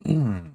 Mm.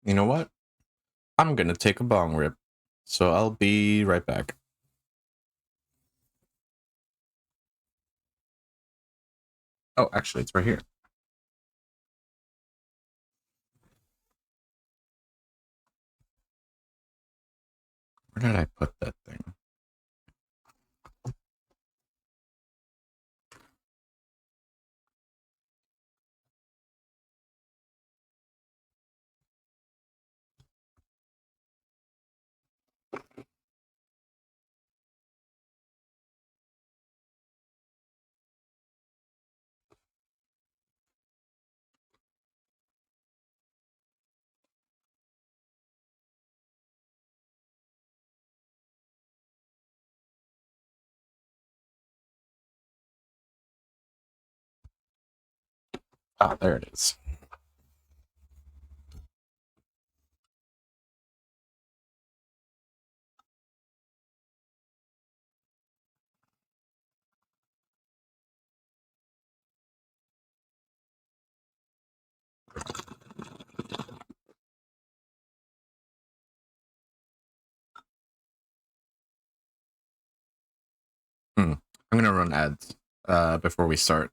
You know what? I'm gonna take a bong rip, so I'll be right back. Oh, actually, it's right here. Where did I put that thing? Ah, there it is. Hmm. I'm gonna run ads before we start,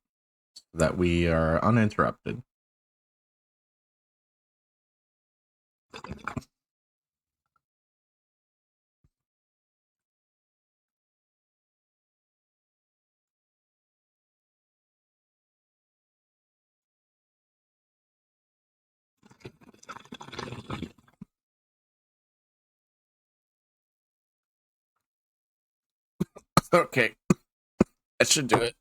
so that we are uninterrupted. Okay, that should do it.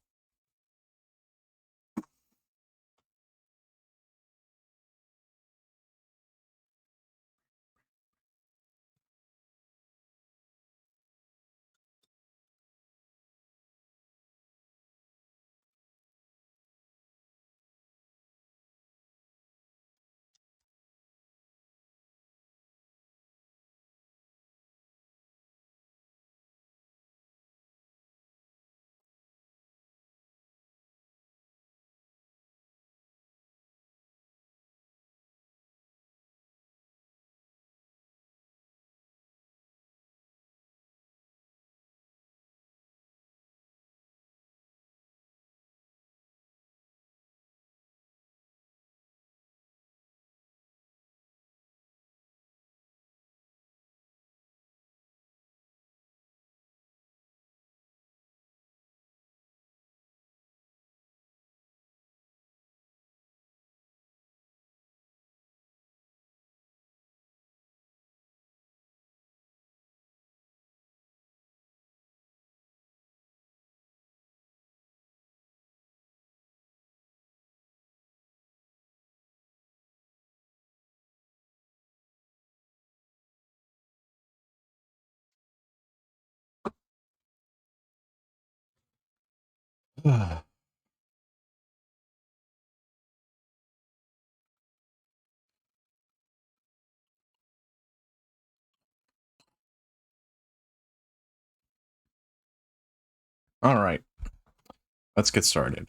All right, let's get started.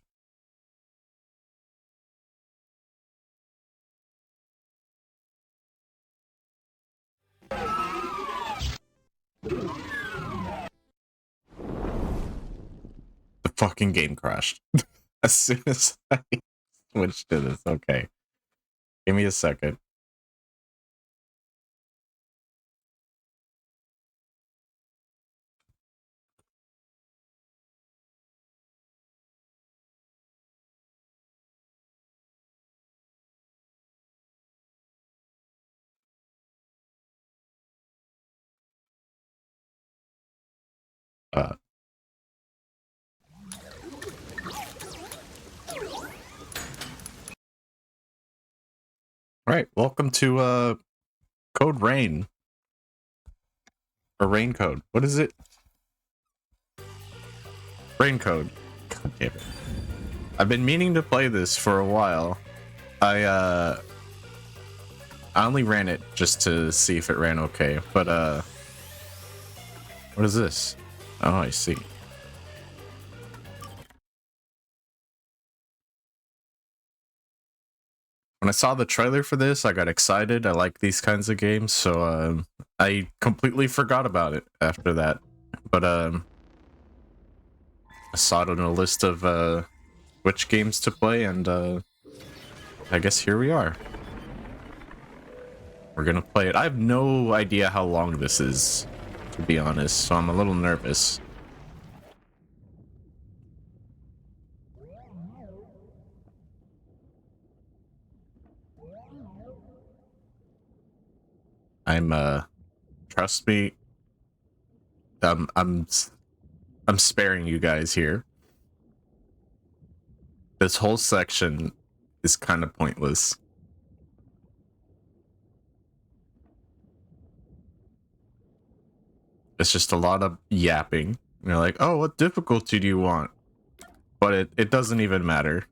fucking game crashed. As soon as I switched to this. Okay. Give me a second. Uh, right, welcome to Code Rain. Or Rain Code. What is it? Rain Code. God damn it. I've been meaning to play this for a while. I only ran it just to see if it ran okay, but what is this? Oh, I see. When I saw the trailer for this, I got excited. I like these kinds of games, so I completely forgot about it after that. But I saw it on a list of which games to play, and I guess here we are. We're gonna play it. I have no idea how long this is, to be honest, so I'm a little nervous. Trust me, I'm sparing you guys here. This whole section is kind of pointless. It's just a lot of yapping. And you're like, oh, what difficulty do you want? But it doesn't even matter.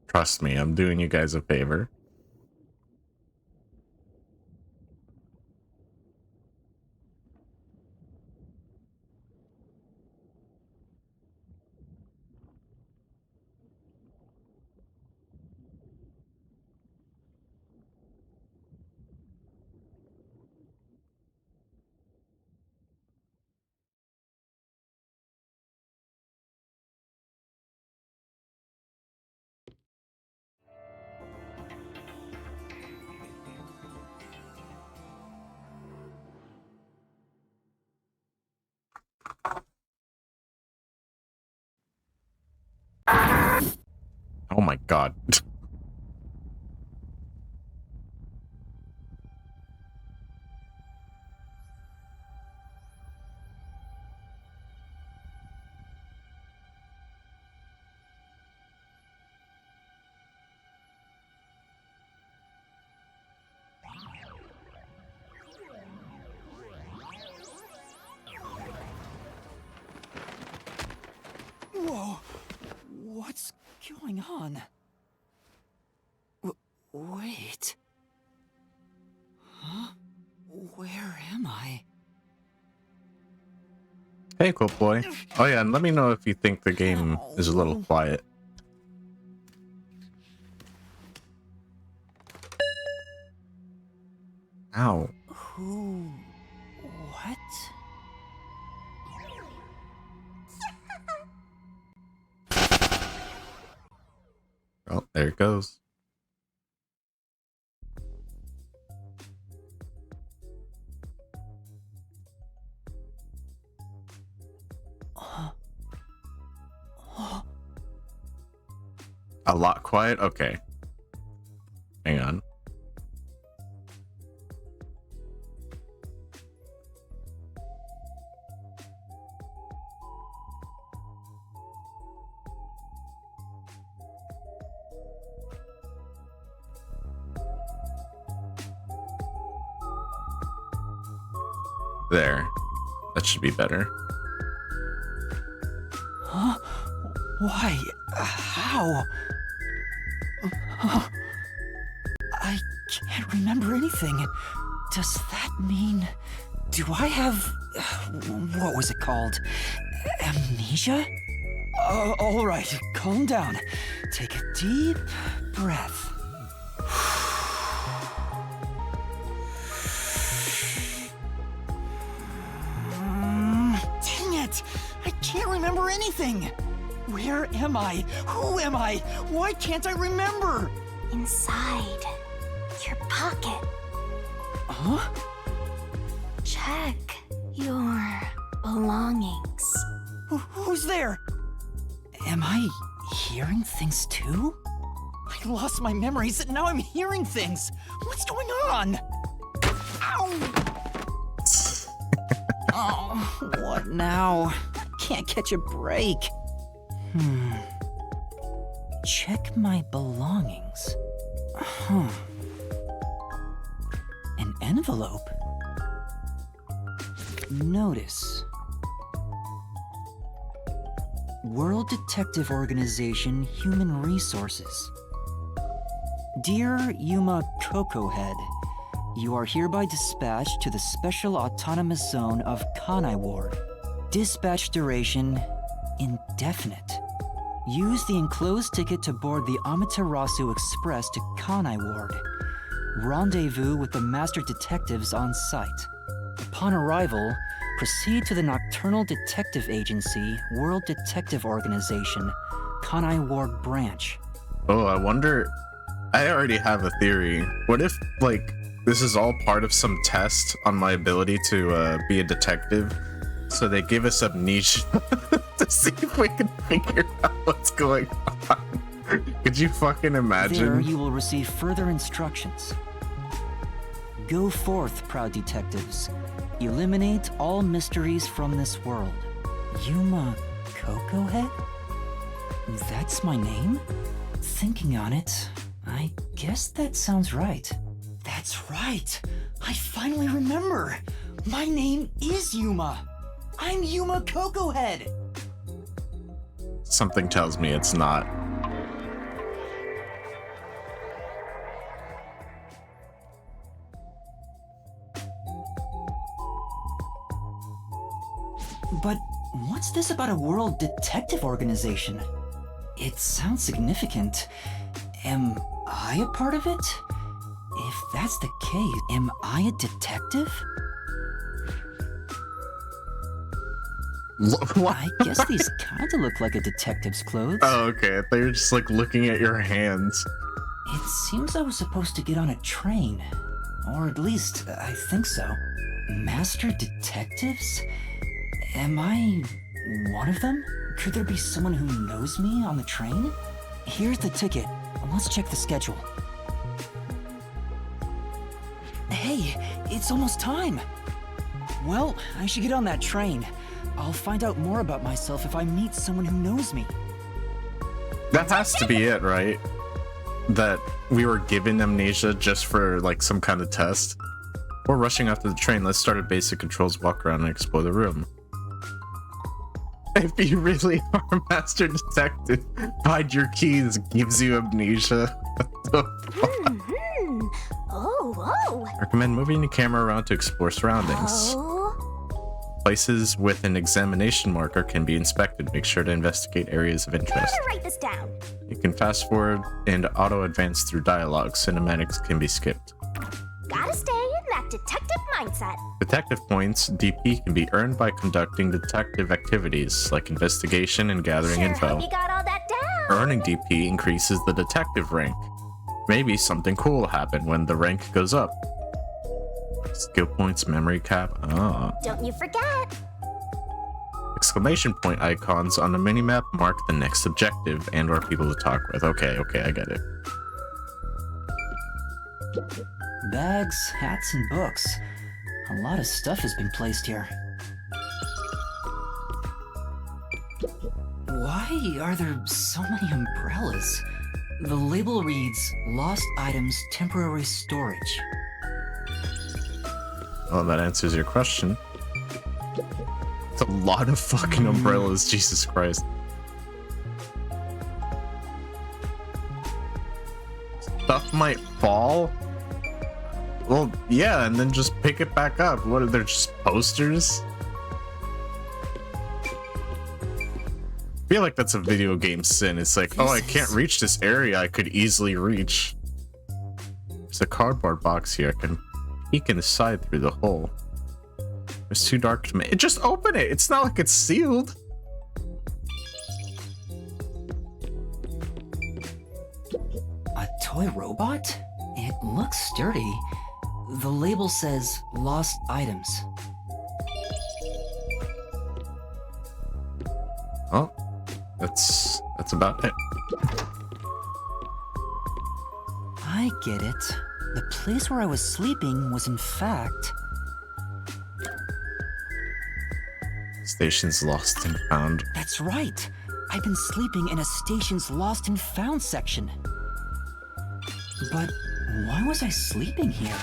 Trust me, I'm doing you guys a favor. Oh my god. Whoa! What's going on? Wait. Huh? Where am I? Hey, cool boy. Oh yeah, and let me know if you think the game is a little quiet. Ow. Who? What? Oh, there it goes. A lot quiet? Okay. Hang on. There. That should be better. Huh? Why? How? I can't remember anything. Does that mean Do I have... what was it called? Amnesia? All right, calm down. Take a deep breath. Dang it! I can't remember anything! Where am I? Who am I? Why can't I remember? Inside your pocket. Huh? Check your belongings. Who's there? Am I hearing things too? I lost my memories and now I'm hearing things. What's going on? Ow! Oh, what now? Can't catch a break. Check my belongings. Huh. An envelope? Notice. World Detective Organization Human Resources. Dear Yuma Cocohead, you are hereby dispatched to the Special Autonomous Zone of Kanai Ward. Dispatch duration indefinite. Use the enclosed ticket to board the Amaterasu Express to Kanai Ward. Rendezvous with the Master Detectives on site. Upon arrival, proceed to the Nocturnal Detective Agency, World Detective Organization, Kanai Ward Branch. Oh, I wonder... I already have a theory. What if, like, this is all part of some test on my ability to be a detective? So they give us amnesia to see if we can figure out what's going on. Could you fucking imagine? There you will receive further instructions. Go forth, proud detectives. Eliminate all mysteries from this world. Yuma Cocohead? That's my name? Thinking on it, I guess that sounds right. That's right! I finally remember! My name is Yuma! I'm Yuma Cocohead! Something tells me it's not. But what's this about a World Detective Organization? It sounds significant. Am I a part of it? If that's the case, am I a detective? What? I guess these kinda look like a detective's clothes. Oh, okay. I thought you were just like looking at your hands. It seems I was supposed to get on a train. Or at least, I think so. Master detectives? Am I one of them? Could there be someone who knows me on the train? Here's the ticket. Let's check the schedule. Hey, it's almost time. Well, I should get on that train. I'll find out more about myself if I meet someone who knows me. That has to be it, right? That we were given amnesia just for like some kind of test. We're rushing after the train. Let's start at basic controls, walk around and explore the room. If you really are Master Detective, hide your keys gives you amnesia. What the fuck? Oh. Recommend moving the camera around to explore surroundings. Oh. Places with an examination marker can be inspected. Make sure to investigate areas of interest. Better write this down. You can fast forward and auto advance through dialogue. Cinematics can be skipped. Gotta stay in that detective mindset. Detective points, DP, can be earned by conducting detective activities like investigation and gathering Sure info. hope you got all that down. Earning DP increases the detective rank. Maybe something cool will happen when the rank goes up. Skill points, memory cap. Ah. Don't you forget. Exclamation point icons on the minimap mark the next objective and or people to talk with. Okay, I get it. Bags, hats, and books. A lot of stuff has been placed here. Why are there so many umbrellas? The label reads, Lost Items Temporary Storage. Well, that answers your question. It's a lot of fucking umbrellas, Jesus Christ. Stuff might fall? Well, yeah, and then just pick it back up. What are there, just posters? I feel like that's a video game sin. It's like, oh, I can't reach this area I could easily reach. There's a cardboard box here. I can peek inside through the hole. It's too dark to make. Just open it. It's not like it's sealed. A toy robot? It looks sturdy. The label says lost items. Oh, that's about it. I get it. The place where I was sleeping was in fact... Station's lost and found. That's right. I've been sleeping in a station's lost and found section. But why was I sleeping here?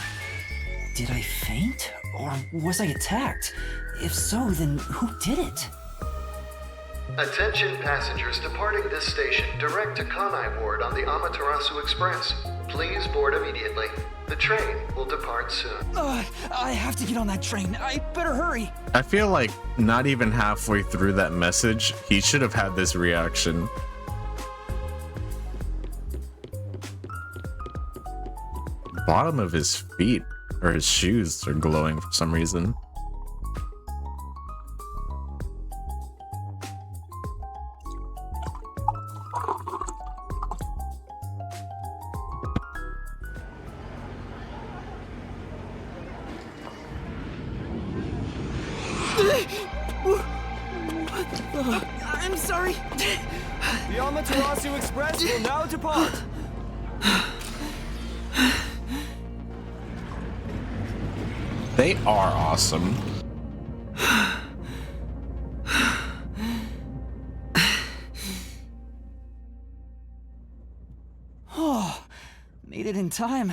Did I faint? Or was I attacked? If so, then who did it? Attention passengers departing this station direct to Kanai Ward on the Amaterasu Express. Please board immediately. The train will depart soon. I have to get on that train. I better hurry. I feel like not even halfway through that message, he should have had this reaction. Bottom of his feet or his shoes are glowing for some reason. I'm sorry. The Amaterasu Express will now depart. They are awesome. Oh, made it in time.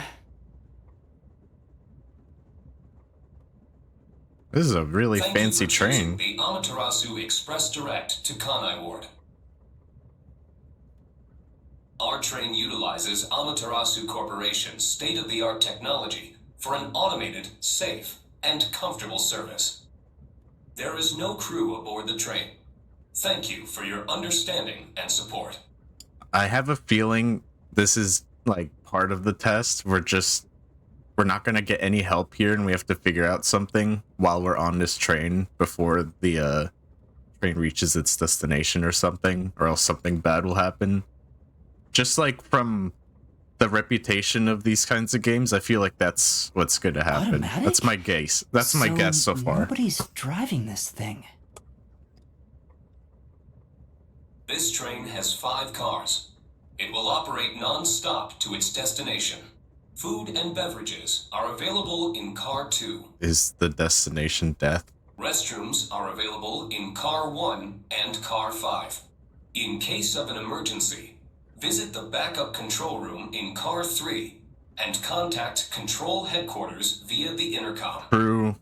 This is a really Thank fancy you for choosing train. the Amaterasu Express Direct to Kanai Ward. Our train utilizes Amaterasu Corporation's state-of-the-art technology for an automated, safe, and comfortable service. There is no crew aboard the train. Thank you for your understanding and support. I have a feeling this is like part of the test. We're not gonna get any help here, and we have to figure out something while we're on this train before the train reaches its destination or something, or else something bad will happen. Just like from the reputation of these kinds of games, I feel like that's what's gonna happen. Automatic? That's my guess. That's my guess so far. Nobody's driving this thing. This train has 5 cars. It will operate non-stop to its destination. Food and beverages are available in Car 2. Is the destination death? Restrooms are available in Car 1 and Car 5. In case of an emergency, visit the backup control room in Car 3 and contact Control Headquarters via the intercom. True.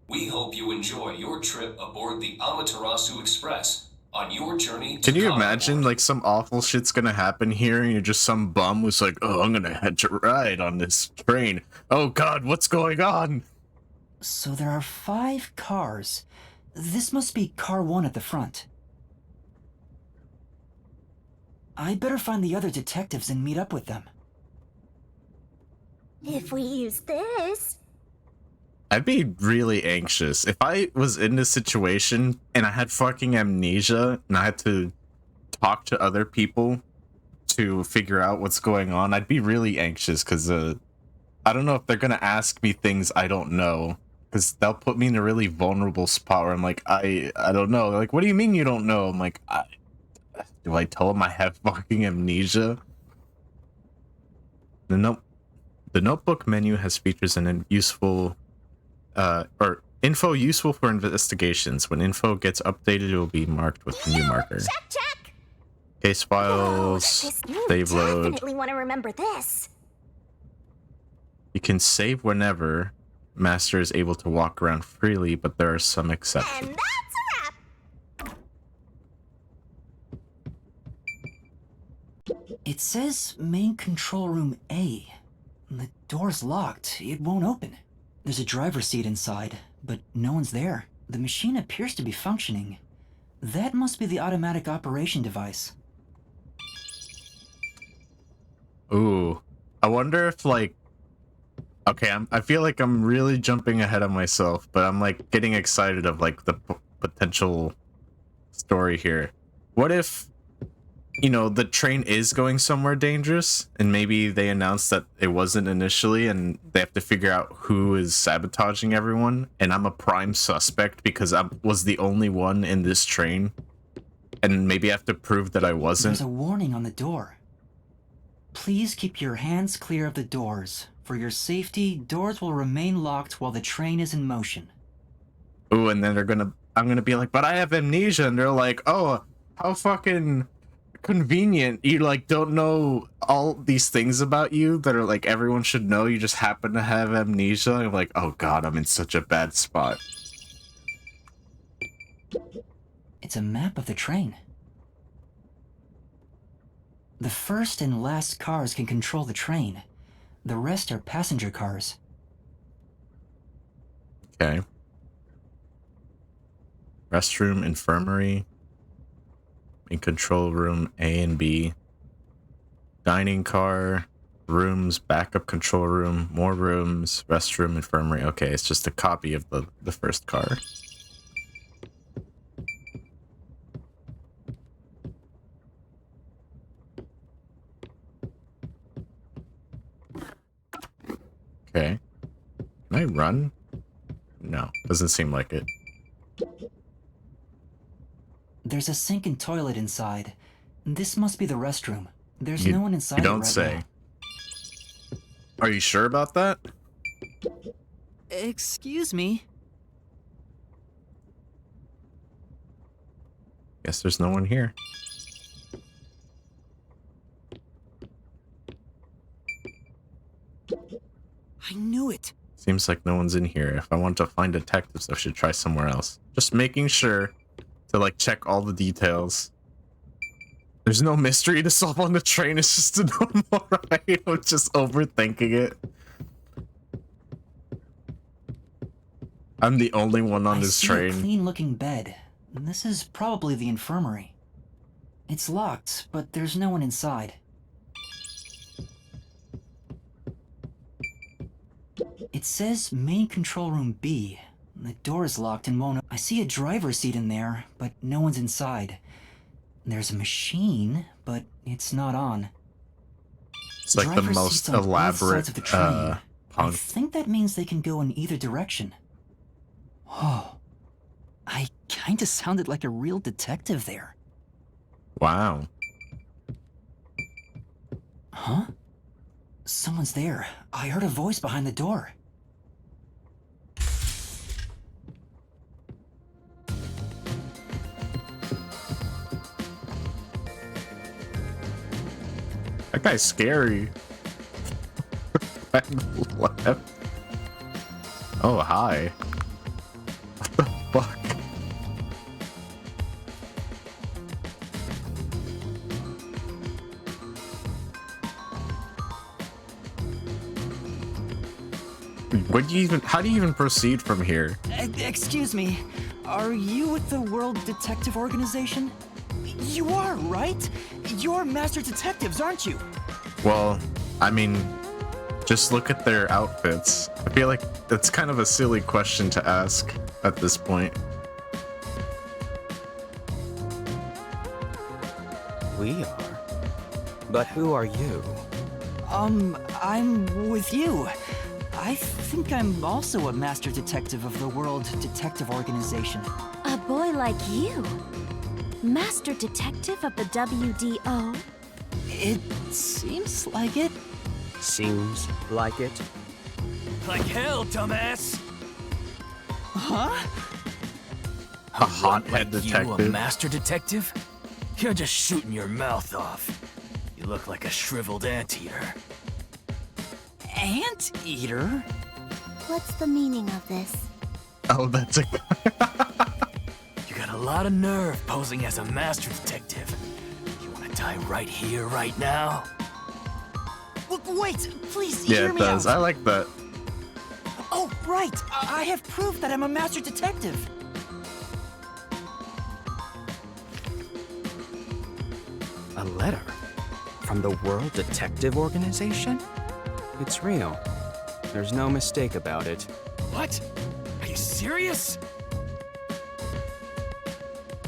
We hope you enjoy your trip aboard the Amaterasu Express on your journey to Can you Kanai imagine Ward. like some awful shit's gonna happen here and you're just some bum who's like, oh, I'm gonna have to ride on this train. Oh god, what's going on? So there are 5 cars. This must be car 1 at the front. I better find the other detectives and meet up with them. If we use this... I'd be really anxious. If I was in this situation and I had fucking amnesia and I had to talk to other people to figure out what's going on, I'd be really anxious because I don't know if they're gonna ask me things I don't know, because they'll put me in a really vulnerable spot where I'm like, I don't know. They're like, what do you mean you don't know? I'm like, do I tell them I have fucking amnesia? The notebook menu has features and useful or info useful for investigations. When info gets updated, it will be marked with a new marker. Check, check! Case files, save load. Definitely want to remember this. You can save whenever. Master is able to walk around freely, but there are some exceptions. And that's a wrap! It says main control room A. The door's locked. It won't open. There's a driver's seat inside, but no one's there. The machine appears to be functioning. That must be the automatic operation device. Ooh. I wonder if, like... Okay, I feel like I'm really jumping ahead of myself, but I'm, like, getting excited of, like, the potential story here. What if, you know, the train is going somewhere dangerous, and maybe they announced that it wasn't initially, and they have to figure out who is sabotaging everyone, and I'm a prime suspect because I was the only one in this train, and maybe I have to prove that I wasn't. There's a warning on the door. Please keep your hands clear of the doors. For your safety, doors will remain locked while the train is in motion. Ooh, and then I'm gonna be like, but I have amnesia, and they're like, oh, how fucking convenient. You, like, don't know all these things about you that are, like, everyone should know. You just happen to have amnesia. I'm like, oh god, I'm in such a bad spot. It's a map of the train. The first and last cars can control the train. The rest are passenger cars. Okay. Restroom, infirmary, in control room A and B, dining car, rooms, backup control room, more rooms, restroom, infirmary. Okay, it's just a copy of the first car. Okay. Can I run? No, doesn't seem like it. There's a sink and toilet inside. This must be the restroom. There's no one inside. You don't right say. Now. Are you sure about that? Excuse me. Guess there's no one here. I knew it. Seems like no one's in here. If I want to find detectives, I should try somewhere else. Just making sure to, like, check all the details. There's no mystery to solve on the train. It's just a normal ride. I'm just overthinking it. I'm the only one on this train. I see a clean-looking bed. This is probably the infirmary. It's locked, but there's no one inside. It says main control room B. The door is locked and won't. I see a driver's seat in there, but no one's inside. There's a machine, but it's not on. It's like the most elaborate I punk. think that means they can go in either direction. Oh, I kinda sounded like a real detective there. Wow. Huh? Someone's there. I heard a voice behind the door. That guy's scary. Back to the left. Oh, hi. What the fuck? What do you even? How do you even proceed from here? Excuse me. Are you with the World Detective Organization? You are, right? You're master detectives, aren't you? Well, I mean, just look at their outfits. I feel like that's kind of a silly question to ask at this point. We are. But who are you? I'm with you. I think I'm also a master detective of the World Detective Organization. A boy like you? Master detective of the WDO? It seems like it. Seems like it. Like hell, dumbass! Huh? A hothead You a detective. master detective? You're just shooting your mouth off. You look like a shriveled anteater. Anteater? What's the meaning of this? Oh, that's a. You got a lot of nerve posing as a master detective. You wanna die right here, right now? Wait, please Yeah, hear it me does. out. I like that. Oh, right. I have proof that I'm a master detective. A letter? From the World Detective Organization? It's real. There's no mistake about it. What? Are you serious?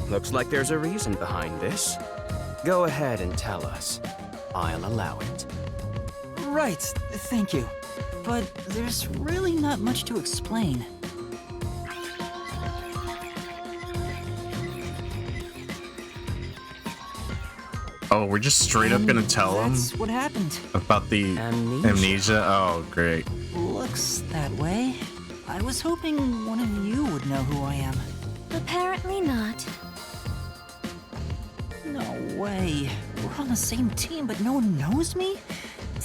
Looks like there's a reason behind this. Go ahead and tell us. I'll allow it. Right, thank you. But there's really not much to explain. Oh, we're just straight up gonna tell him That's what happened. about the amnesia? Oh, great. Looks that way. I was hoping one of you would know who I am. Apparently not. No way. We're on the same team, but no one knows me?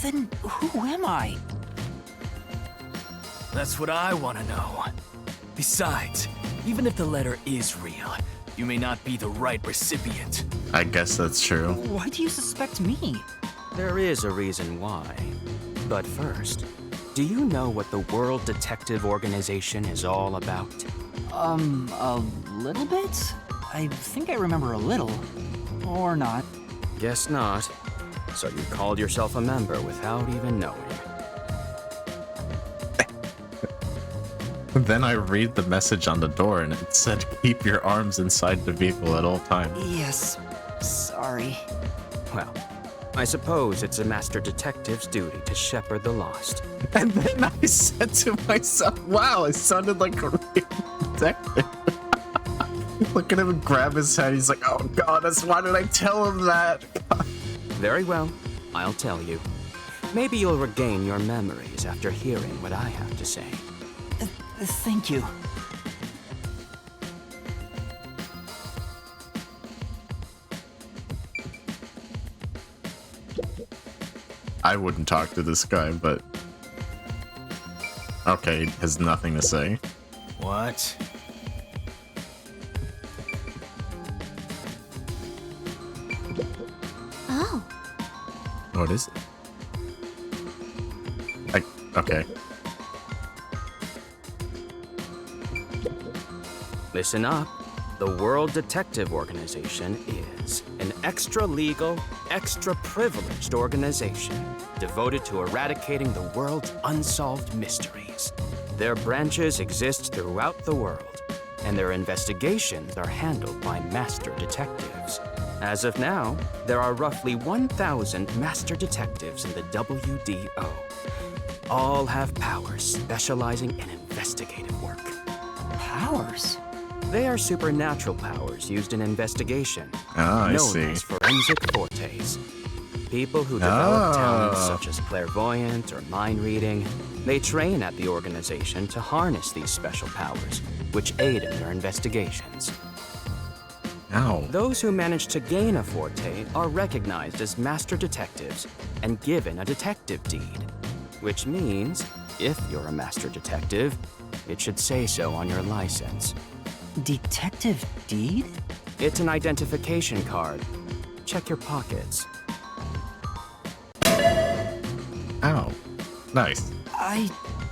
Then who am I? That's what I want to know. Besides, even if the letter is real, you may not be the right recipient. I guess that's true. Why do you suspect me? There is a reason why. But first, do you know what the World Detective Organization is all about? A little bit? I think I remember a little. Or not. Guess not. So you called yourself a member without even knowing. Then I read the message on the door and it said, keep your arms inside the vehicle at all times. Yes. Sorry. Well, I suppose it's a master detective's duty to shepherd the lost. And then I said to myself, wow, it sounded like a real detective. Look at him grab his head. He's like, oh god, why did I tell him that? Very well, I'll tell you. Maybe you'll regain your memories after hearing what I have to say. Thank you. I wouldn't talk to this guy, but... Okay, he has nothing to say. What? Oh, What is it? Okay. Listen up. The World Detective Organization is an extra-legal, extra-privileged organization devoted to eradicating the world's unsolved mysteries. Their branches exist throughout the world, and their investigations are handled by master detectives. As of now, there are roughly 1,000 master detectives in the WDO. All have powers specializing in investigative work. Powers? They are supernatural powers used in investigation, Ah, I known see. as forensic fortes. People who develop talents Ah. such as clairvoyant or mind reading, they train at the organization to harness these special powers, which aid in their investigations. Ow. Those who manage to gain a forte are recognized as master detectives and given a detective deed, which means if you're a master detective, it should say so on your license. Detective deed? It's an identification card. Check your pockets. Ow. Nice. I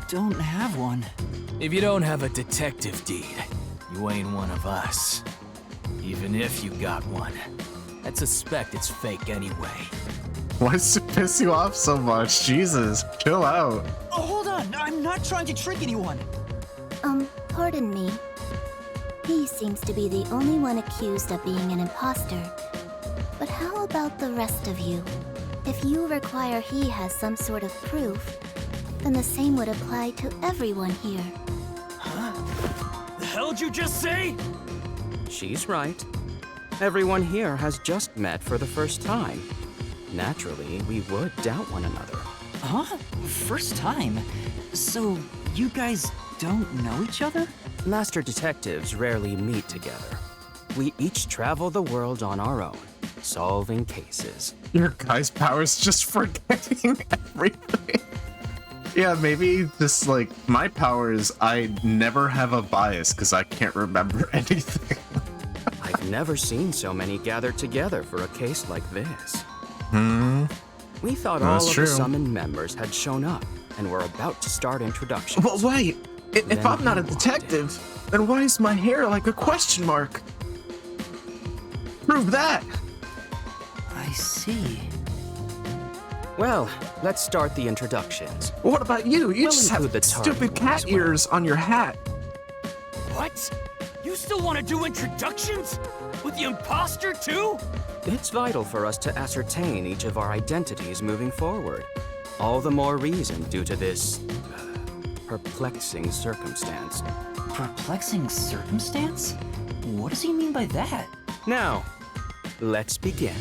don't have one. If you don't have a detective deed, you ain't one of us. Even if you got one, I'd suspect it's fake anyway. Why does it piss you off so much? Jesus, chill out. Oh, hold on. I'm not trying to trick anyone. pardon me. He seems to be the only one accused of being an imposter. But how about the rest of you? If you require he has some sort of proof, then the same would apply to everyone here. The hell'd you just say? She's right. Everyone here has just met for the first time. Naturally, we would doubt one another. Huh? First time? So, you guys don't know each other? Master detectives rarely meet together. We each travel the world on our own, solving cases. Your guy's power's just forgetting everything. Yeah, maybe just like my power is I never have a bias because I can't remember anything. I've never seen so many gathered together for a case like this. We thought That's all of true. the summoned members had shown up and were about to start introductions. Well, wait. If Then I'm not a he walked detective, then why is my hair like a question mark? Prove that. I see. Well, let's start the introductions. What about you? You We'll just have include the stupid target cat as well. ears on your hat. What? You still want to do introductions? With the imposter too? It's vital for us to ascertain each of our identities moving forward. All the more reason due to this perplexing circumstance. Perplexing circumstance? What does he mean by that? Now, let's begin.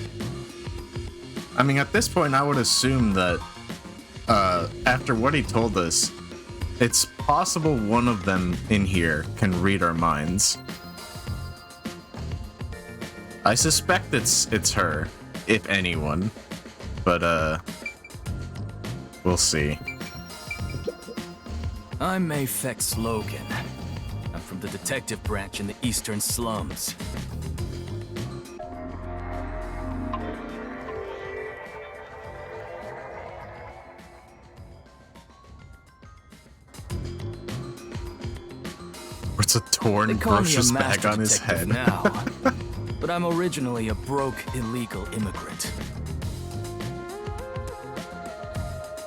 I mean, at this point, I would assume that after what he told us, it's possible one of them in here can read our minds. I suspect it's her, if anyone, but we'll see. I'm Mayfex Logan. I'm from the detective branch in the eastern slums. It's a torn They call me a grocer's bag master on his detective head. now, but I'm originally a broke, illegal immigrant.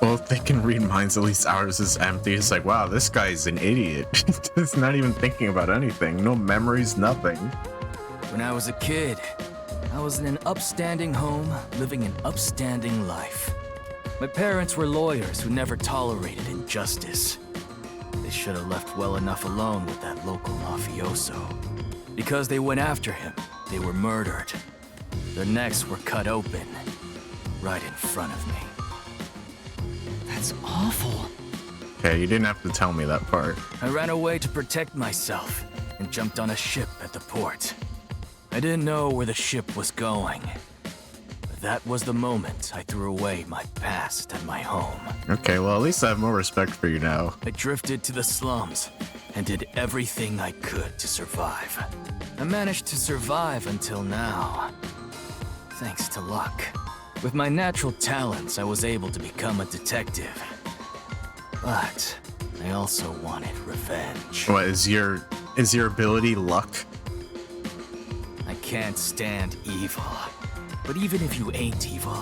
Well, if they can read minds, at least ours is empty. It's like, wow, this guy's an idiot. He's not even thinking about anything. No memories, nothing. When I was a kid, I was in an upstanding home, living an upstanding life. My parents were lawyers who never tolerated injustice. They should have left well enough alone with that local mafioso. Because they went after him, they were murdered. Their necks were cut open, right in front of me. That's awful. Okay, you didn't have to tell me that part. I ran away to protect myself and jumped on a ship at the port. I didn't know where the ship was going. But that was the moment I threw away my past and my home. Okay, well, at least I have more respect for you now. I drifted to the slums and did everything I could to survive. I managed to survive until now, thanks to luck. With my natural talents, I was able to become a detective. But I also wanted revenge. What, is your ability luck? I can't stand evil. But even if you ain't evil,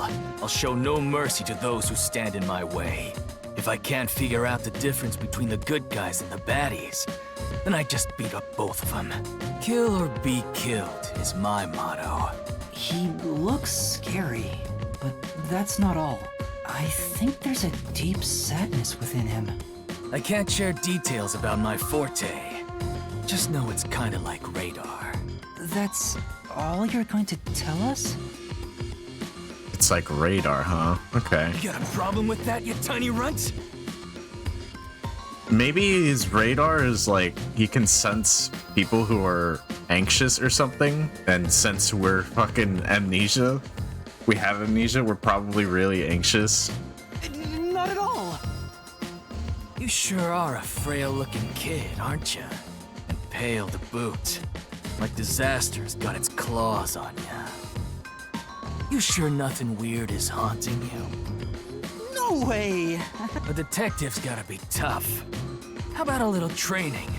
I'll show no mercy to those who stand in my way. If I can't figure out the difference between the good guys and the baddies, then I just beat up both of them. Kill or be killed is my motto. He looks scary, but that's not all. I think there's a deep sadness within him. I can't share details about my forte. Just know it's kinda like radar. That's all you're going to tell us? It's like radar, huh? Okay. You got a problem with that, you tiny runt? Maybe his radar is like, he can sense people who are anxious or something, and since we're fucking amnesia, we have amnesia, we're probably really anxious. Not at all. You sure are a frail-looking kid, aren't you? And pale to boot. Like disaster's got its claws on you. You sure nothing weird is haunting you? No way. A detective's gotta be tough. How about a little training?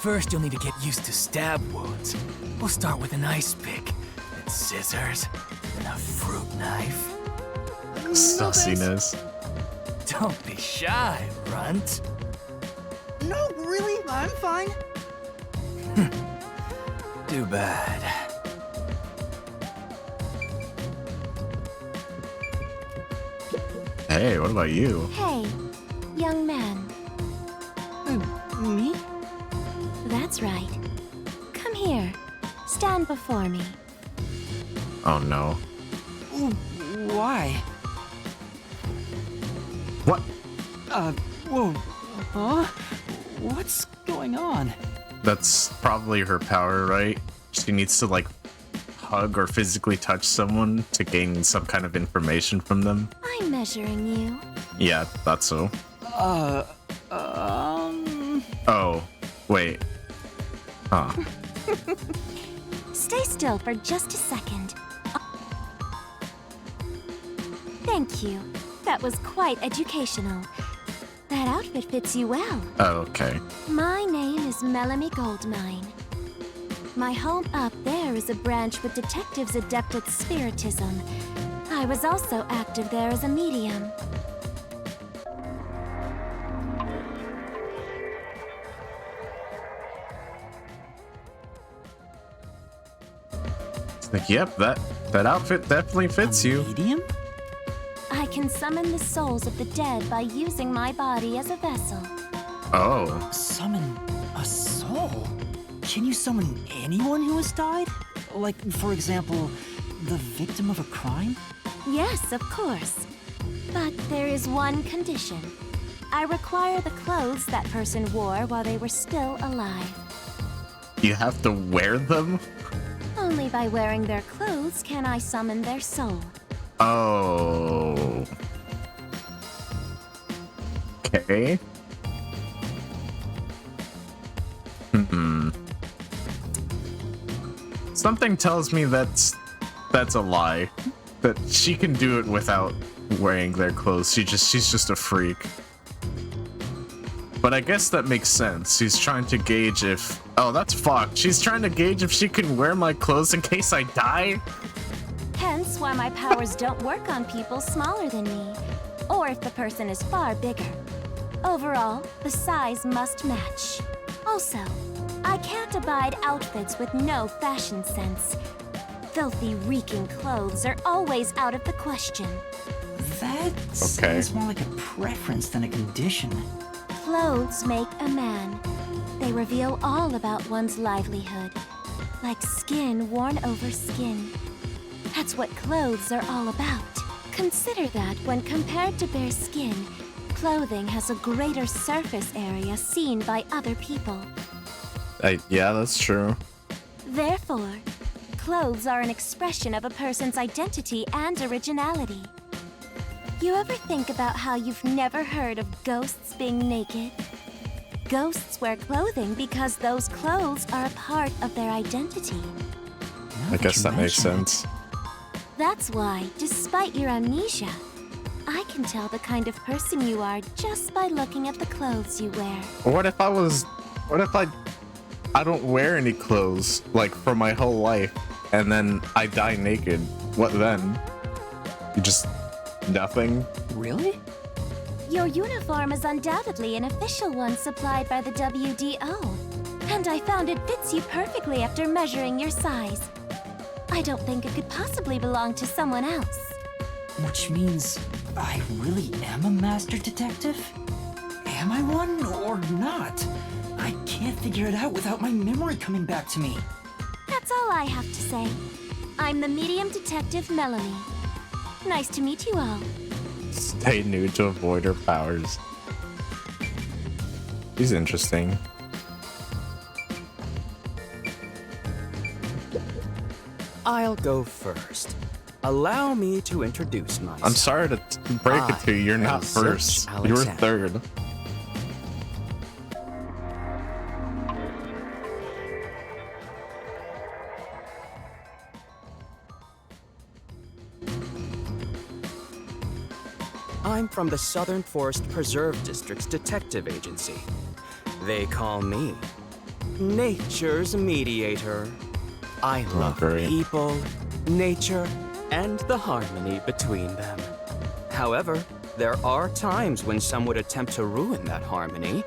First, you'll need to get used to stab wounds. We'll start with an ice pick, then scissors, then a fruit knife. Sussiness. Don't be shy, runt. No, really? I'm fine. Too bad. Hey, what about you? Hey, young man. Me? That's right. Come here. Stand before me. Oh no. Why? What? Whoa. Huh? What's going on? That's probably her power, right? She needs to like hug or physically touch someone to gain some kind of information from them. I'm measuring you. Yeah, thought so. Oh, wait. Huh. Stay still for just a second. There. Thank you. That was quite educational. That outfit fits you well. Oh, okay. My name is Melanie Goldmine. My home up there is a branch with detectives adept at spiritism. I was also active there as a medium. It's like, yep, that outfit definitely fits you. Medium? I can summon the souls of the dead by using my body as a vessel. Oh. Summon a soul? Can you summon anyone who has died? Like, for example, the victim of a crime? Yes, of course. But there is one condition. I require the clothes that person wore while they were still alive. You have to wear them? Only by wearing their clothes can I summon their soul. Oh. Okay. Something tells me that's a lie. That she can do it without wearing their clothes. She's just a freak. But I guess that makes sense. She's trying to gauge if... Oh, that's fucked. She's trying to gauge if she can wear my clothes in case I die? Hence why my powers don't work on people smaller than me, or if the person is far bigger. Overall, the size must match. Also, I can't abide outfits with no fashion sense. Filthy, reeking clothes are always out of the question. That sounds more like a preference than a condition. Clothes make a man. They reveal all about one's livelihood, like skin worn over skin. That's what clothes are all about. Consider that when compared to bare skin, clothing has a greater surface area seen by other people. Yeah, that's true. Therefore, clothes are an expression of a person's identity and originality. You ever think about how you've never heard of ghosts being naked? Ghosts wear clothing because those clothes are a part of their identity. I guess that makes sense. That's why, despite your amnesia, I can tell the kind of person you are just by looking at the clothes you wear. What if I don't wear any clothes, like, for my whole life, and then I die naked? What then? You just... nothing? Really? Your uniform is undoubtedly an official one supplied by the WDO, and I found it fits you perfectly after measuring your size. I don't think it could possibly belong to someone else. Which means I really am a master detective? Am I one or not? I can't figure it out without my memory coming back to me. That's all I have to say. I'm the medium detective Melanie. Nice to meet you all. Stay nude to avoid her powers. She's interesting. I'll go first. Allow me to introduce myself. I'm sorry to break it to you, you're not first. You were third. I'm from the Southern Forest Preserve District's detective agency. They call me Nature's Mediator. I love people, nature, and the harmony between them. However, there are times when some would attempt to ruin that harmony.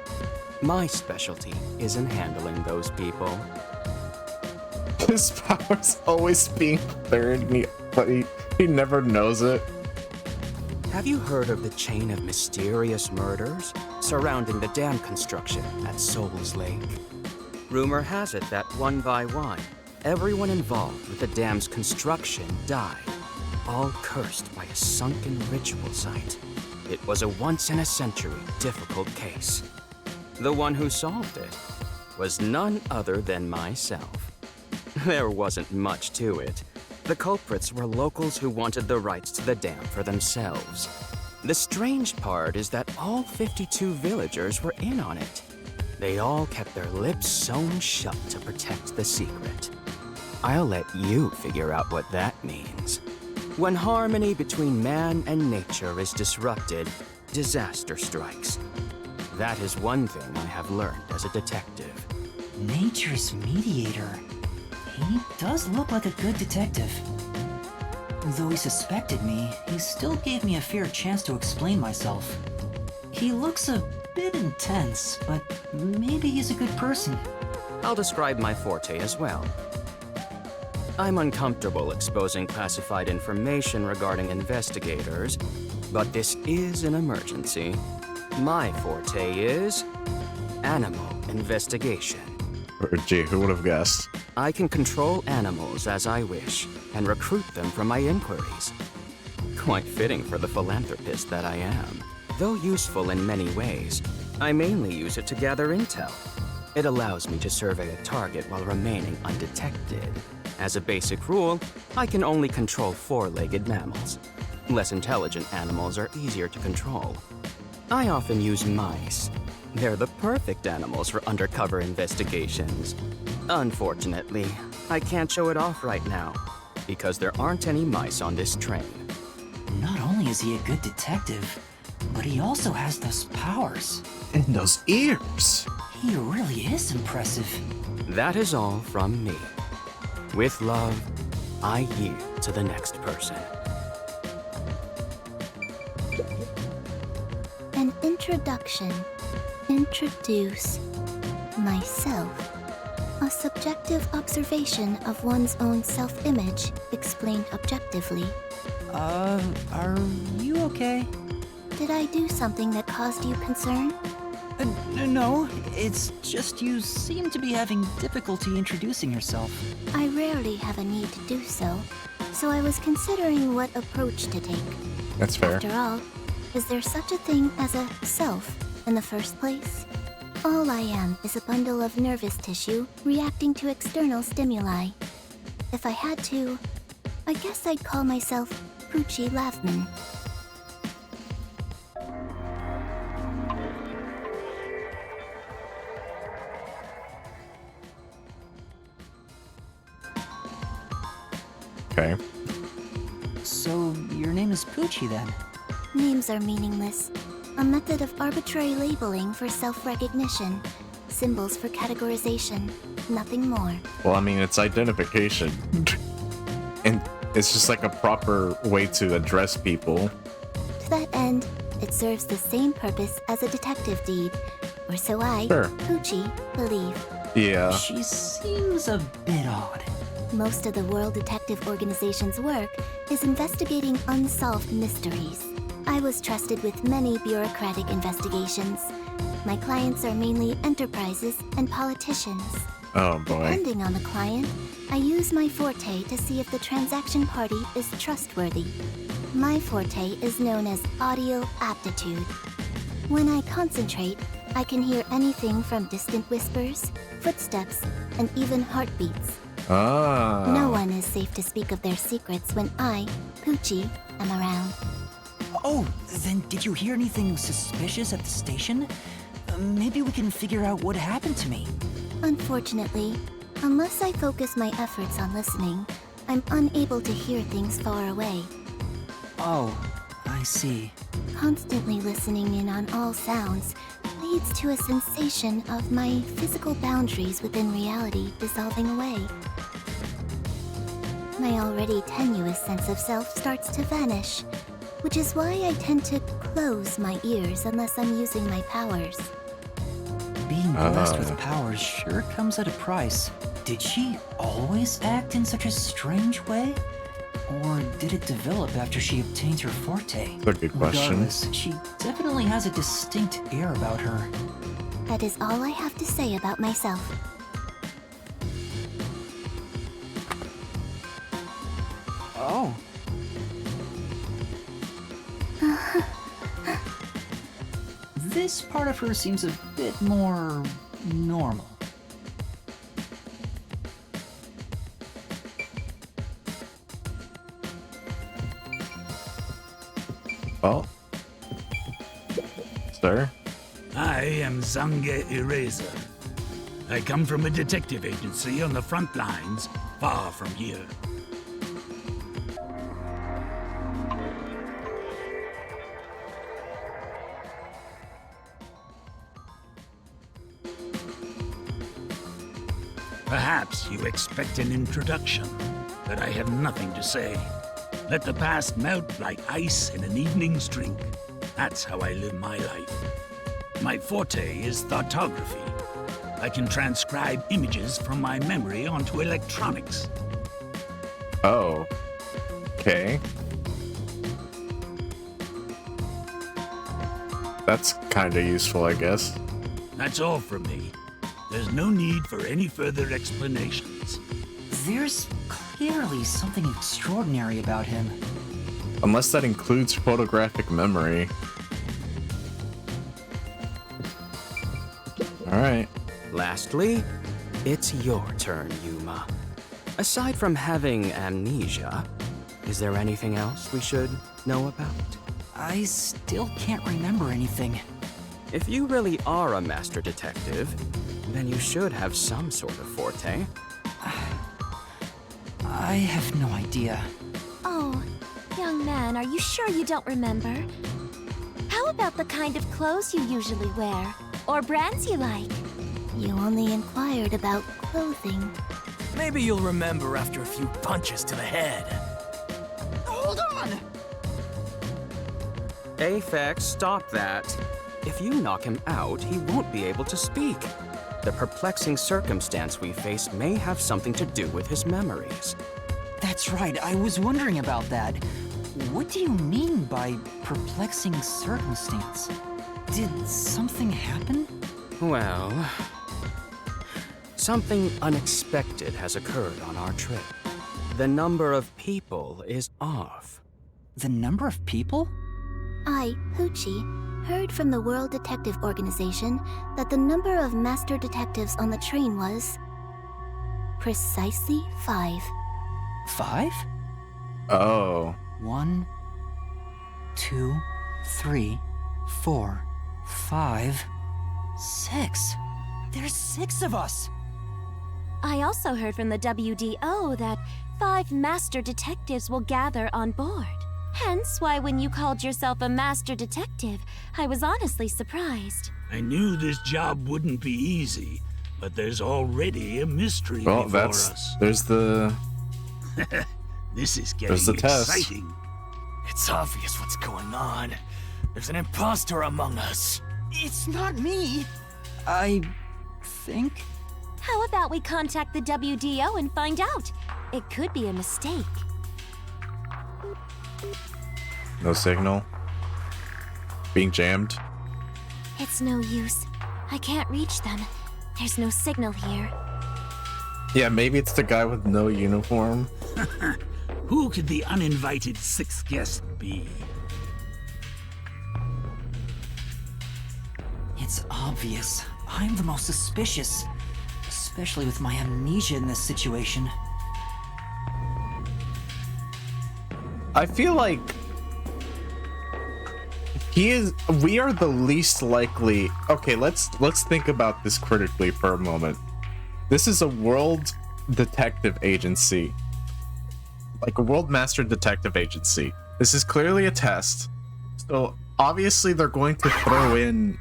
My specialty is in handling those people. His power's always being third, but he never knows it. Have you heard of the chain of mysterious murders surrounding the dam construction at Souls Lake? Rumor has it that one by one, everyone involved with the dam's construction died, all cursed by a sunken ritual site. It was a once-in-a-century difficult case. The one who solved it was none other than myself. There wasn't much to it. The culprits were locals who wanted the rights to the dam for themselves. The strange part is that all 52 villagers were in on it. They all kept their lips sewn shut to protect the secret. I'll let you figure out what that means. When harmony between man and nature is disrupted, disaster strikes. That is one thing I have learned as a detective. Nature's mediator. He does look like a good detective. Though he suspected me, he still gave me a fair chance to explain myself. He looks a bit intense, but maybe he's a good person. I'll describe my forte as well. I'm uncomfortable exposing classified information regarding investigators, but this is an emergency. My forte is animal investigation. Or gee, who would have guessed? I can control animals as I wish and recruit them for my inquiries. Quite fitting for the philanthropist that I am. Though useful in many ways, I mainly use it to gather intel. It allows me to survey a target while remaining undetected. As a basic rule, I can only control four-legged mammals. Less intelligent animals are easier to control. I often use mice. They're the perfect animals for undercover investigations. Unfortunately, I can't show it off right now, because there aren't any mice on this train. Not only is he a good detective, but he also has those powers. And those ears! He really is impressive. That is all from me. With love, I yield to the next person. An introduction. Introduce myself. A subjective observation of one's own self-image, explained objectively. Are you okay? Did I do something that caused you concern? No, it's just you seem to be having difficulty introducing yourself. I rarely have a need to do so, so I was considering what approach to take. That's fair. After all, is there such a thing as a self in the first place? All I am is a bundle of nervous tissue reacting to external stimuli. If I had to, I guess I'd call myself Poochie Lavman. Okay. So, your name is Poochie then? Names are meaningless. A method of arbitrary labeling for self-recognition. Symbols for categorization. Nothing more. Well, I mean, it's identification. And it's just like a proper way to address people. To that end, it serves the same purpose as a detective deed. Or so I, Sure. Poochie, believe. Yeah. She seems a bit odd. Most of the World Detective Organization's work is investigating unsolved mysteries. I was trusted with many bureaucratic investigations. My clients are mainly enterprises and politicians. Oh boy. Depending on the client, I use my forte to see if the transaction party is trustworthy. My forte is known as audio aptitude. When I concentrate, I can hear anything from distant whispers, footsteps, and even heartbeats. Ah. No one is safe to speak of their secrets when I, Poochie, am around. Oh, then did you hear anything suspicious at the station? Maybe we can figure out what happened to me. Unfortunately, unless I focus my efforts on listening, I'm unable to hear things far away. Oh, I see. Constantly listening in on all sounds leads to a sensation of my physical boundaries within reality dissolving away. My already tenuous sense of self starts to vanish, which is why I tend to close my ears unless I'm using my powers. Being blessed with powers sure comes at a price. Did she always act in such a strange way? Or did it develop after she obtained her forte? That's a good question. Regardless, she definitely has a distinct air about her. That is all I have to say about myself. Oh. This part of her seems a bit more normal. Well, sir. I am Zange Eraser. I come from a detective agency on the front lines, far from here. Perhaps you expect an introduction, but I have nothing to say. Let the past melt like ice in an evening's drink. That's how I live my life. My forte is thoughtography. I can transcribe images from my memory onto electronics. Oh. Okay. That's kind of useful, I guess. That's all from me. There's no need for any further explanations. There's clearly something extraordinary about him. Unless that includes photographic memory. Alright. Lastly, it's your turn, Yuma. Aside from having amnesia, is there anything else we should know about? I still can't remember anything. If you really are a master detective, then you should have some sort of forte. I have no idea. Oh, young man, are you sure you don't remember? How about the kind of clothes you usually wear? Or brands you like? You only inquired about clothing. Maybe you'll remember after a few punches to the head. Hold on! Aphex, stop that. If you knock him out, he won't be able to speak. The perplexing circumstance we face may have something to do with his memories. That's right, I was wondering about that. What do you mean by perplexing circumstance? Did something happen? Well, something unexpected has occurred on our trip. The number of people is off. The number of people? I, Poochie, heard from the World Detective Organization that the number of master detectives on the train was precisely 5. 5? Oh. 1, 2, 3, 4, 5, 6. There's 6 of us! I also heard from the WDO that 5 master detectives will gather on board. Hence why when you called yourself a master detective, I was honestly surprised. I knew this job wouldn't be easy, but there's already a mystery Well, before that's... us. There's the... This is getting There's the test. exciting. It's obvious what's going on. There's an imposter among us. It's not me! I think? How about we contact the WDO and find out? It could be a mistake. No signal. Being jammed. It's no use. I can't reach them. There's no signal here. Yeah, maybe it's the guy with no uniform. Who could the uninvited 6th guest be? It's obvious. I'm the most suspicious. Especially with my amnesia in this situation. I feel like we are the least likely. Okay, let's think about this critically for a moment. This is a world detective agency. Like a world master detective agency. This is clearly a test. So obviously they're going to throw in...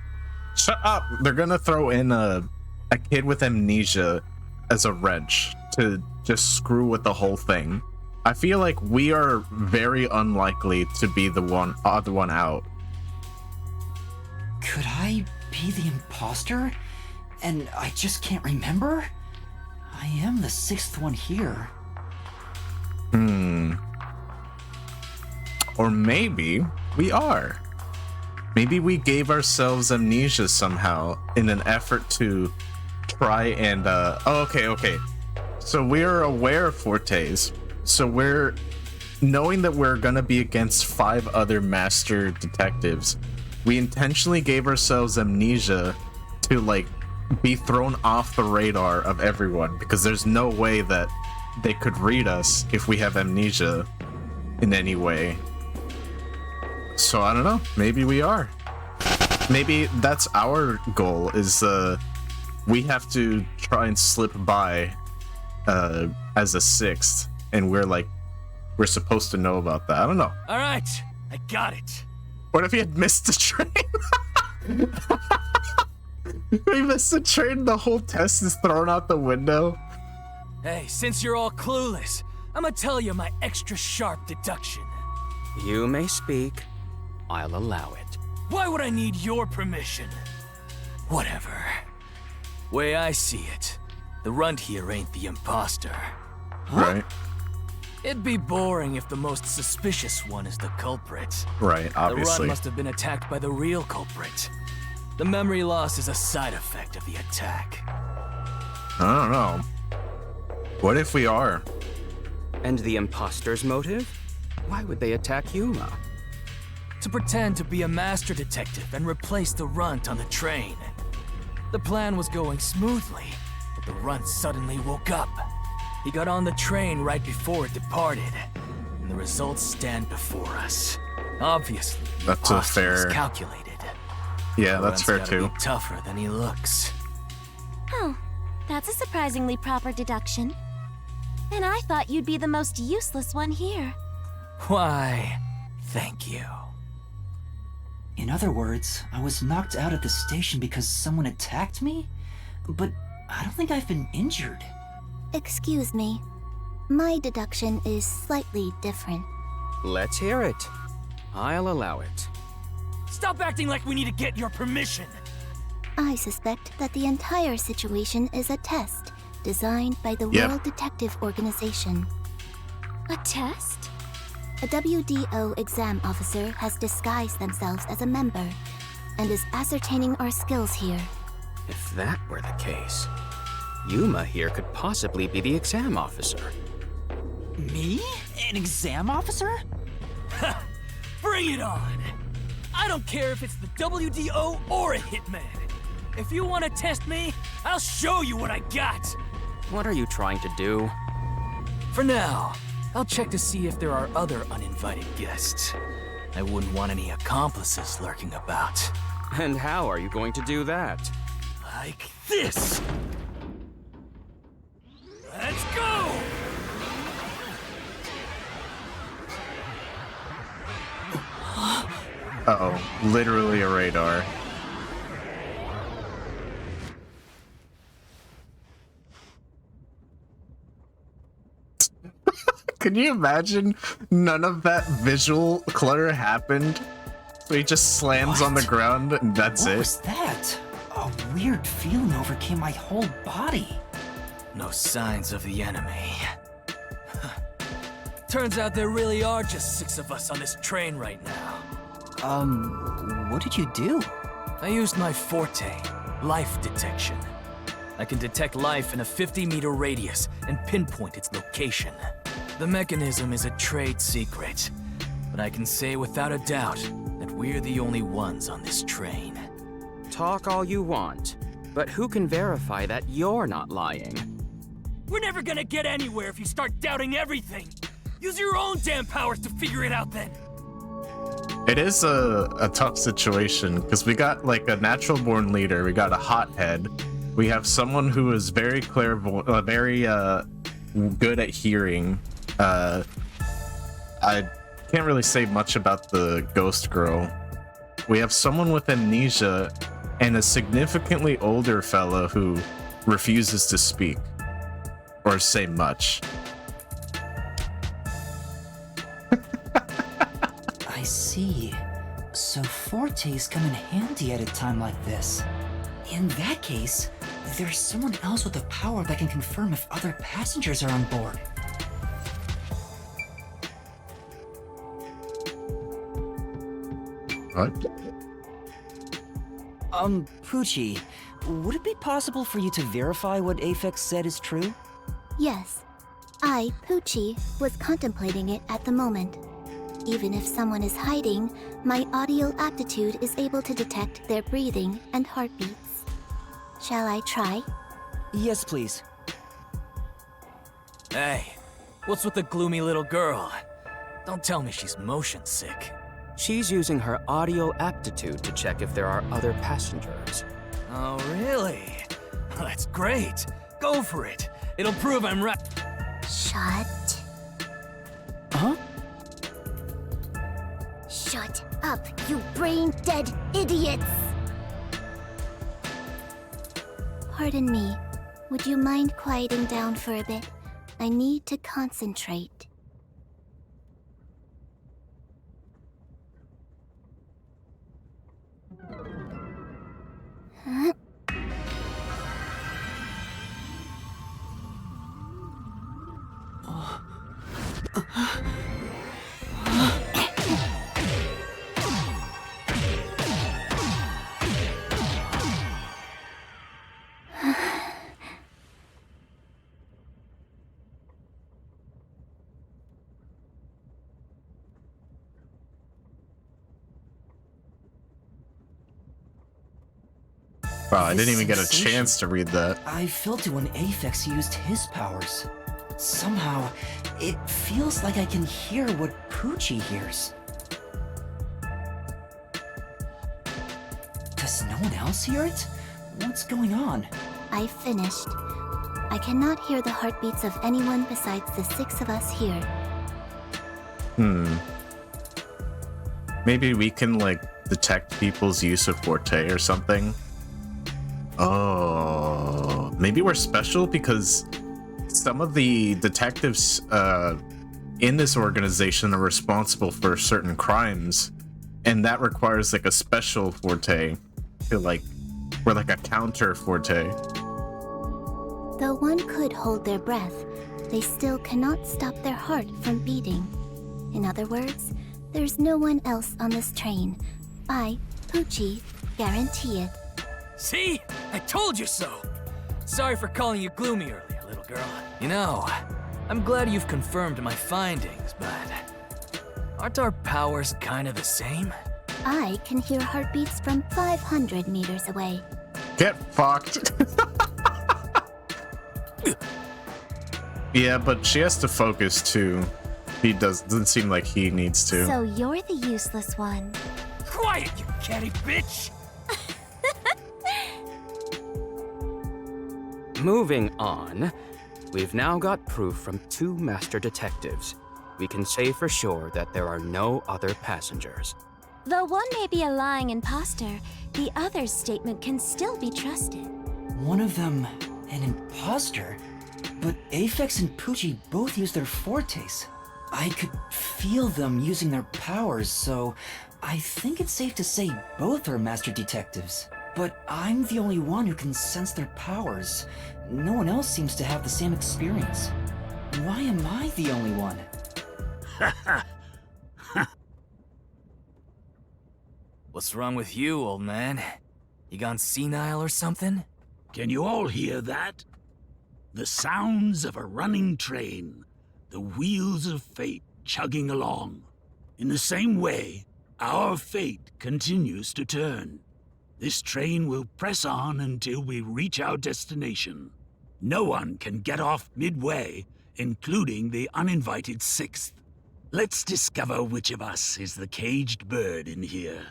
Shut up! They're gonna throw in a kid with amnesia as a wrench to just screw with the whole thing. I feel like we are very unlikely to be the odd one out. Could I be the imposter? And I just can't remember? I am the 6th one here. Or maybe we are. Maybe we gave ourselves amnesia somehow in an effort to try and okay. So we're aware of Fortes. So we're knowing that we're gonna be against 5 other master detectives. We intentionally gave ourselves amnesia to like be thrown off the radar of everyone, because there's no way that they could read us if we have amnesia in any way. So I don't know, maybe we are. Maybe that's our goal, is we have to try and slip by as a 6th, and we're supposed to know about that. I don't know. All right, I got it. What if he had missed the train? He missed the train, the whole test is thrown out the window. Hey, since you're all clueless, I'ma tell you my extra sharp deduction. You may speak. I'll allow it. Why would I need your permission? Whatever. Way I see it, the runt here ain't the imposter. Right. It'd be boring if the most suspicious one is the culprit. Right, The obviously. runt must have been attacked by the real culprit. The memory loss is a side effect of the attack. I don't know. What if we are? And the imposter's motive? Why would they attack Yuma? To pretend to be a master detective and replace the runt on the train. The plan was going smoothly, but the runt suddenly woke up. He got on the train right before it departed, and the results stand before us. Obviously, the That's a imposter was fair- calculated. Yeah, The that's runt's fair gotta too. Be tougher than he looks. Oh, that's a surprisingly proper deduction. And I thought you'd be the most useless one here. Why, thank you. In other words, I was knocked out at the station because someone attacked me? But I don't think I've been injured. Excuse me. My deduction is slightly different. Let's hear it. I'll allow it. Stop acting like we need to get your permission. I suspect that the entire situation is a test designed by the Yep. World Detective Organization. A test? A WDO exam officer has disguised themselves as a member and is ascertaining our skills here. If that were the case, Yuma here could possibly be the exam officer. Me? An exam officer? Bring it on! I don't care if it's the WDO or a hitman. If you want to test me, I'll show you what I got. What are you trying to do? For now, I'll check to see if there are other uninvited guests. I wouldn't want any accomplices lurking about. And how are you going to do that? Like this! Let's go! Uh-oh. Literally a radar. Can you imagine none of that visual clutter happened? So he just slams on the ground and that's What it? was that? A weird feeling overcame my whole body. No signs of the enemy. Turns out there really are just 6 of us on this train right now. What did you do? I used my forte, life detection. I can detect life in a 50-meter radius and pinpoint its location. The mechanism is a trade secret, but I can say without a doubt that we're the only ones on this train. Talk all you want, but who can verify that you're not lying? We're never gonna get anywhere if you start doubting everything. Use your own damn powers to figure it out then. It is a tough situation because we got like a natural born leader, we got a hothead, we have someone who is very clairvoyant, very good at hearing. I can't really say much about the ghost girl. We have someone with amnesia and a significantly older fella who refuses to speak or say much. I see. So fortes come in handy at a time like this. In that case, there's someone else with the power that can confirm if other passengers are on board. What? Poochie, would it be possible for you to verify what Aphex said is true? Yes, I, Poochie, was contemplating it at the moment. Even if someone is hiding, my audio aptitude is able to detect their breathing and heartbeats. Shall I try? Yes, please. Hey, what's with the gloomy little girl? Don't tell me she's motion sick. She's using her audio aptitude to check if there are other passengers. Oh, really? That's great. Go for it. It'll prove I'm right. Shut. Huh? Shut up, you brain-dead idiots! Pardon me. Would you mind quieting down for a bit? I need to concentrate. Huh? Wow, I didn't This even get a sensation. chance to read that. I felt it when Aphex used his powers. Somehow, it feels like I can hear what Poochie hears. Does no one else hear it? What's going on? I finished. I cannot hear the heartbeats of anyone besides the 6 of us here. Maybe we can, like, detect people's use of Forte or something. Oh, maybe we're special because some of the detectives in this organization are responsible for certain crimes, and that requires like a special Forte to like, or like a counter Forte. Though one could hold their breath, they still cannot stop their heart from beating. In other words, there's no one else on this train. I, Poochie, guarantee it. See? I told you so! Sorry for calling you gloomy earlier, little girl. You know, I'm glad you've confirmed my findings, but aren't our powers kind of the same? I can hear heartbeats from 500 meters away. Get fucked. Yeah, but she has to focus too. He doesn't seem like he needs to. So you're the useless one. Quiet, you catty bitch! Moving on, we've now got proof from 2 master detectives. We can say for sure that there are no other passengers. Though one may be a lying imposter, the other's statement can still be trusted. One of them, an imposter? But Aphex and Poochie both use their fortes. I could feel them using their powers, so I think it's safe to say both are master detectives. But I'm the only one who can sense their powers. No one else seems to have the same experience. Why am I the only one? What's wrong with you, old man? You gone senile or something? Can you all hear that? The sounds of a running train, the wheels of fate chugging along. In the same way, our fate continues to turn. This train will press on until we reach our destination. No one can get off midway, including the uninvited 6th. Let's discover which of us is the caged bird in here.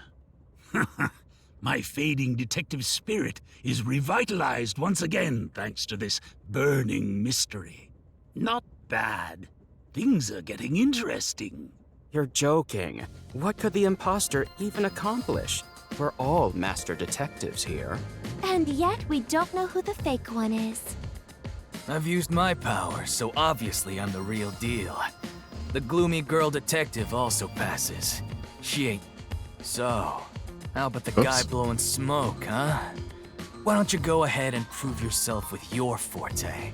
My fading detective spirit is revitalized once again thanks to this burning mystery. Not bad. Things are getting interesting. You're joking. What could the imposter even accomplish? We're all master detectives here. And yet we don't know who the fake one is. I've used my powers, so obviously I'm the real deal. The gloomy girl detective also passes. She ain't... So, how about the guy blowing smoke, huh? Why don't you go ahead and prove yourself with your forte?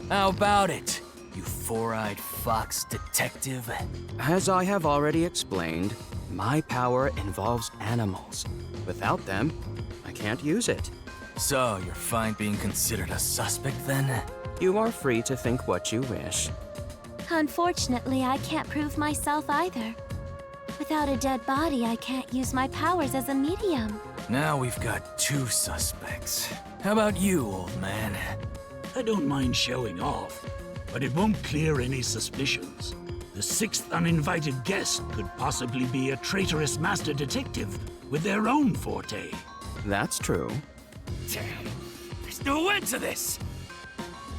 How about it, you four-eyed fox detective? As I have already explained, my power involves animals. Without them, I can't use it. So, you're fine being considered a suspect then? You are free to think what you wish. Unfortunately, I can't prove myself either. Without a dead body, I can't use my powers as a medium. Now we've got 2 suspects. How about you, old man? I don't mind showing off, but it won't clear any suspicions. The 6th uninvited guest could possibly be a traitorous master detective with their own forte. That's true. Damn. There's no end to this!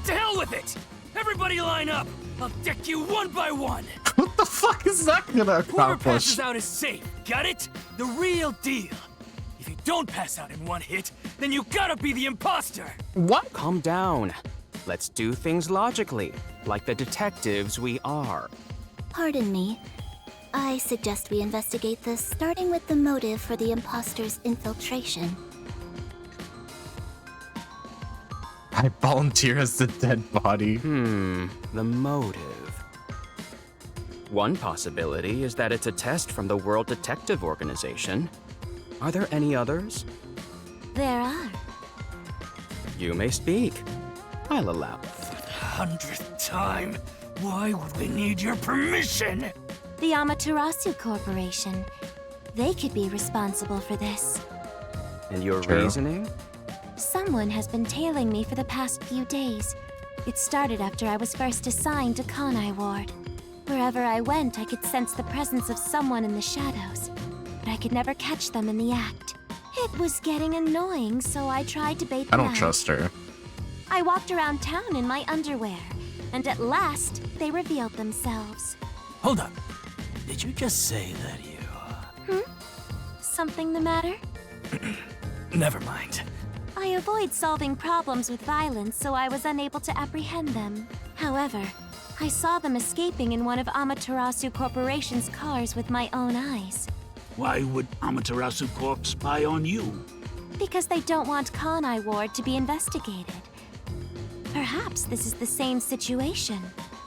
To hell with it! Everybody line up! I'll deck you one by one! What the fuck is that gonna Whoever accomplish? passes out is safe, got it? The real deal. If you don't pass out in one hit, then you gotta be the imposter! What? Calm down. Let's do things logically, like the detectives we are. Pardon me. I suggest we investigate this, starting with the motive for the imposter's infiltration. I volunteer as the dead body. The motive. One possibility is that it's a test from the World Detective Organization. Are there any others? There are. You may speak. I'll allow. For the 100th time, why would we need your permission? The Amaterasu Corporation. They could be responsible for this. And your True. reasoning? Someone has been tailing me for the past few days. It started after I was first assigned to Kanai Ward. Wherever I went, I could sense the presence of someone in the shadows, but I could never catch them in the act. It was getting annoying, so I tried to bait I them don't out. trust her. I walked around town in my underwear, and at last, they revealed themselves. Hold up. Did you just say that you... Something the matter? Never mind. I avoid solving problems with violence, so I was unable to apprehend them. However, I saw them escaping in one of Amaterasu Corporation's cars with my own eyes. Why would Amaterasu Corp spy on you? Because they don't want Kanai Ward to be investigated. Perhaps this is the same situation.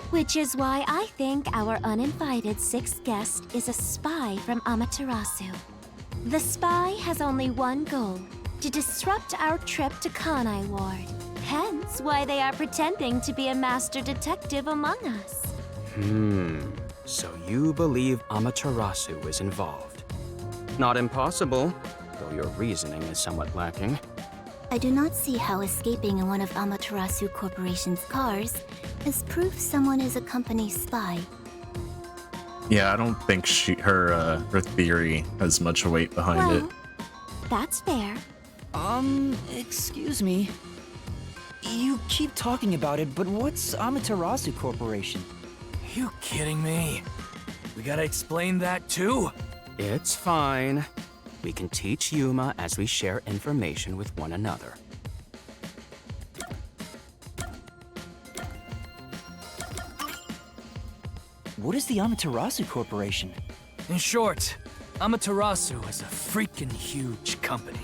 Which is why I think our uninvited sixth guest is a spy from Amaterasu. The spy has only one goal: to disrupt our trip to Kanai Ward. Hence why they are pretending to be a master detective among us. So you believe Amaterasu is involved. Not impossible, though your reasoning is somewhat lacking. I do not see how escaping in one of Amaterasu Corporation's cars is proof someone is a company spy. Yeah, I don't think her theory has much weight behind it. Well, that's fair. Excuse me. You keep talking about it, but what's Amaterasu Corporation? You kidding me? We gotta explain that too? It's fine. We can teach Yuma as we share information with one another. What is the Amaterasu Corporation? In short, Amaterasu is a freaking huge company.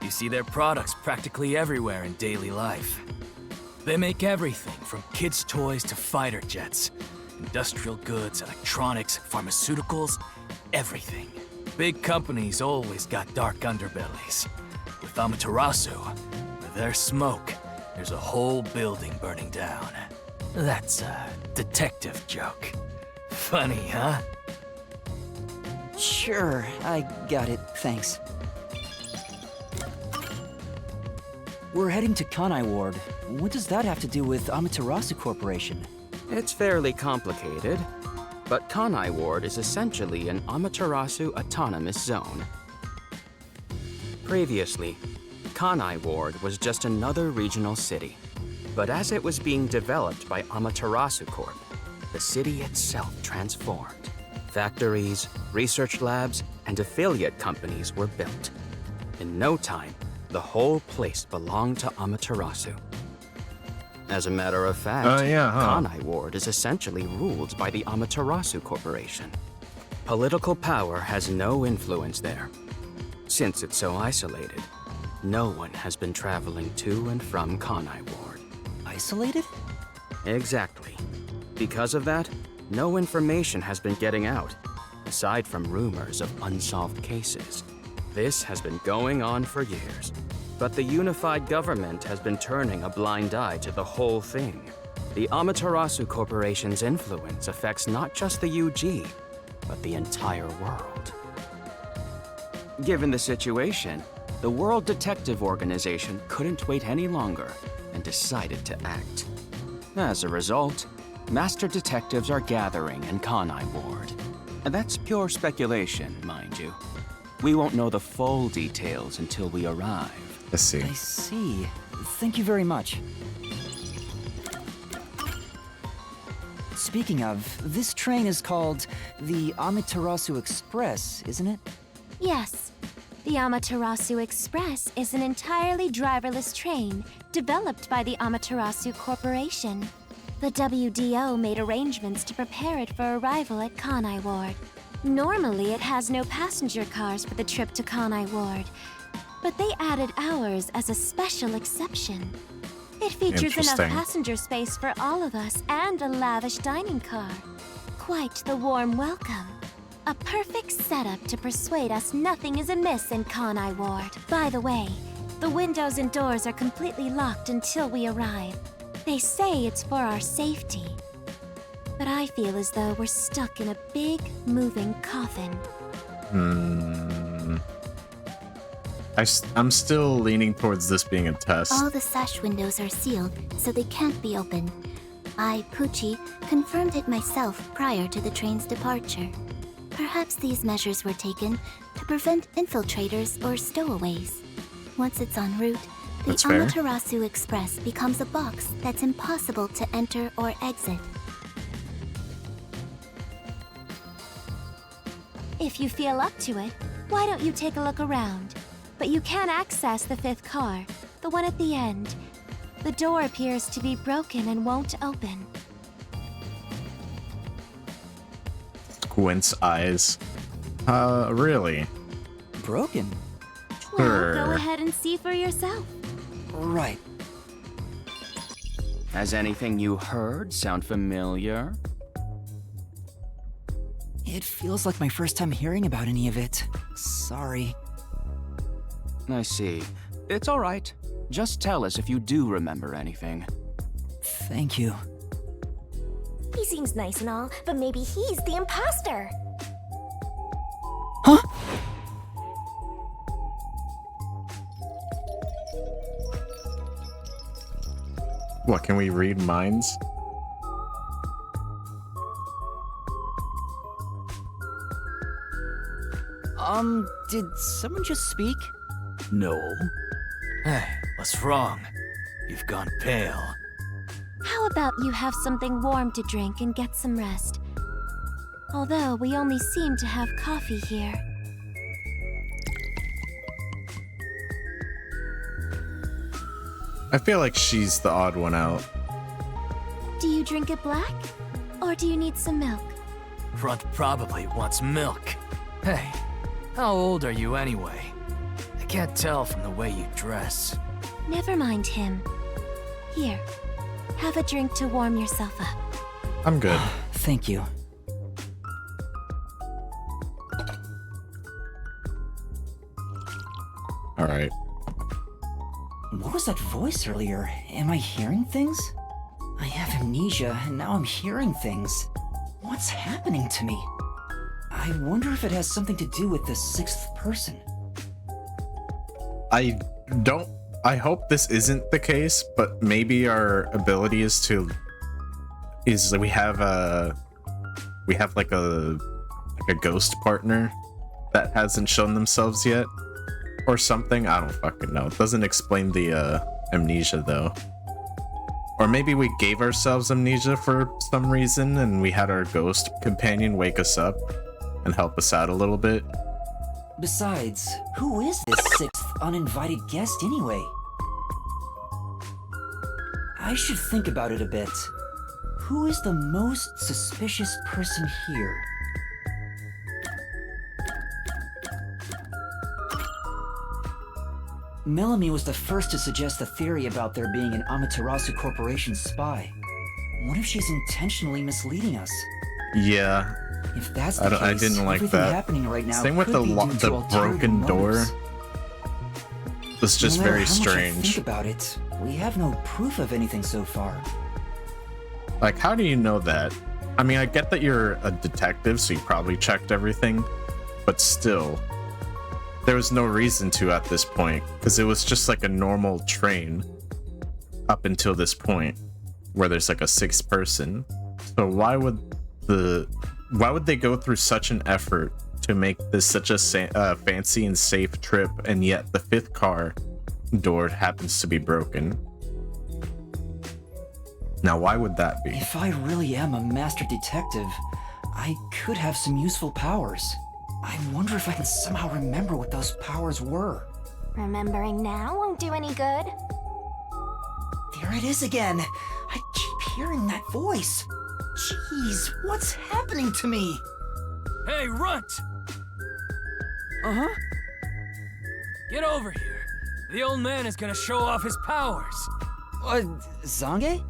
You see their products practically everywhere in daily life. They make everything from kids' toys to fighter jets, industrial goods, electronics, pharmaceuticals, everything. Big companies always got dark underbellies. With Amaterasu, with their smoke, there's a whole building burning down. That's a detective joke. Funny, huh? Sure, I got it, thanks. We're heading to Kanai Ward. What does that have to do with Amaterasu Corporation? It's fairly complicated, but Kanai Ward is essentially an Amaterasu autonomous zone. Previously, Kanai Ward was just another regional city. But as it was being developed by Amaterasu Corp, the city itself transformed. Factories, research labs, and affiliate companies were built. In no time, the whole place belonged to Amaterasu. As a matter of fact, Kanai Ward is essentially ruled by the Amaterasu Corporation. Political power has no influence there. Since it's so isolated, no one has been traveling to and from Kanai Ward. Isolated? Exactly. Because of that, no information has been getting out, aside from rumors of unsolved cases. This has been going on for years, but the unified government has been turning a blind eye to the whole thing. The Amaterasu Corporation's influence affects not just the UG, but the entire world. Given the situation, the World Detective Organization couldn't wait any longer and decided to act. As a result, master detectives are gathering in Kanai Ward. And that's pure speculation, mind you. We won't know the full details until we arrive. Let's see. I see. Thank you very much. Speaking of, this train is called the Amaterasu Express, isn't it? Yes. The Amaterasu Express is an entirely driverless train developed by the Amaterasu Corporation. The WDO made arrangements to prepare it for arrival at Kanai Ward. Normally, it has no passenger cars for the trip to Kanai Ward, but they added ours as a special exception. It features enough Interesting. passenger space for all of us and a lavish dining car. Quite the warm welcome. A perfect setup to persuade us nothing is amiss in Kanai Ward. By the way, the windows and doors are completely locked until we arrive. They say it's for our safety. But I feel as though we're stuck in a big, moving coffin. I'm still leaning towards this being a test. All the sash windows are sealed, so they can't be opened. I, Pucci, confirmed it myself prior to the train's departure. Perhaps these measures were taken to prevent infiltrators or stowaways. Once it's en route, the That's fair. Amaterasu Express becomes a box that's impossible to enter or exit. If you feel up to it, why don't you take a look around? But you can access the 5th car, the one at the end. The door appears to be broken and won't open. Gwent's eyes. Really? Broken? Well, Sure. go ahead and see for yourself. Right. Has anything you heard sound familiar? It feels like my first time hearing about any of it. Sorry. I see. It's all right. Just tell us if you do remember anything. Thank you. He seems nice and all, but maybe he's the imposter. Huh? What, can we read minds? Did someone just speak? No. Hey, what's wrong? You've gone pale. How about you have something warm to drink and get some rest? Although we only seem to have coffee here. I feel like she's the odd one out. Do you drink it black? Or do you need some milk? Front probably wants milk. Hey, how old are you anyway? I can't tell from the way you dress. Never mind him. Here, have a drink to warm yourself up. I'm good. Thank you. Alright. What was that voice earlier? Am I hearing things? I have amnesia, and now I'm hearing things. What's happening to me? I wonder if it has something to do with the 6th person. I hope this isn't the case, but maybe our ability is we have like a ghost partner that hasn't shown themselves yet or something. I don't fucking know. It doesn't explain the amnesia though. Or maybe we gave ourselves amnesia for some reason and we had our ghost companion wake us up and help us out a little bit. Besides, who is this 6th uninvited guest anyway? I should think about it a bit. Who is the most suspicious person here? Melanie was the first to suggest the theory about there being an Amaterasu Corporation spy. What if she's intentionally misleading us? Yeah. If that's the case, I didn't like everything that. happening right now Same with could be due to the ulterior broken door. motives. It's just No matter very how much I strange. think about it, we have no proof of anything so far. Like, how do you know that? I mean, I get that you're a detective, so you probably checked everything, but still, there was no reason to at this point, because it was just like a normal train up until this point, where there's like a 6th person. So why would they go through such an effort to make this such a fancy and safe trip, and yet the 5th car door happens to be broken? Now, why would that be? If I really am a master detective, I could have some useful powers. I wonder if I can somehow remember what those powers were. Remembering now won't do any good. There it is again. I keep hearing that voice. Jeez, what's happening to me? Hey, Runt! Uh-huh. Get over here. The old man is gonna show off his powers. Zange?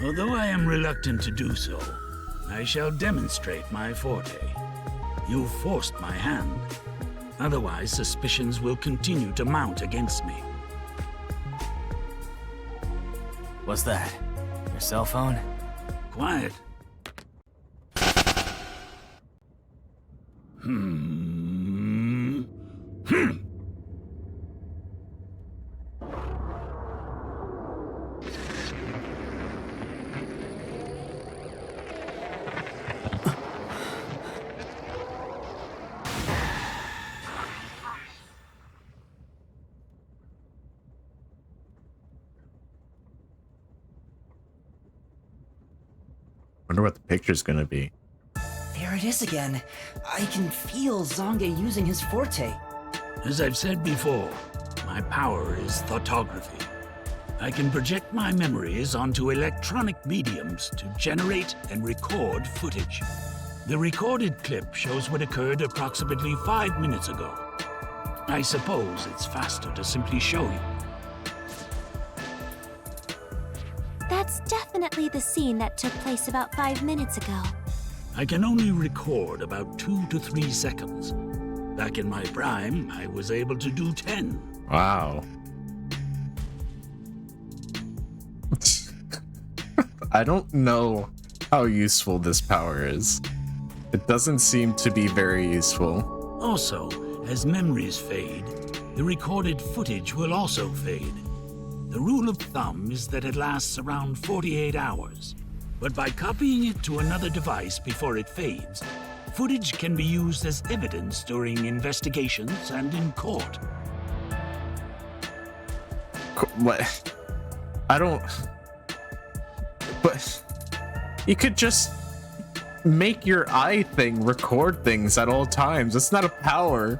Although I am reluctant to do so, I shall demonstrate my forte. You forced my hand. Otherwise, suspicions will continue to mount against me. What's that? Your cell phone? Quiet. Wonder what the picture's gonna be. There it is again. I can feel Zange using his forte. As I've said before, my power is thoughtography. I can project my memories onto electronic mediums to generate and record footage. The recorded clip shows what occurred approximately 5 minutes ago. I suppose it's faster to simply show you. That's definitely the scene that took place about 5 minutes ago. I can only record about 2 to 3 seconds. Back in my prime, I was able to do 10. Wow. I don't know how useful this power is. It doesn't seem to be very useful. Also, as memories fade, the recorded footage will also fade. The rule of thumb is that it lasts around 48 hours. But by copying it to another device before it fades, footage can be used as evidence during investigations and in court. What? I don't... But... You could just make your eye thing record things at all times. It's not a power.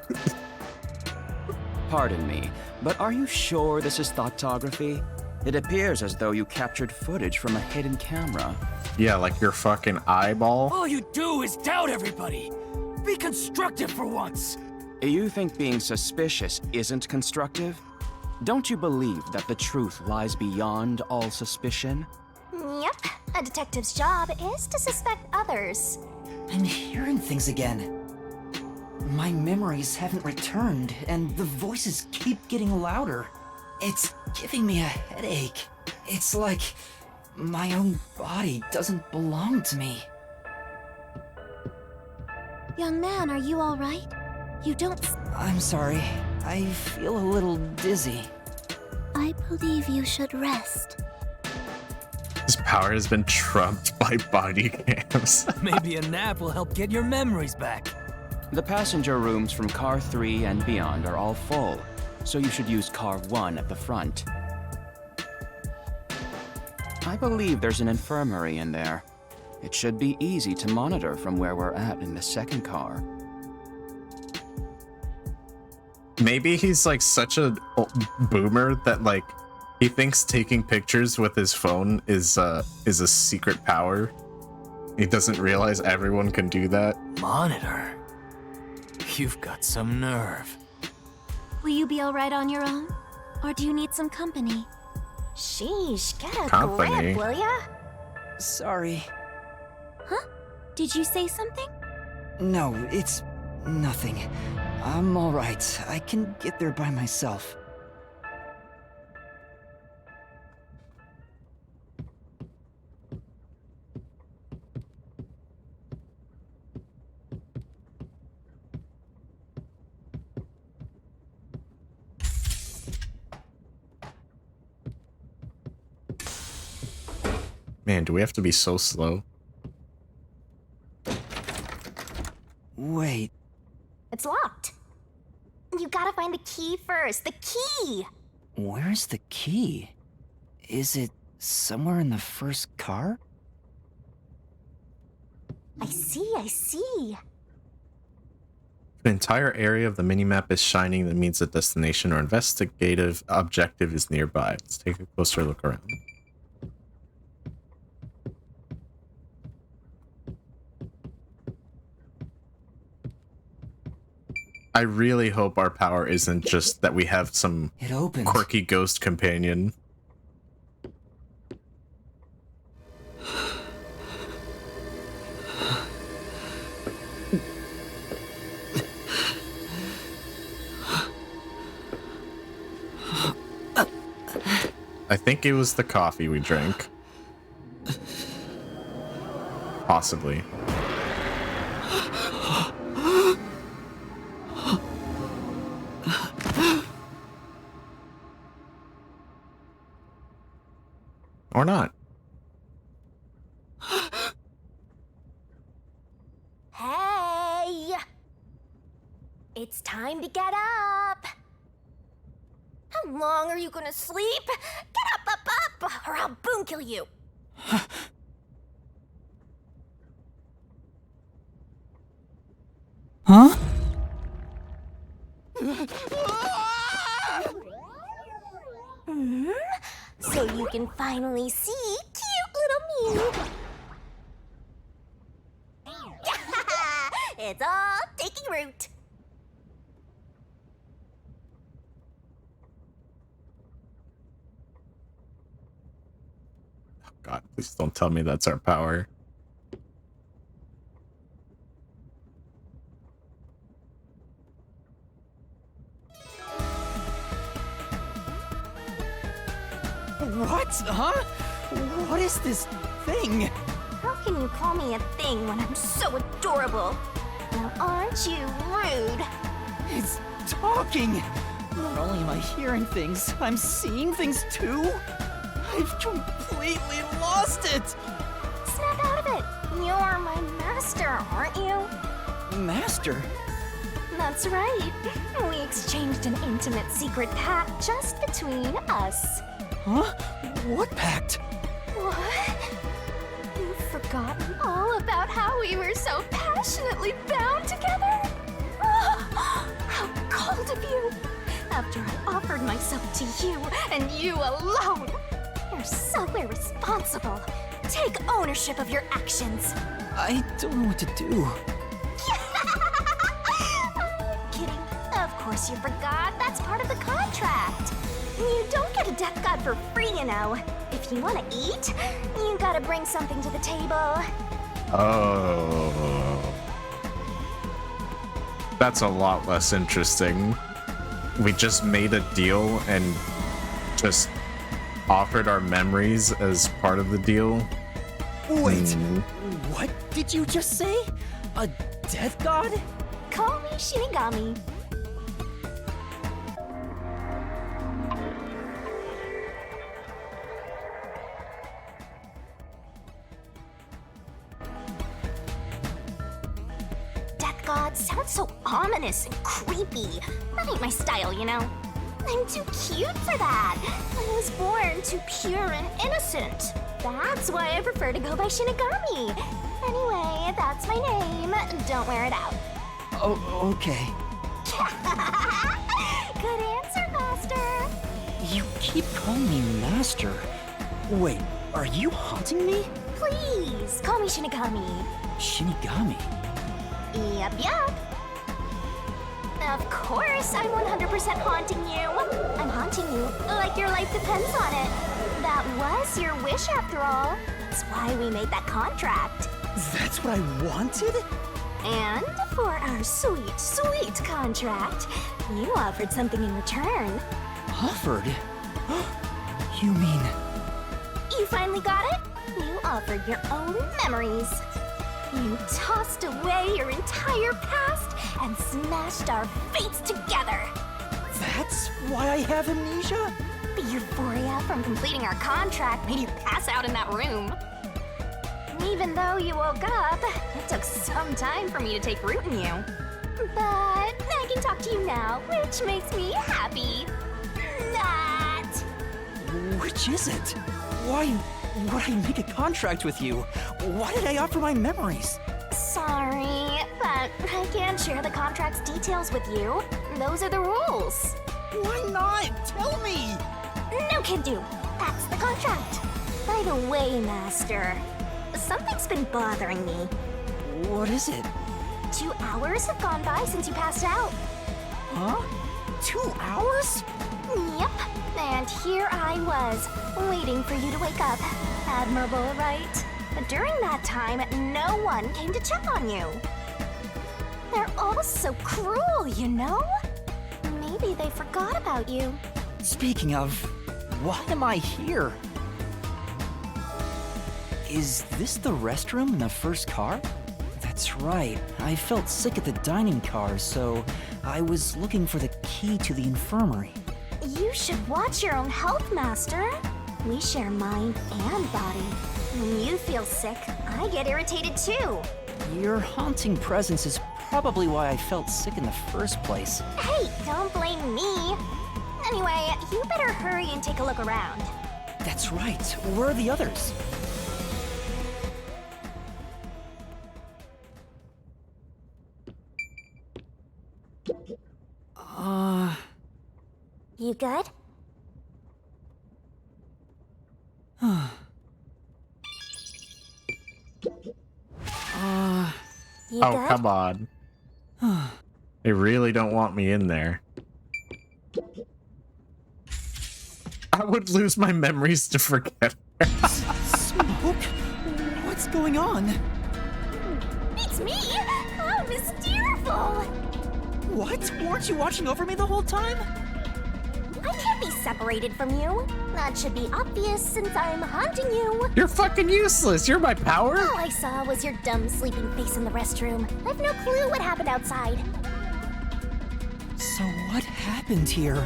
Pardon me, but are you sure this is thoughtography? It appears as though you captured footage from a hidden camera. Yeah, like your fucking eyeball. All you do is doubt everybody. Be constructive for once. You think being suspicious isn't constructive? Don't you believe that the truth lies beyond all suspicion? Yep, a detective's job is to suspect others. I'm hearing things again. My memories haven't returned, and the voices keep getting louder. It's giving me a headache. It's like my own body doesn't belong to me. Young man, are you all right? You don't... I'm sorry. I feel a little dizzy. I believe you should rest. This power has been trumped by body cams. Maybe a nap will help get your memories back. The passenger rooms from car 3 and beyond are all full, so you should use car 1 at the front. I believe there's an infirmary in there. It should be easy to monitor from where we're at in the second car. Maybe he's like such a boomer that like he thinks taking pictures with his phone is a secret power. He doesn't realize everyone can do that. Monitor? You've got some nerve. Will you be all right on your own? Or do you need some company? Sheesh, get a Company. grip, will ya? Sorry. Huh? Did you say something? No, it's nothing. I'm all right. I can get there by myself. Man, do we have to be so slow? Wait. It's locked. You gotta find the key first. The key! Where's the key? Is it Somewhere in the first car? I see. The entire area of the minimap is shining. That means the destination or investigative objective is nearby. Let's take a closer look around. I really hope our power isn't just that we have some It opened. quirky ghost companion. I think it was the coffee we drank. Possibly. Or not. Hey! It's time to get up! How long are you gonna sleep? Get up, or I'll boom kill you! Huh? So you can finally see cute little me. It's all taking root. God, please don't tell me that's our power. What? Huh? What is this thing? How can you call me a thing when I'm so adorable? Now, aren't you rude? It's talking. Not only am I hearing things, I'm seeing things too. I've completely lost it. Snap out of it. You're my master, aren't you? Master? That's right. We exchanged an intimate secret pact just between us. Huh? What pact? What? You've forgotten all about how we were so passionately bound together? How cold of you! After I offered myself to you, and you alone! You're so irresponsible. Take ownership of your actions. I don't know what to do. I'm kidding. Of course you forgot. That's part of the contract. You don't get a death god for free, you know. If you want to eat, you gotta bring something to the table. Oh. That's a lot less interesting. We just made a deal and just offered our memories as part of the deal. Wait, what did you just say? A death god? Call me Shinigami. Death god sounds so ominous and creepy. That ain't my style, you know. I'm too cute for that. I was born too pure and innocent. That's why I prefer to go by Shinigami. Anyway, that's my name. Don't wear it out. Oh, okay. Good answer, Master. You keep calling me Master. Wait, are you haunting me? Please, call me Shinigami. Shinigami? Yup. Of course, I'm 100% haunting you. I'm haunting you like your life depends on it. That was your wish after all. That's why we made that contract. That's what I wanted? And for our sweet, sweet contract, you offered something in return. Offered? You mean... You finally got it? You offered your own memories. You tossed away your entire past and smashed our fates together. That's why I have amnesia? The euphoria from completing our contract made you pass out in that room. Even though you woke up, it took some time for me to take root in you. But I can talk to you now, which makes me happy. That... Which is it? Why would I make a contract with you? Why did I offer my memories? Sorry, but I can't share the contract's details with you. Those are the rules. Why not? Tell me! No can do. That's the contract. By the way, Master, something's been bothering me. What is it? 2 hours have gone by since you passed out. Huh? 2 hours? Yep. And here I was, waiting for you to wake up. Admirable, right? But during that time, no one came to check on you. They're all so cruel, you know? Maybe they forgot about you. Speaking of, why am I here? Is this the restroom in the first car? That's right. I felt sick at the dining car, so I was looking for the key to the infirmary. You should watch your own health, Master. We share mind and body. When you feel sick, I get irritated too. Your haunting presence is probably why I felt sick in the first place. Hey, don't blame me. Anyway, you better hurry and take a look around. That's right. Where are the others? You good? You Oh, good? come on. They really don't want me in there. I would lose my memories to forget. Smoke? What's going on? It's me! How mysterious! What? Weren't you watching over me the whole time? I can't be separated from you. That should be obvious since I'm haunting you. You're fucking useless. You're my power. All I saw was your dumb sleeping face in the restroom. I've no clue what happened outside. So what happened here?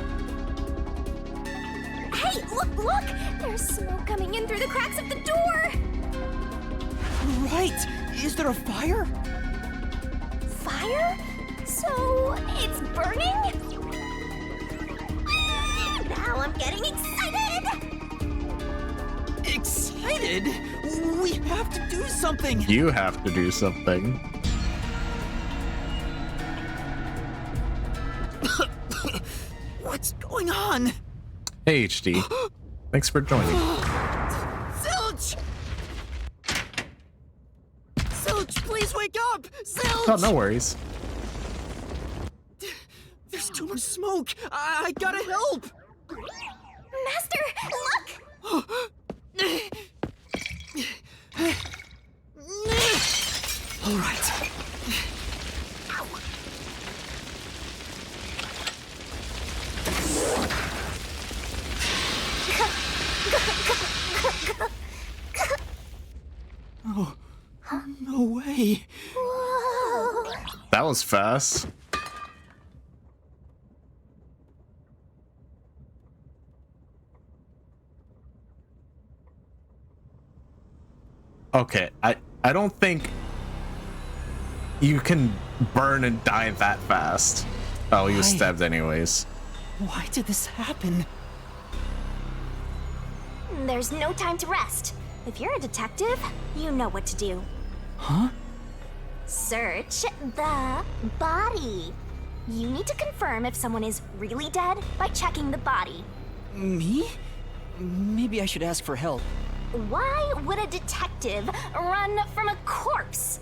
Hey, look! There's smoke coming in through the cracks of the door! Right! Is there a fire? Fire? So, it's burning? Now I'm getting excited! Excited? We have to do something! You have to do something. What's going on? Hey, HD. Thanks for joining. Zilch! Zilch, please wake up! Zilch! Oh, no worries. There's too much smoke! I gotta help! Master, look! All right. Oh, no way. Whoa. That was fast. Okay, I don't think you can burn and die that fast. Oh, he was stabbed anyways. Why did this happen? There's no time to rest. If you're a detective, you know what to do. Huh? Search the body. You need to confirm if someone is really dead by checking the body. Me? Maybe I should ask for help. Why would a detective run from a corpse?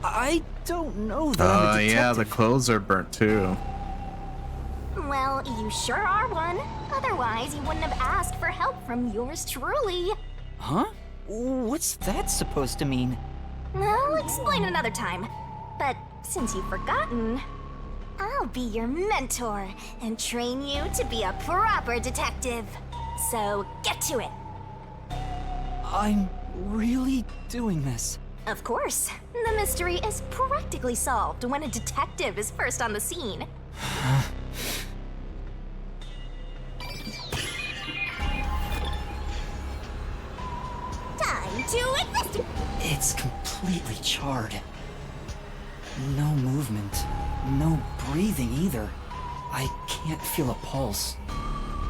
I don't know that I'm a detective. Yeah, the clothes are burnt too. Well, you sure are one. Otherwise, you wouldn't have asked for help from yours truly. Huh? What's that supposed to mean? I'll explain another time. But since you've forgotten, I'll be your mentor and train you to be a proper detective. So get to it. I'm really doing this. Of course. The mystery is practically solved when a detective is first on the scene. Time to investigate! It's completely charred. No movement. No breathing either. I can't feel a pulse.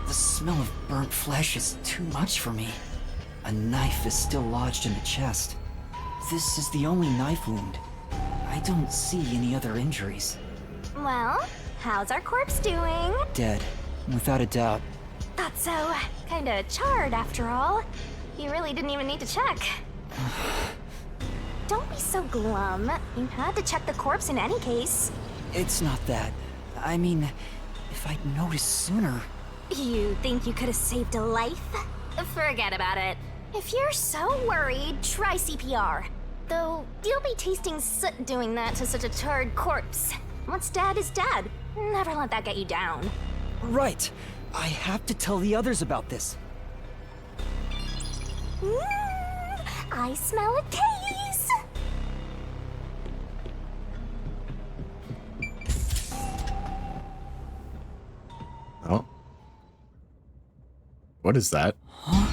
The smell of burnt flesh is too much for me. A knife is still lodged in the chest. This is the only knife wound. I don't see any other injuries. Well, how's our corpse doing? Dead, without a doubt. Thought so. Kinda charred after all. You really didn't even need to check. Don't be so glum. You had to check the corpse in any case. It's not that. I mean, if I'd noticed sooner... You think you could have saved a life? Forget about it. If you're so worried, try CPR. Though, you'll be tasting soot doing that to such a charred corpse. What's dead is dead. Never let that get you down. Right. I have to tell the others about this. I smell a case! Oh. What is that? Huh?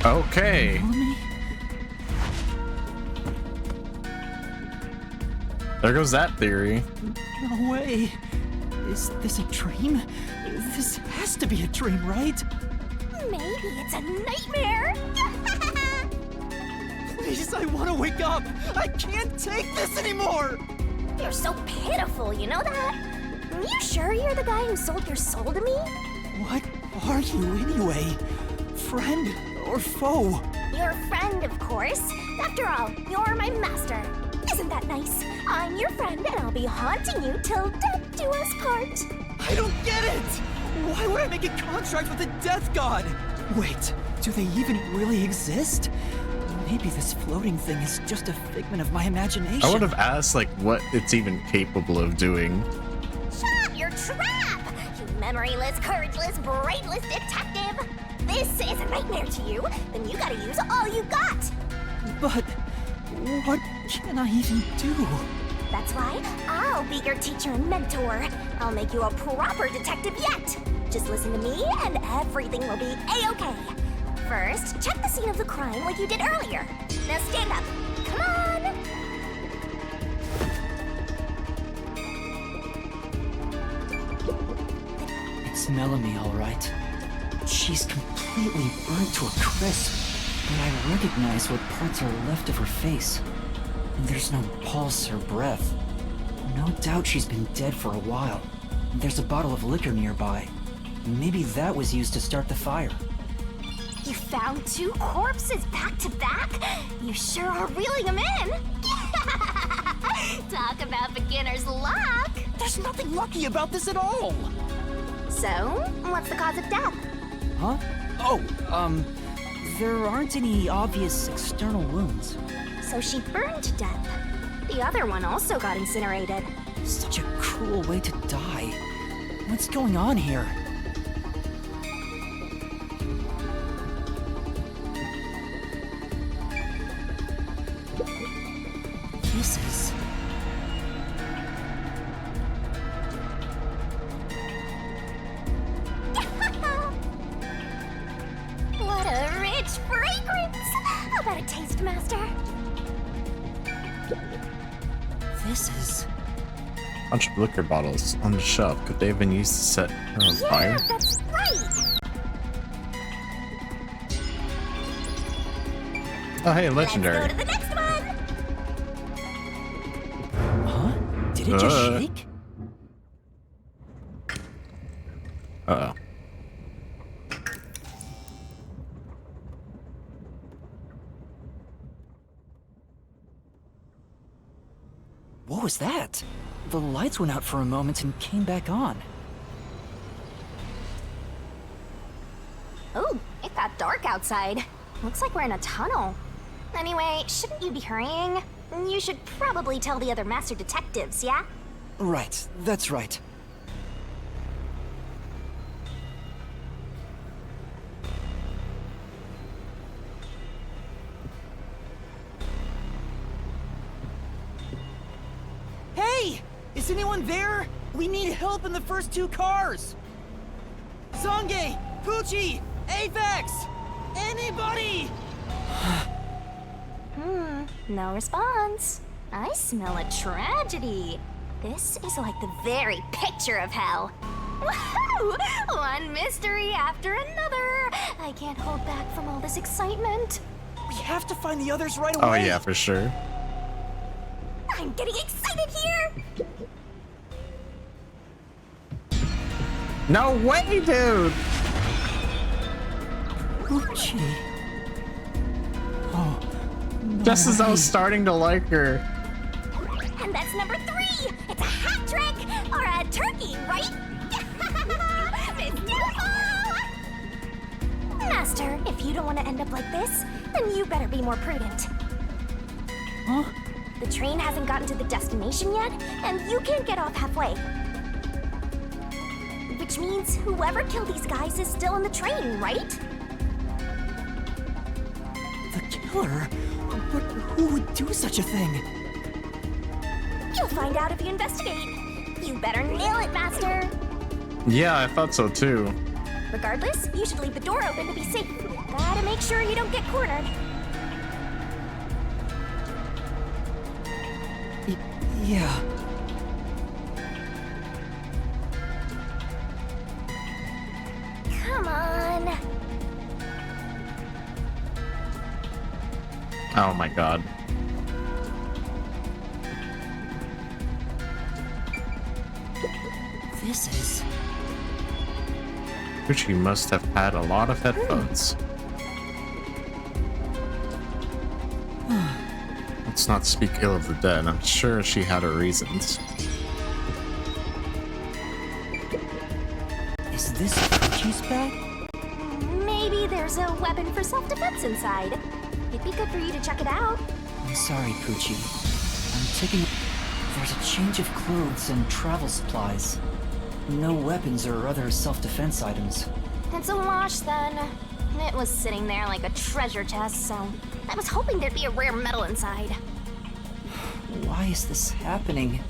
Okay. There goes that theory. No way. Is this a dream? This has to be a dream, right? Maybe it's a nightmare! Please, I want to wake up! I can't take this anymore! You're so pitiful, you know that? You sure you're the guy who sold your soul to me? What are you anyway? Friend or foe? You're a friend, of course. After all, you're my master. Isn't that nice? I'm your friend and I'll be haunting you till death do us part. I don't get it! Why would I make a contract with a death god? Wait, do they even really exist? Maybe this floating thing is just a figment of my imagination. I would have asked, like, what it's even capable of doing. Shut up, your trap! You memoryless, courageless, brainless detective! This is a nightmare to you, then you gotta use all you got! But what can I even do? That's why I'll be your teacher and mentor. I'll make you a proper detective yet. Just listen to me and everything will be A-okay. First, check the scene of the crime like you did earlier. Now stand up. Come on! It's Melanie, all right. She's completely burnt to a crisp, but I recognize what parts are left of her face. And there's no pulse or breath. No doubt she's been dead for a while. There's a bottle of liquor nearby. Maybe that was used to start the fire. You found 2 corpses back to back? You sure are reeling them in! Talk about beginner's luck! There's nothing lucky about this at all! So, what's the cause of death? Huh? Oh, there aren't any obvious external wounds. So she burned to death. The other one also got incinerated. Such a cruel way to die. What's going on here? Kisses. What a rich fragrance! How about a taste, Master? This is... Bunch of liquor bottles on the shelf. Could they have been used to set her on fire? Yeah, that's right! Oh, hey, legendary. Let's go to the next one! Huh? Did it just shake? Uh-oh. What was that? The lights went out for a moment and came back on. Ooh, it got dark outside. Looks like we're in a tunnel. Anyway, shouldn't you be hurrying? You should probably tell the other master detectives, yeah? Right, that's right. Hey! Is anyone there? We need help in the first 2 cars! Zange! Pucci! Apex! Anybody! No response. I smell a tragedy. This is like the very picture of hell. Woohoo! One mystery after another. I can't hold back from all this excitement. We have to find the others right away. Oh yeah, for sure. I'm getting excited here. No way, dude! Poochie. Oh, no Just as I was way. starting to like her. And that's number 3. It's a hat trick or a turkey, right? Miss Beautiful! Master, if you don't want to end up like this, then you better be more prudent. Huh? The train hasn't gotten to the destination yet, and you can't get off halfway. Which means whoever killed these guys is still in the train, right? The killer? But who would do such a thing? You'll find out if you investigate. You better nail it, Master. Yeah, I thought so too. Regardless, you should leave the door open to be safe. Gotta make sure you don't get cornered. Yeah. Come on. Oh my god. This is... She must have had a lot of headphones. Let's not speak ill of the dead. I'm sure she had her reasons. Is this Poochie's bag? Maybe there's a weapon for self-defense inside. It'd be good for you to check it out. I'm sorry, Poochie. I'm taking... There's a change of clothes and travel supplies. No weapons or other self-defense items. It's a wash then. It was sitting there like a treasure chest, so I was hoping there'd be a rare metal inside. Why is this happening?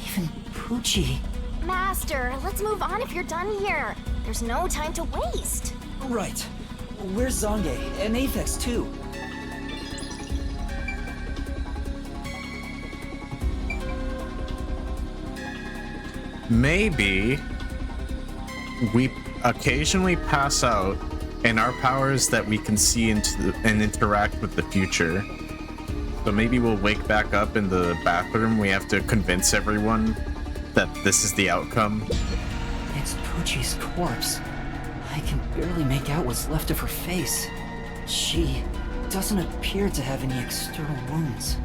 Even Poochie... Master, let's move on if you're done here. There's no time to waste. Right. Where's Zange? And Aphex, too. Maybe we occasionally pass out and our power is that we can see into and interact with the future. So maybe we'll wake back up in the bathroom. We have to convince everyone that this is the outcome. It's Poochie's corpse. I can barely make out what's left of her face. She doesn't appear to have any external wounds.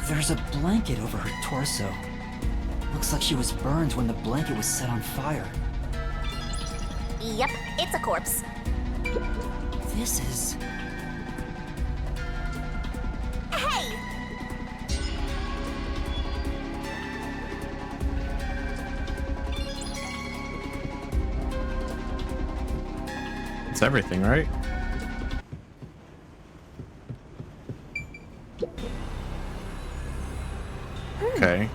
There's a blanket over her torso. Looks like she was burned when the blanket was set on fire. Yep, it's a corpse. This is... Hey! It's everything, right? Okay.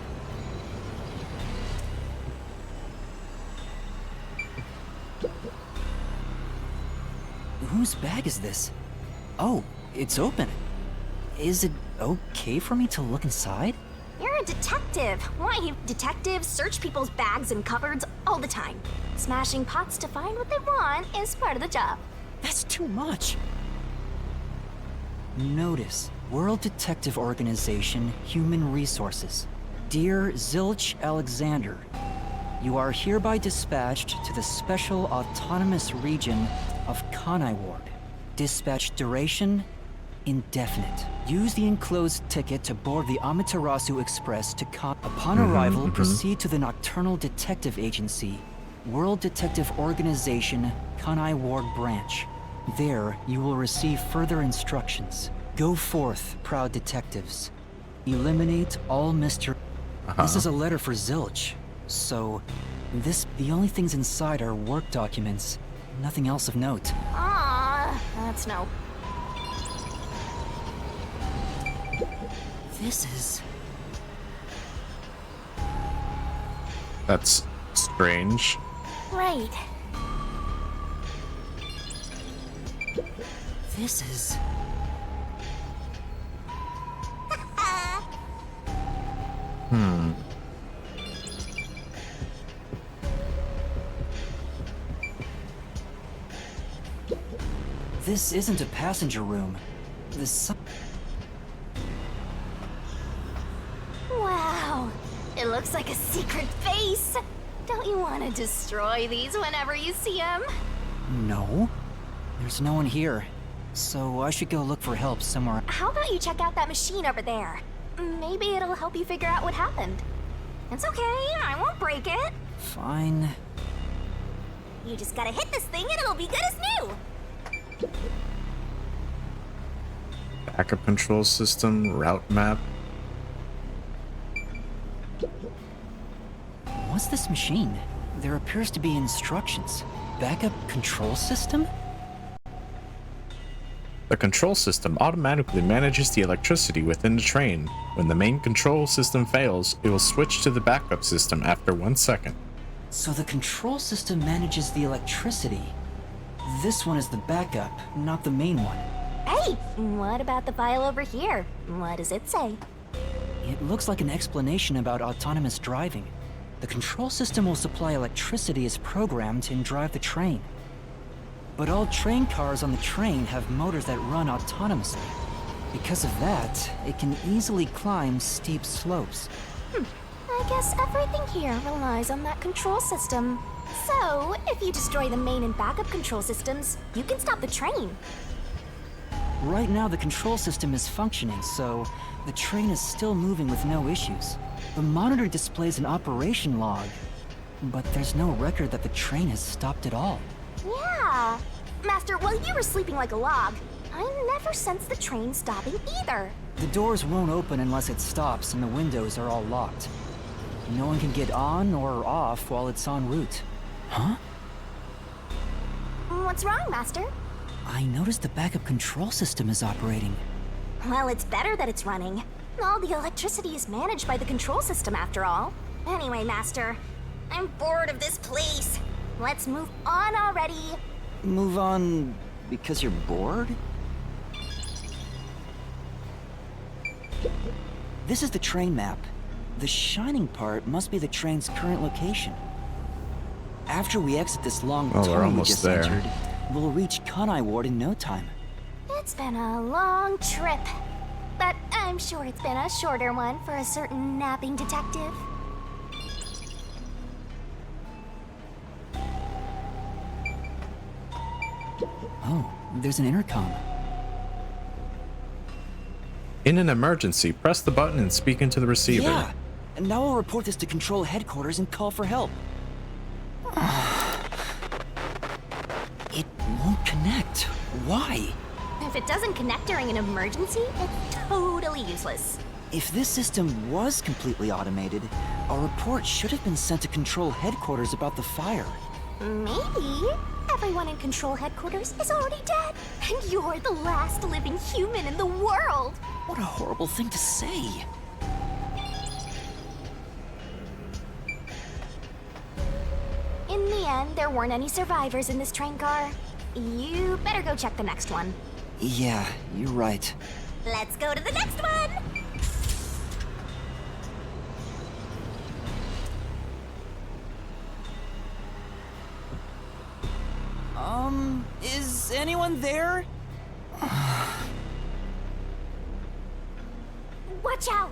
Whose bag is this? Oh, it's open. Is it okay for me to look inside? You're a detective. Why? Detectives search people's bags and cupboards all the time. Smashing pots to find what they want is part of the job. That's too much. Notice, World Detective Organization, Human Resources. Dear Zilch Alexander, you are hereby dispatched to the Special Autonomous Region of Kanai Ward. Dispatch duration, indefinite. Use the enclosed ticket to board the Amaterasu Express to Upon arrival, proceed to the Nocturnal Detective Agency, World Detective Organization, Kanai Ward Branch. There, you will receive further instructions. Go forth, proud detectives. Eliminate all mystery. This is a letter for Zilch. So, the only things inside are work documents. Nothing else of note. Ah, that's no. This is... That's strange. Right. This is... This isn't a passenger room. This. Wow, it looks like a secret base. Don't you want to destroy these whenever you see them? No. There's no one here. So I should go look for help somewhere. How about you check out that machine over there? Maybe it'll help you figure out what happened. It's okay, I won't break it. Fine. You just gotta hit this thing and it'll be good as new. Backup control system, route map. What's this machine? There appears to be instructions. Backup control system? The control system automatically manages the electricity within the train. When the main control system fails, it will switch to the backup system after 1 second. So the control system manages the electricity. This one is the backup, not the main one. Hey, what about the file over here? What does it say? It looks like an explanation about autonomous driving. The control system will supply electricity as programmed and drive the train. But all train cars on the train have motors that run autonomously. Because of that, it can easily climb steep slopes. I guess everything here relies on that control system. So, if you destroy the main and backup control systems, you can stop the train. Right now, the control system is functioning, so the train is still moving with no issues. The monitor displays an operation log, but there's no record that the train has stopped at all. Yeah. Master, while you were sleeping like a log, I never sensed the train stopping either. The doors won't open unless it stops, and the windows are all locked. No one can get on or off while it's en route. Huh? What's wrong, Master? I noticed the backup control system is operating. Well, it's better that it's running. All the electricity is managed by the control system after all. Anyway, Master, I'm bored of this place. Let's move on already. Move on because you're bored? This is the train map. The shining part must be the train's current location. After we exit this long we're tunnel we almost just there. entered, we'll reach Kanai Ward in no time. It's been a long trip, but I'm sure it's been a shorter one for a certain napping detective. Oh, there's an intercom. In an emergency, press the button and speak into the receiver. Yeah, and now I'll report this to Control Headquarters and call for help. It won't connect. Why? If it doesn't connect during an emergency, it's totally useless. If this system was completely automated, a report should have been sent to Control Headquarters about the fire. Maybe everyone in Control Headquarters is already dead, and you're the last living human in the world. What a horrible thing to say. In the end, there weren't any survivors in this train car. You better go check the next one. Yeah, you're right. Let's go to the next one! Is anyone there? Watch out!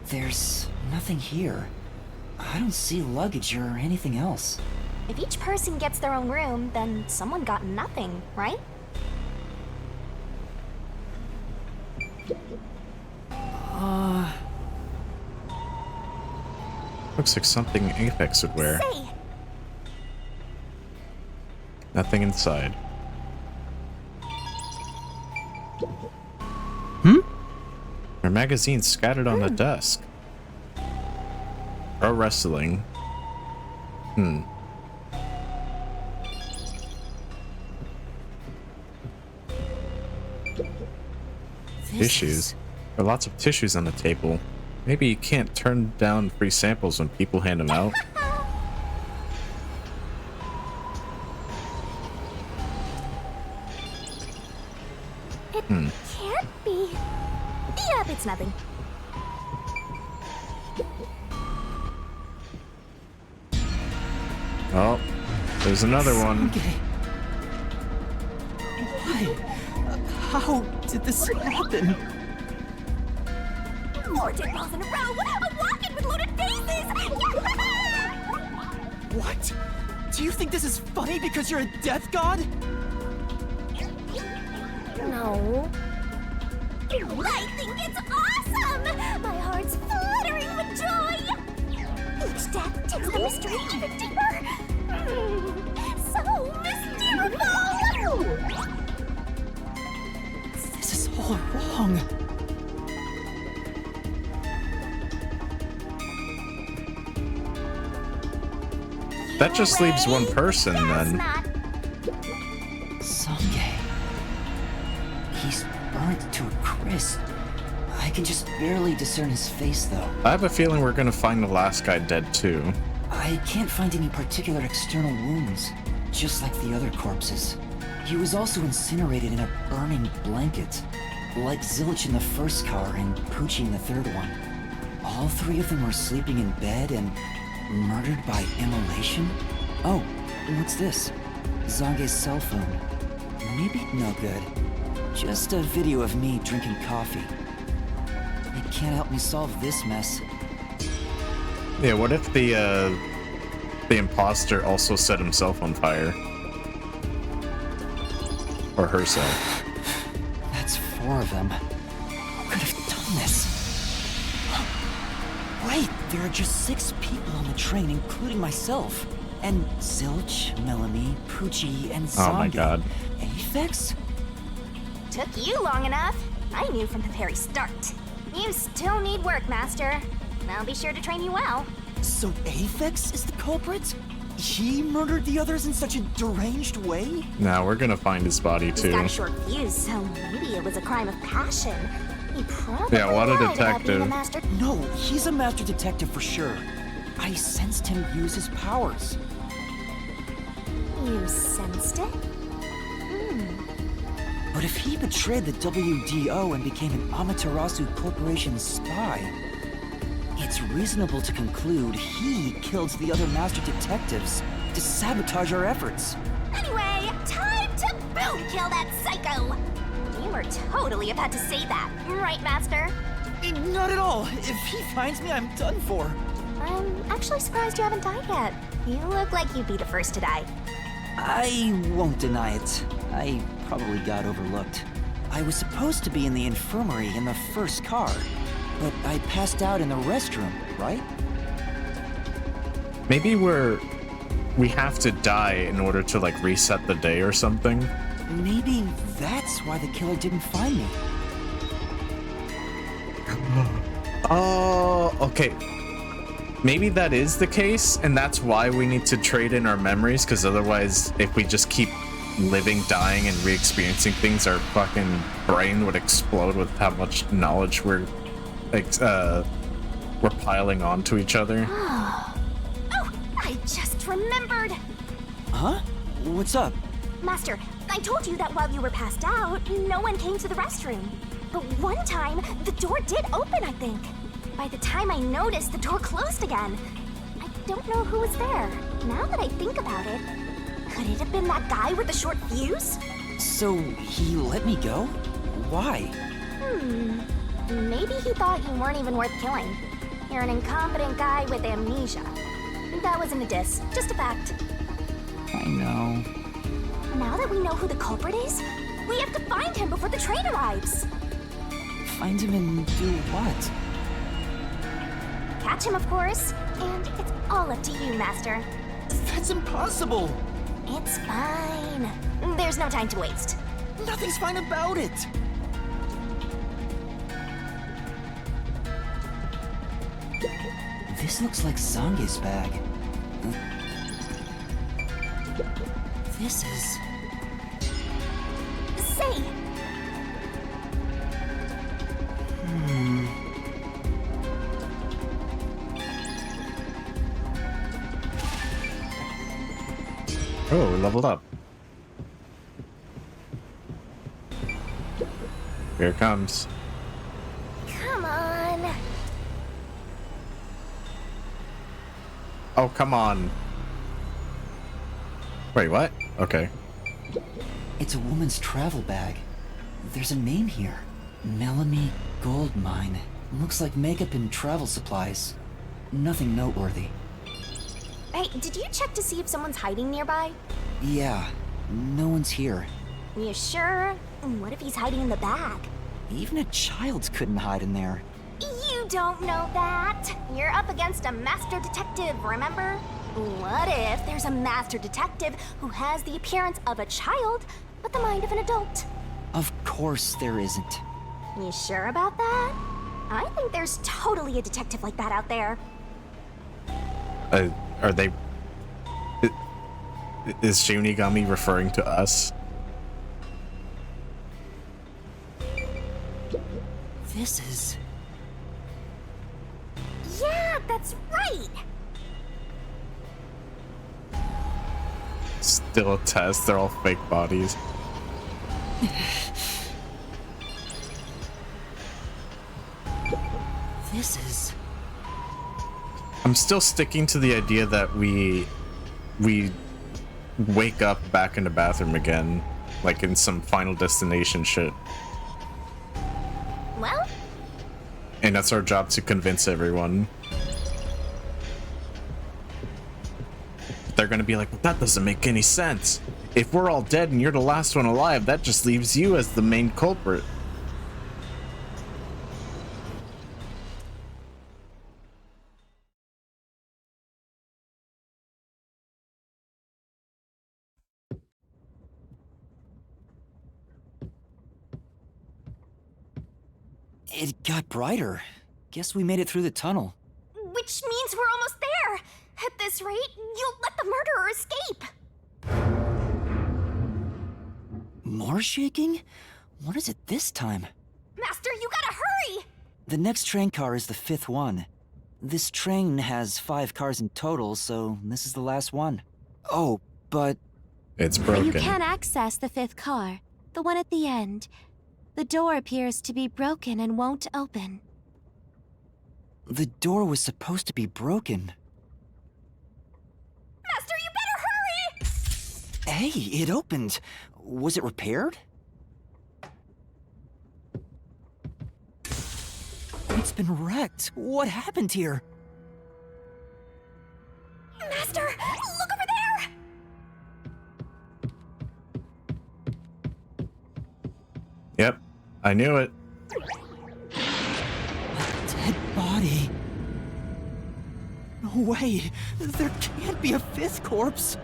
There's nothing here. I don't see luggage or anything else. If each person gets their own room, then someone got nothing, right? Looks like something Apex would wear. Say, Nothing inside. There are magazines scattered on the desk. Pro wrestling. Tissues. There are lots of tissues on the table. Maybe you can't turn down free samples when people hand them out. It can't be. Yep, it's nothing. Oh, there's another one. Okay. Why? How did this happen? 4 dead balls in a row! A rocket with loaded faces! What? Do you think this is funny because you're a death god? No. I think it's awesome! My heart's fluttering with joy! Each death takes the mystery even deeper. So mystical! This is all wrong. That just leaves one person then. Sange. He's burnt to a crisp. I can just barely discern his face, though. I have a feeling we're gonna find the last guy dead too. I can't find any particular external wounds, just like the other corpses. He was also incinerated in a burning blanket, like Zilch in the first car and Poochie in the third one. All 3 of them were sleeping in bed and murdered by immolation? Oh, what's this? Zange's cell phone. Maybe no good. Just a video of me drinking coffee. It can't help me solve this mess. Yeah, what if the imposter also set himself on fire? Or herself? That's 4 of them. Who could have done this? Wait, there are just 6 people on the train, including myself. And Zilch, Melanie, Poochie, and Zange. Oh my god. Aphex? Took you long enough. I knew from the very start. You still need work, Master. I'll be sure to train you well. So Aphex is the culprit? He murdered the others in such a deranged way? Now we're gonna find his body He's too. got a short fuse, so maybe it was a crime of passion. He probably Yeah, what a lied about being detective. a master. No, he's a master detective for sure. I sensed him use his powers. You sensed it? But if he betrayed the WDO and became an Amaterasu Corporation spy, it's reasonable to conclude he killed the other master detectives to sabotage our efforts. Anyway, time to boom kill that psycho! You were totally about to say that, right, Master? Not at all. If he finds me, I'm done for. I'm actually surprised you haven't died yet. You look like you'd be the first to die. I won't deny it. I probably got overlooked. I was supposed to be in the infirmary in the first car, but I passed out in the restroom, right? Maybe we have to die in order to like reset the day or something. Maybe that's why the killer didn't find me. Oh, okay. Maybe that is the case, and that's why we need to trade in our memories, because otherwise, if we just keep living, dying, and re-experiencing things, our fucking brain would explode with how much knowledge we're piling onto each other. Oh, I just remembered! Huh? What's up? Master, I told you that while you were passed out, no one came to the restroom. But one time, the door did open, I think. By the time I noticed, the door closed again. I don't know who was there. Now that I think about it, could it have been that guy with the short fuse? So he let me go? Why? Maybe he thought you weren't even worth killing. You're an incompetent guy with amnesia. That wasn't a diss, just a fact. I know. Now that we know who the culprit is, we have to find him before the train arrives. Find him and do what? Catch him, of course. And it's all up to you, Master. That's impossible! It's fine. There's no time to waste. Nothing's fine about it! This looks like Zange's bag. This is... Say! Oh, we leveled up. Here it comes. Come on. Oh, come on. Wait, what? Okay. It's a woman's travel bag. There's a name here. Melanie Goldmine. Looks like makeup and travel supplies. Nothing noteworthy. Hey, did you check to see if someone's hiding nearby? Yeah, no one's here. You sure? What if he's hiding in the bag? Even a child couldn't hide in there. You don't know that. You're up against a master detective, remember? What if there's a master detective who has the appearance of a child, but the mind of an adult? Of course there isn't. You sure about that? I think there's totally a detective like that out there. Are they... Is Shinigami referring to us? This is... Yeah, that's right! Still a test, they're all fake bodies. This is... I'm still sticking to the idea that we wake up back in the bathroom again, like in some Final Destination shit. Well? And that's our job, to convince everyone. They're gonna be like, well, that doesn't make any sense. If we're all dead and you're the last one alive, that just leaves you as the main culprit. It got brighter. Guess we made it through the tunnel. Which means we're almost there! At this rate, you'll let the murderer escape! More shaking? What is it this time? Master, you gotta hurry! The next train car is the 5th one. This train has 5 cars in total, so this is the last one. Oh, but... It's broken. You can't access the 5th car, the one at the end. The door appears to be broken and won't open. The door was supposed to be broken. Master, you better hurry! Hey, it opened. Was it repaired? It's been wrecked. What happened here? Master, look over there! Yep, I knew it. A dead body. No way. There can't be a 5th corpse.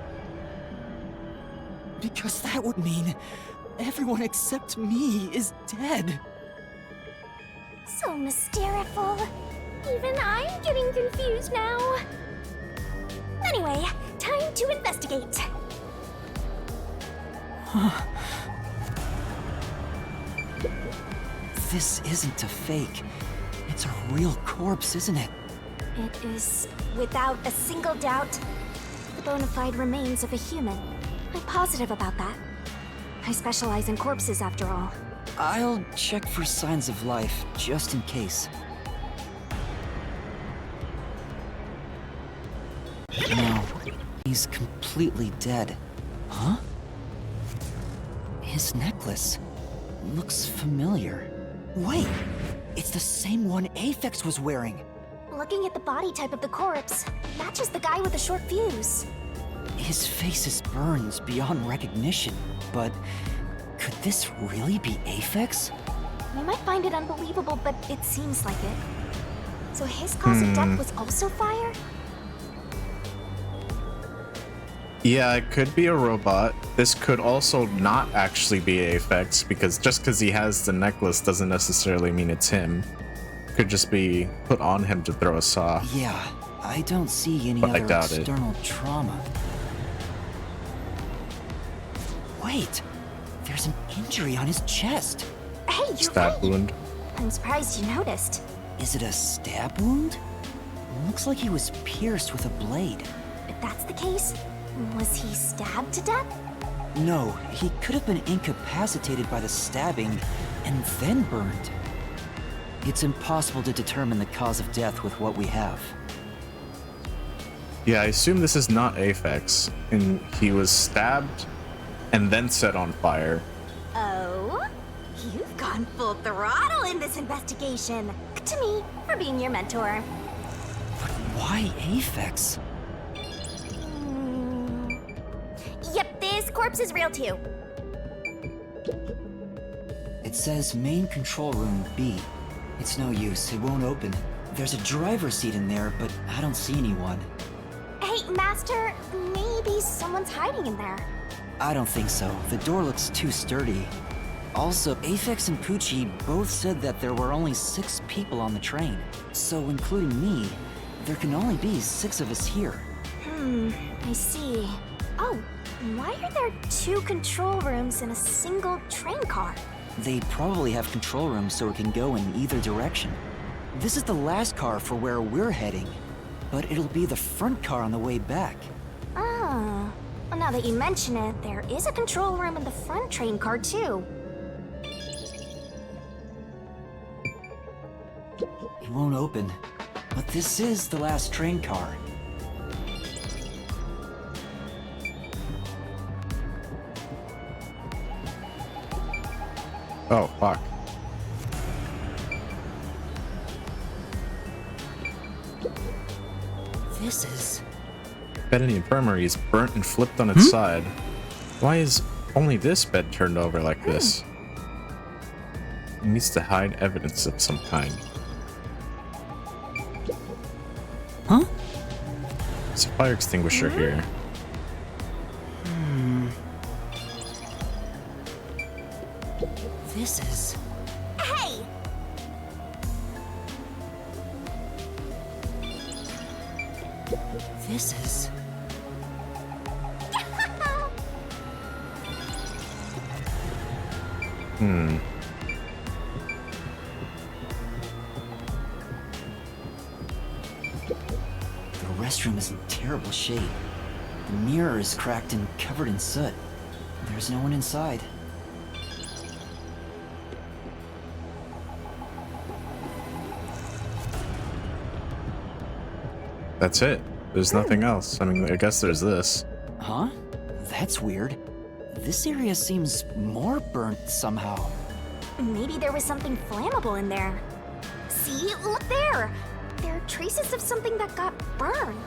Because that would mean everyone except me is dead. So mysteriful. Even I'm getting confused now. Anyway, time to investigate. This isn't a fake. It's a real corpse, isn't it? It is, without a single doubt, the bona fide remains of a human. I'm positive about that. I specialize in corpses, after all. I'll check for signs of life, just in case. No, he's completely dead. Huh? His necklace looks familiar. Wait, it's the same one Aphex was wearing. Looking at the body type of the corpse, matches the guy with the short fuse. His face is burned beyond recognition, but could this really be Aphex? You might find it unbelievable, but it seems like it. So his cause of death was also fire? Yeah, it could be a robot. This could also not actually be Aphex, because just because he has the necklace doesn't necessarily mean it's him. Could just be put on him to throw a saw. Yeah, I don't see any But I other doubt it. external trauma. Wait, there's an injury on his chest. Hey, you're Stab right. wound. I'm surprised you noticed. Is it a stab wound? Looks like he was pierced with a blade. If that's the case, was he stabbed to death? No, he could have been incapacitated by the stabbing and then burned. It's impossible to determine the cause of death with what we have. Yeah, I assume this is not Aphex, and he was stabbed and then set on fire. Oh? You've gone full throttle in this investigation. To me, for being your mentor. But why Aphex? Yep, this corpse is real too. It says main control room B. It's no use, it won't open. There's a driver's seat in there, but I don't see anyone. Hey, Master, maybe someone's hiding in there. I don't think so. The door looks too sturdy. Also, Aphex and Poochie both said that there were only 6 people on the train. So, including me, there can only be 6 of us here. I see. Oh, why are there 2 control rooms in a single train car? They probably have control rooms so it can go in either direction. This is the last car for where we're heading, but it'll be the front car on the way back. Oh. Well, now that you mention it, there is a control room in the front train car too. It won't open, but this is the last train car. Oh, fuck. This is... Bed in the infirmary is burnt and flipped on its side. Why is only this bed turned over like this? It needs to hide evidence of some kind. Huh? There's a fire extinguisher here. This is... Hey! This is... The restroom is in terrible shape. The mirror is cracked and covered in soot. There's no one inside. That's it. There's nothing else. I mean, I guess there's this. Huh? That's weird. This area seems more burnt somehow. Maybe there was something flammable in there. See? Look there! There are traces of something that got burned.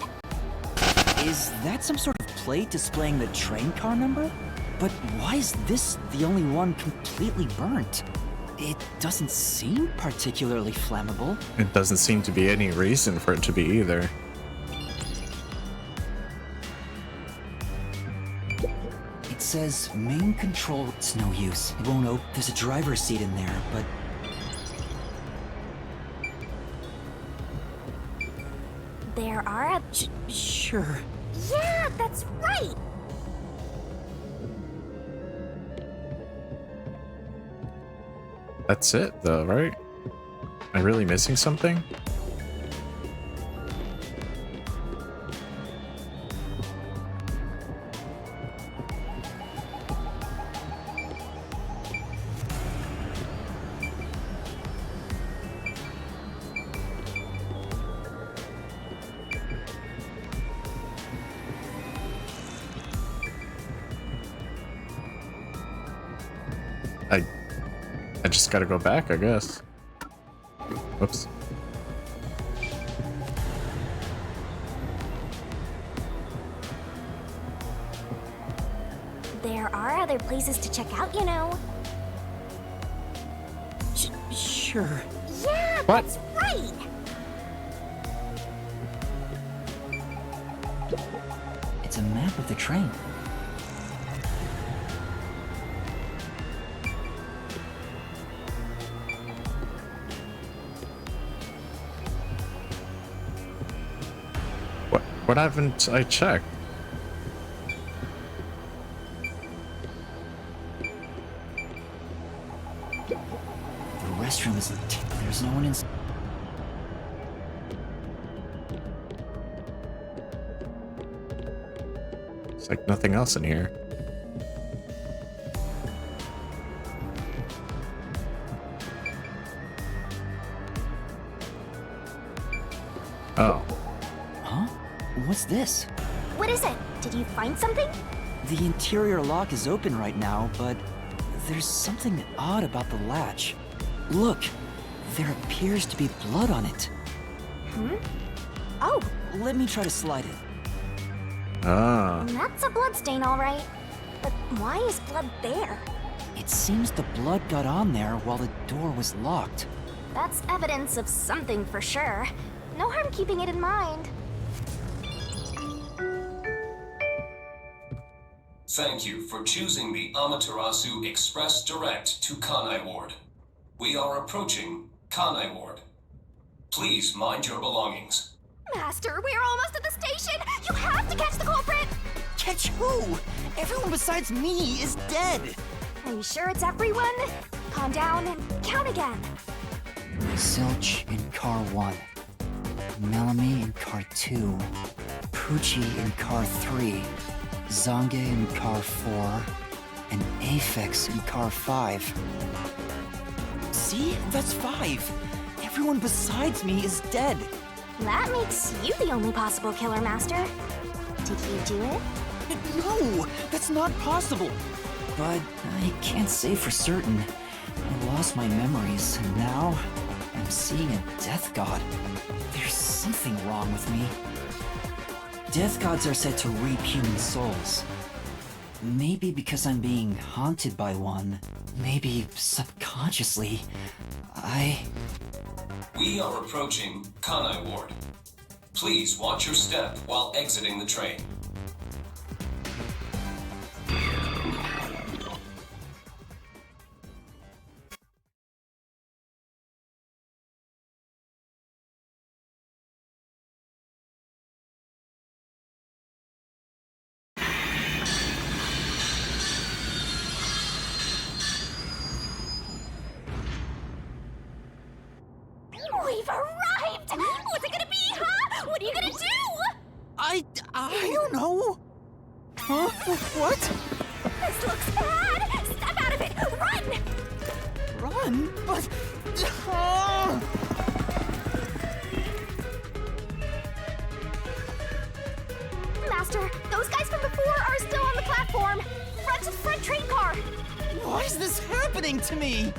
Is that some sort of plate displaying the train car number? But why is this the only one completely burnt? It doesn't seem particularly flammable. It doesn't seem to be any reason for it to be either. It says main control. It's no use. It won't open. There's a driver's seat in there, but... There are a... Sure. Yeah, that's right! That's it, though, right? Am I really missing something? I just gotta go back, I guess. Whoops. There are other places to check out, you know. Sure. Yeah, What? that's right! It's a map of the train. What haven't I checked? The restroom isn't... There's no one inside. It's like nothing else in here. Oh. Huh? What's this? What is it? Did you find something? The interior lock is open right now, but there's something odd about the latch. Look, there appears to be blood on it. Oh, Let me try to slide it. Ah. that's a bloodstain, all right. But why is blood there? It seems the blood got on there while the door was locked. That's evidence of something for sure. No harm keeping it in mind. Thank you for choosing the Amaterasu Express Direct to Kanai Ward. We are approaching Kanai Ward. Please mind your belongings. Master, we're almost at the station! You have to catch the culprit! Catch who? Everyone besides me is dead. Are you sure it's everyone? Calm down and count again. Zilch in car 1. Melanie in car 2. Poochie in car 3. Zange in car 4. And Aphex in car 5. See? That's 5. Everyone besides me is dead. That makes you the only possible killer, Master. Did you do it? No, that's not possible. But I can't say for certain. I lost my memories, and now I'm seeing a death god. There's something wrong with me. Death gods are said to reap human souls. Maybe because I'm being haunted by one. Maybe subconsciously. We are approaching Kanai Ward. Please watch your step while exiting the train. We've arrived! What's it gonna be, huh? What are you gonna do? I don't know. Huh? What? This looks bad! Step out of it! Run! Run? But... Master, those guys from before are still on the platform! Run to the front train car! Why is this happening to me?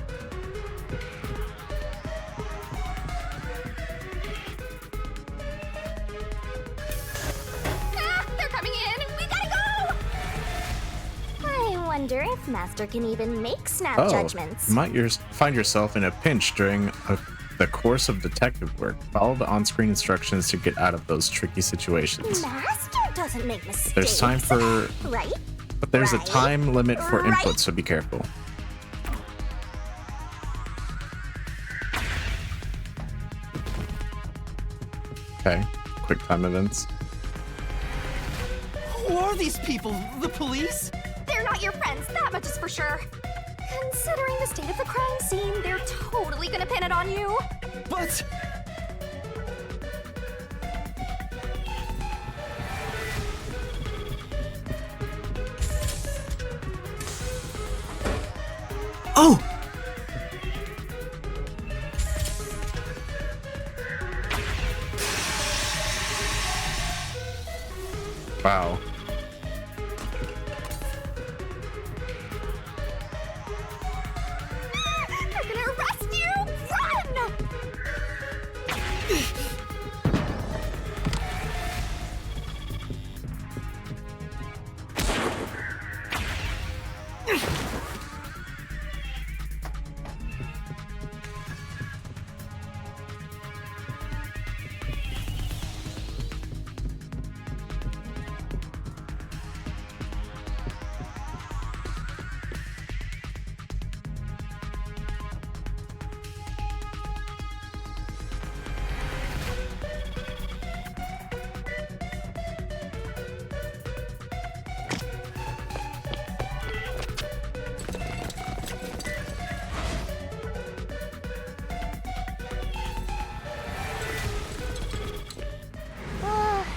They're coming in! We gotta go! I wonder if Master can even make snap judgments. You might find yourself in a pinch during the course of detective work. Follow the on-screen instructions to get out of those tricky situations. Master doesn't make mistakes. There's time for... Right? But there's a Right? time limit for Right? input, so be careful. Okay, quick time events. Who are these people? The police? They're not your friends, that much is for sure. Considering the state of the crime scene, they're totally gonna pin it on you. But... Oh! Wow. They're gonna arrest you! Run!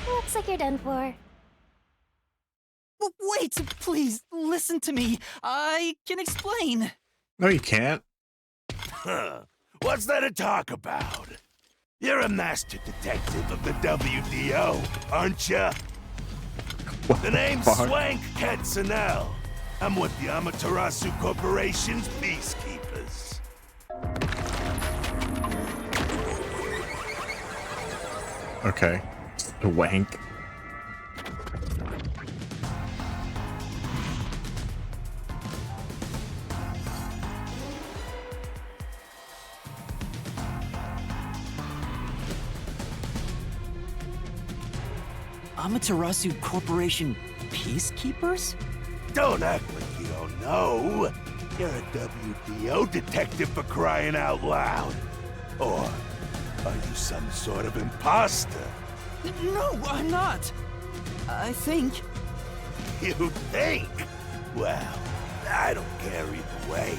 Looks like you're done for. Wait, please, listen to me. I can explain. No, you can't. What's there to talk about? You're a master detective of the WDO, aren't ya? The name's fuck? Swank Katzenel. I'm with the Amaterasu Corporation's peacekeepers. Okay. Wank. Amaterasu Corporation peacekeepers? Don't act like you don't know. You're a WDO detective for crying out loud. Or are you some sort of imposter? No, I'm not. I think. You think? Well, I don't care either way.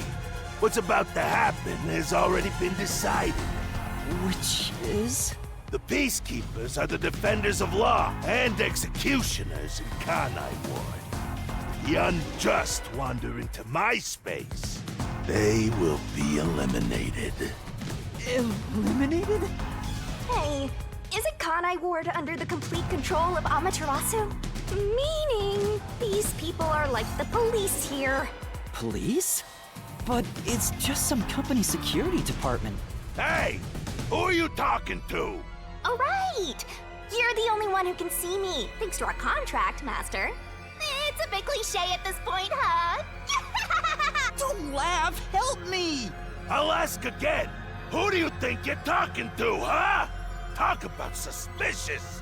What's about to happen has already been decided. Which is? The Peacekeepers are the defenders of law and executioners in Kanai Ward. If the unjust wander into my space, they will be eliminated. Eliminated? Hey, isn't Kanai Ward under the complete control of Amaterasu? Meaning, these people are like the police here. Police? But it's just some company security department. Hey! Who are you talking to? All right! You're the only one who can see me, thanks to our contract, Master. It's a bit cliche at this point, huh? Don't laugh! Help me! I'll ask again. Who do you think you're talking to, huh? Talk about suspicious.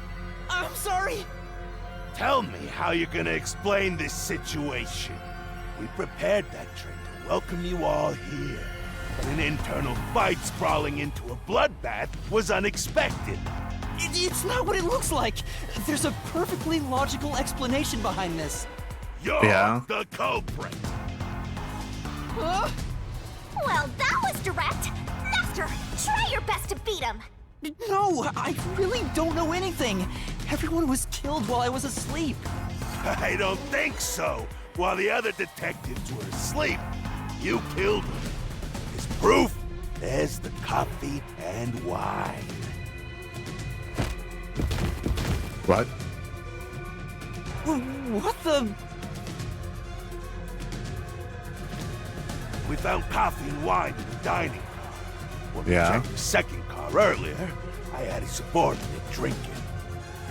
I'm sorry! Tell me how you're gonna explain this situation. We prepared that train to welcome you all here. But an internal fight sprawling into a bloodbath was unexpected. It's not what it looks like! There's a perfectly logical explanation behind this. You're the culprit. Huh? Well, that was direct. Master, try your best to beat him. No, I really don't know anything. Everyone was killed while I was asleep. I don't think so. While the other detectives were asleep, you killed them. As proof, there's the coffee and wine. What? What the? We found coffee and wine in the dining car. When we Yeah. checked the second car earlier, I had a subordinate drinking.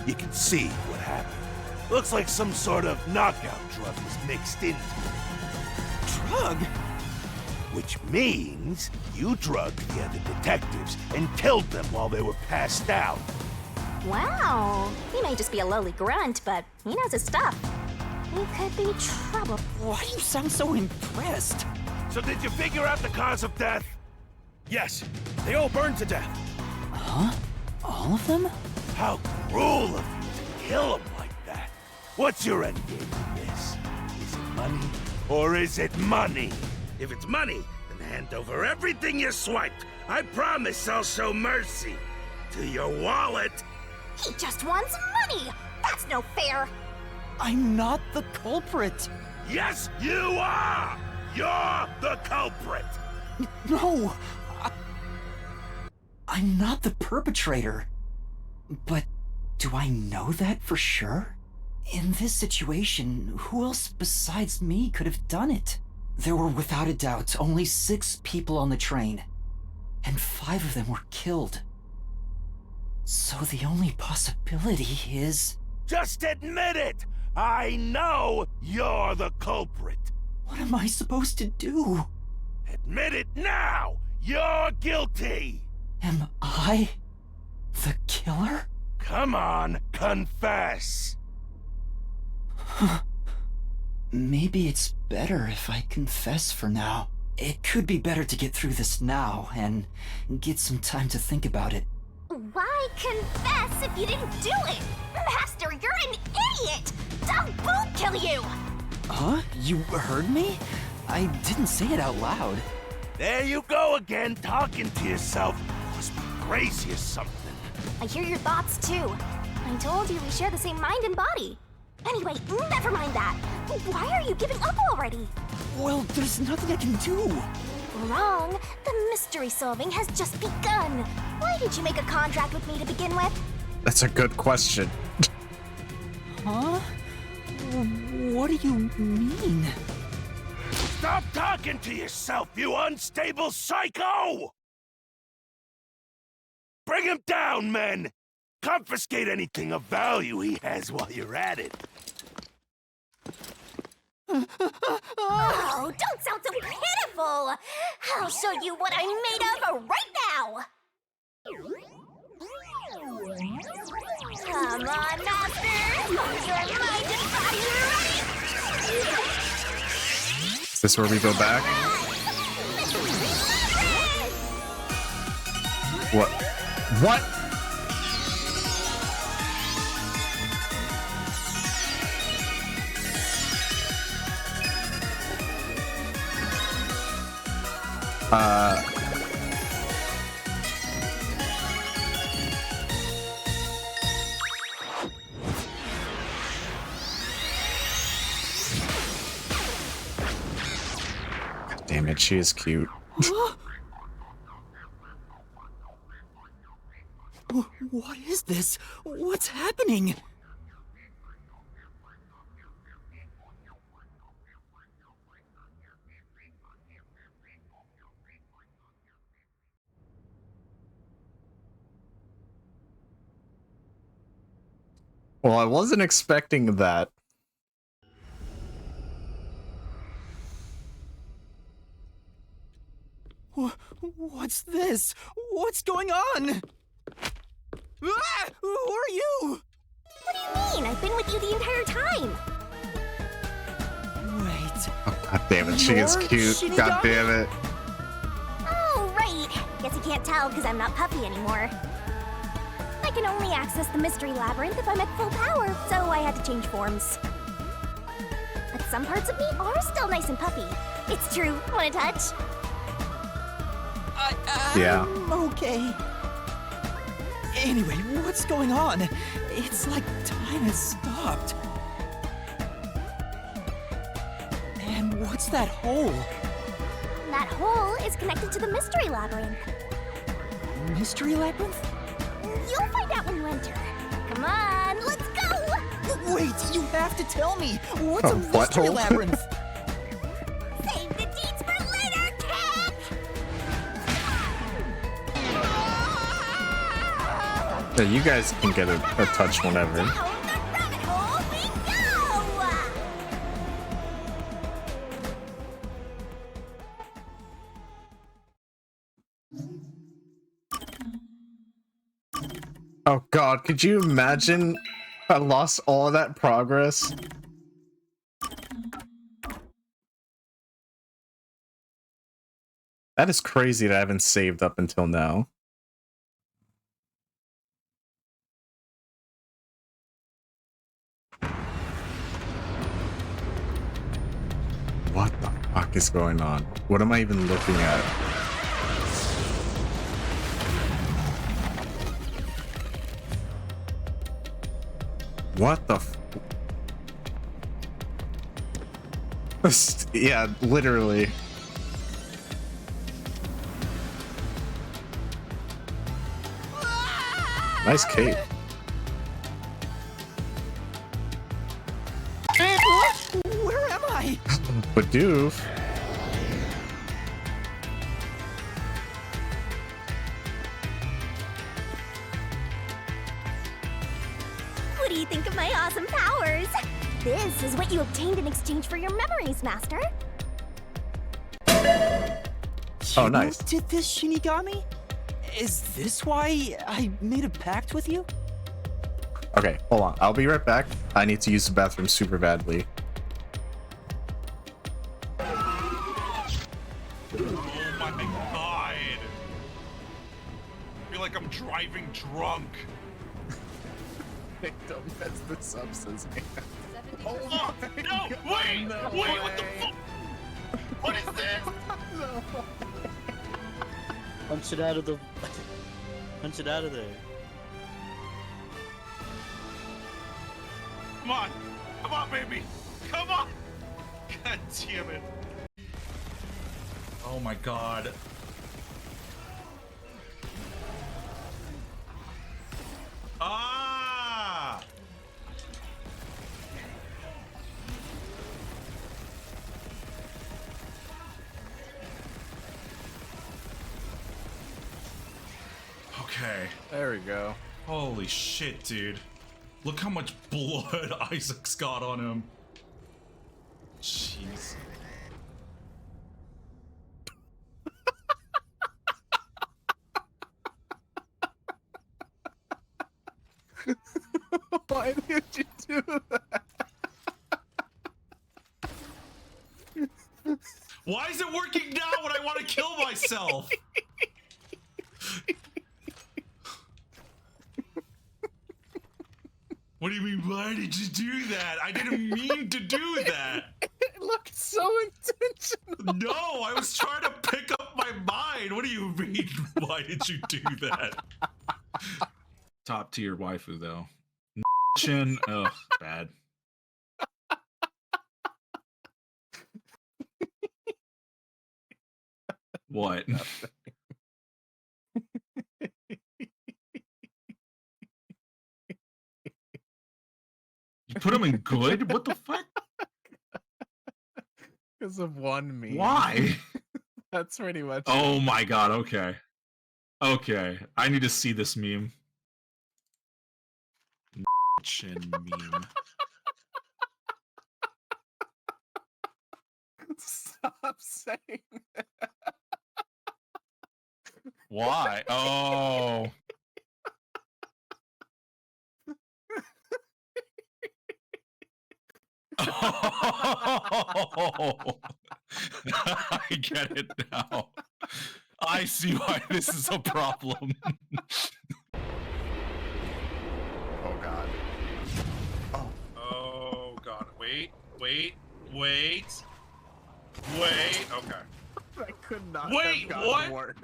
You can see what happened. Looks like some sort of knockout drug was mixed into it. Drug? Which means you drugged the other detectives and killed them while they were passed out. Wow, he may just be a lowly grunt, but he knows his stuff. He could be trouble. Why do you sound so impressed? So did you figure out the cause of death? Yes, they all burned to death. Huh? All of them? How cruel of you to kill them like that. What's your end game in this? Is it money or is it money? If it's money, then hand over everything you swiped. I promise I'll show mercy. To your wallet. He just wants money. That's no fair. I'm not the culprit. Yes, you are! You're the culprit! No! I'm not the perpetrator. But do I know that for sure? In this situation, who else besides me could have done it? There were without a doubt only 6 people on the train, and 5 of them were killed. So the only possibility is... Just admit it! I know you're the culprit! What am I supposed to do? Admit it now! You're guilty! Am I the killer? Come on, confess! Maybe it's better if I confess for now. It could be better to get through this now and get some time to think about it. Why confess if you didn't do it? Master, you're an idiot! Don't boot kill you! Huh? You heard me? I didn't say it out loud. There you go again, talking to yourself. Must be crazy or something. I hear your thoughts too. I told you we share the same mind and body. Anyway, never mind that. Why are you giving up already? Well, there's nothing I can do. Wrong. The mystery solving has just begun. Why did you make a contract with me to begin with? That's a good question. Huh? What do you mean? Stop talking to yourself, you unstable psycho! Bring him down, men! Confiscate anything of value he has while you're at it. Oh, don't sound so pitiful! I'll show you what I'm made of right now! Come on, Master! Your mind and body ready! Is this where we go back? What? What? Damn it, she is cute. What is this? What's happening? Well, I wasn't expecting that. What's this? What's going on? Ah! Who are you? What do you mean? I've been with you the entire time! Wait. Oh, God damn it, she is You're cute. Shinigami? God damn it. Oh, right! Guess you can't tell because I'm not Puffy anymore. I can only access the Mystery Labyrinth if I'm at full power, so I had to change forms. But some parts of me are still nice and puffy. It's true. Want a touch? Yeah. I'm okay. Anyway, what's going on? It's like time has stopped. And what's that hole? That hole is connected to the Mystery Labyrinth. Mystery labyrinth? You'll find out when you enter. Come on, let's go! Wait, you have to tell me. What's a what mystery hole? labyrinth? Save the deeds for later, kid! Yeah, you guys can get a touch whenever. Down the rabbit hole we go! Oh God, could you imagine? I lost all of that progress. That is crazy that I haven't saved up until now. What the fuck is going on? What am I even looking at? What the yeah, literally. Nice cape. Where am I? Badoof. What do you think of my awesome powers? This is what you obtained in exchange for your memories, Master. Oh, nice. You did this, Shinigami? Is this why I made a pact with you? Okay, hold on. I'll be right back. I need to use the bathroom super badly. Oh my god! I feel like I'm driving drunk. Don't mess this up, says Oh, no! Wait! No Wait, way. what the fuck? What is this? Punch it out of the... Punch it out of there. Come on! Come on, baby! Come on! God damn it. Oh my god. Ah! Okay. There we go. Holy shit, dude. Look how much blood Isaac's got on him. Jeez. Why did you do that? Why is it working now when I want to kill myself? What do you mean, why did you do that? I didn't mean to do that. It looked so intentional. No, I was trying to pick up my mind. What do you mean, why did you do that? Top tier waifu, though. Chin, ugh, bad. What? You put him in good? What the fuck? Because of one meme. Why? That's pretty much. Oh my god, okay. Okay, I need to see this meme. Chin meme. Stop saying that. Why? Oh. Oh. I get it now. I see why this is a problem. Oh god. Oh god. Wait. Okay. I could not Wait, have gotten what? worse.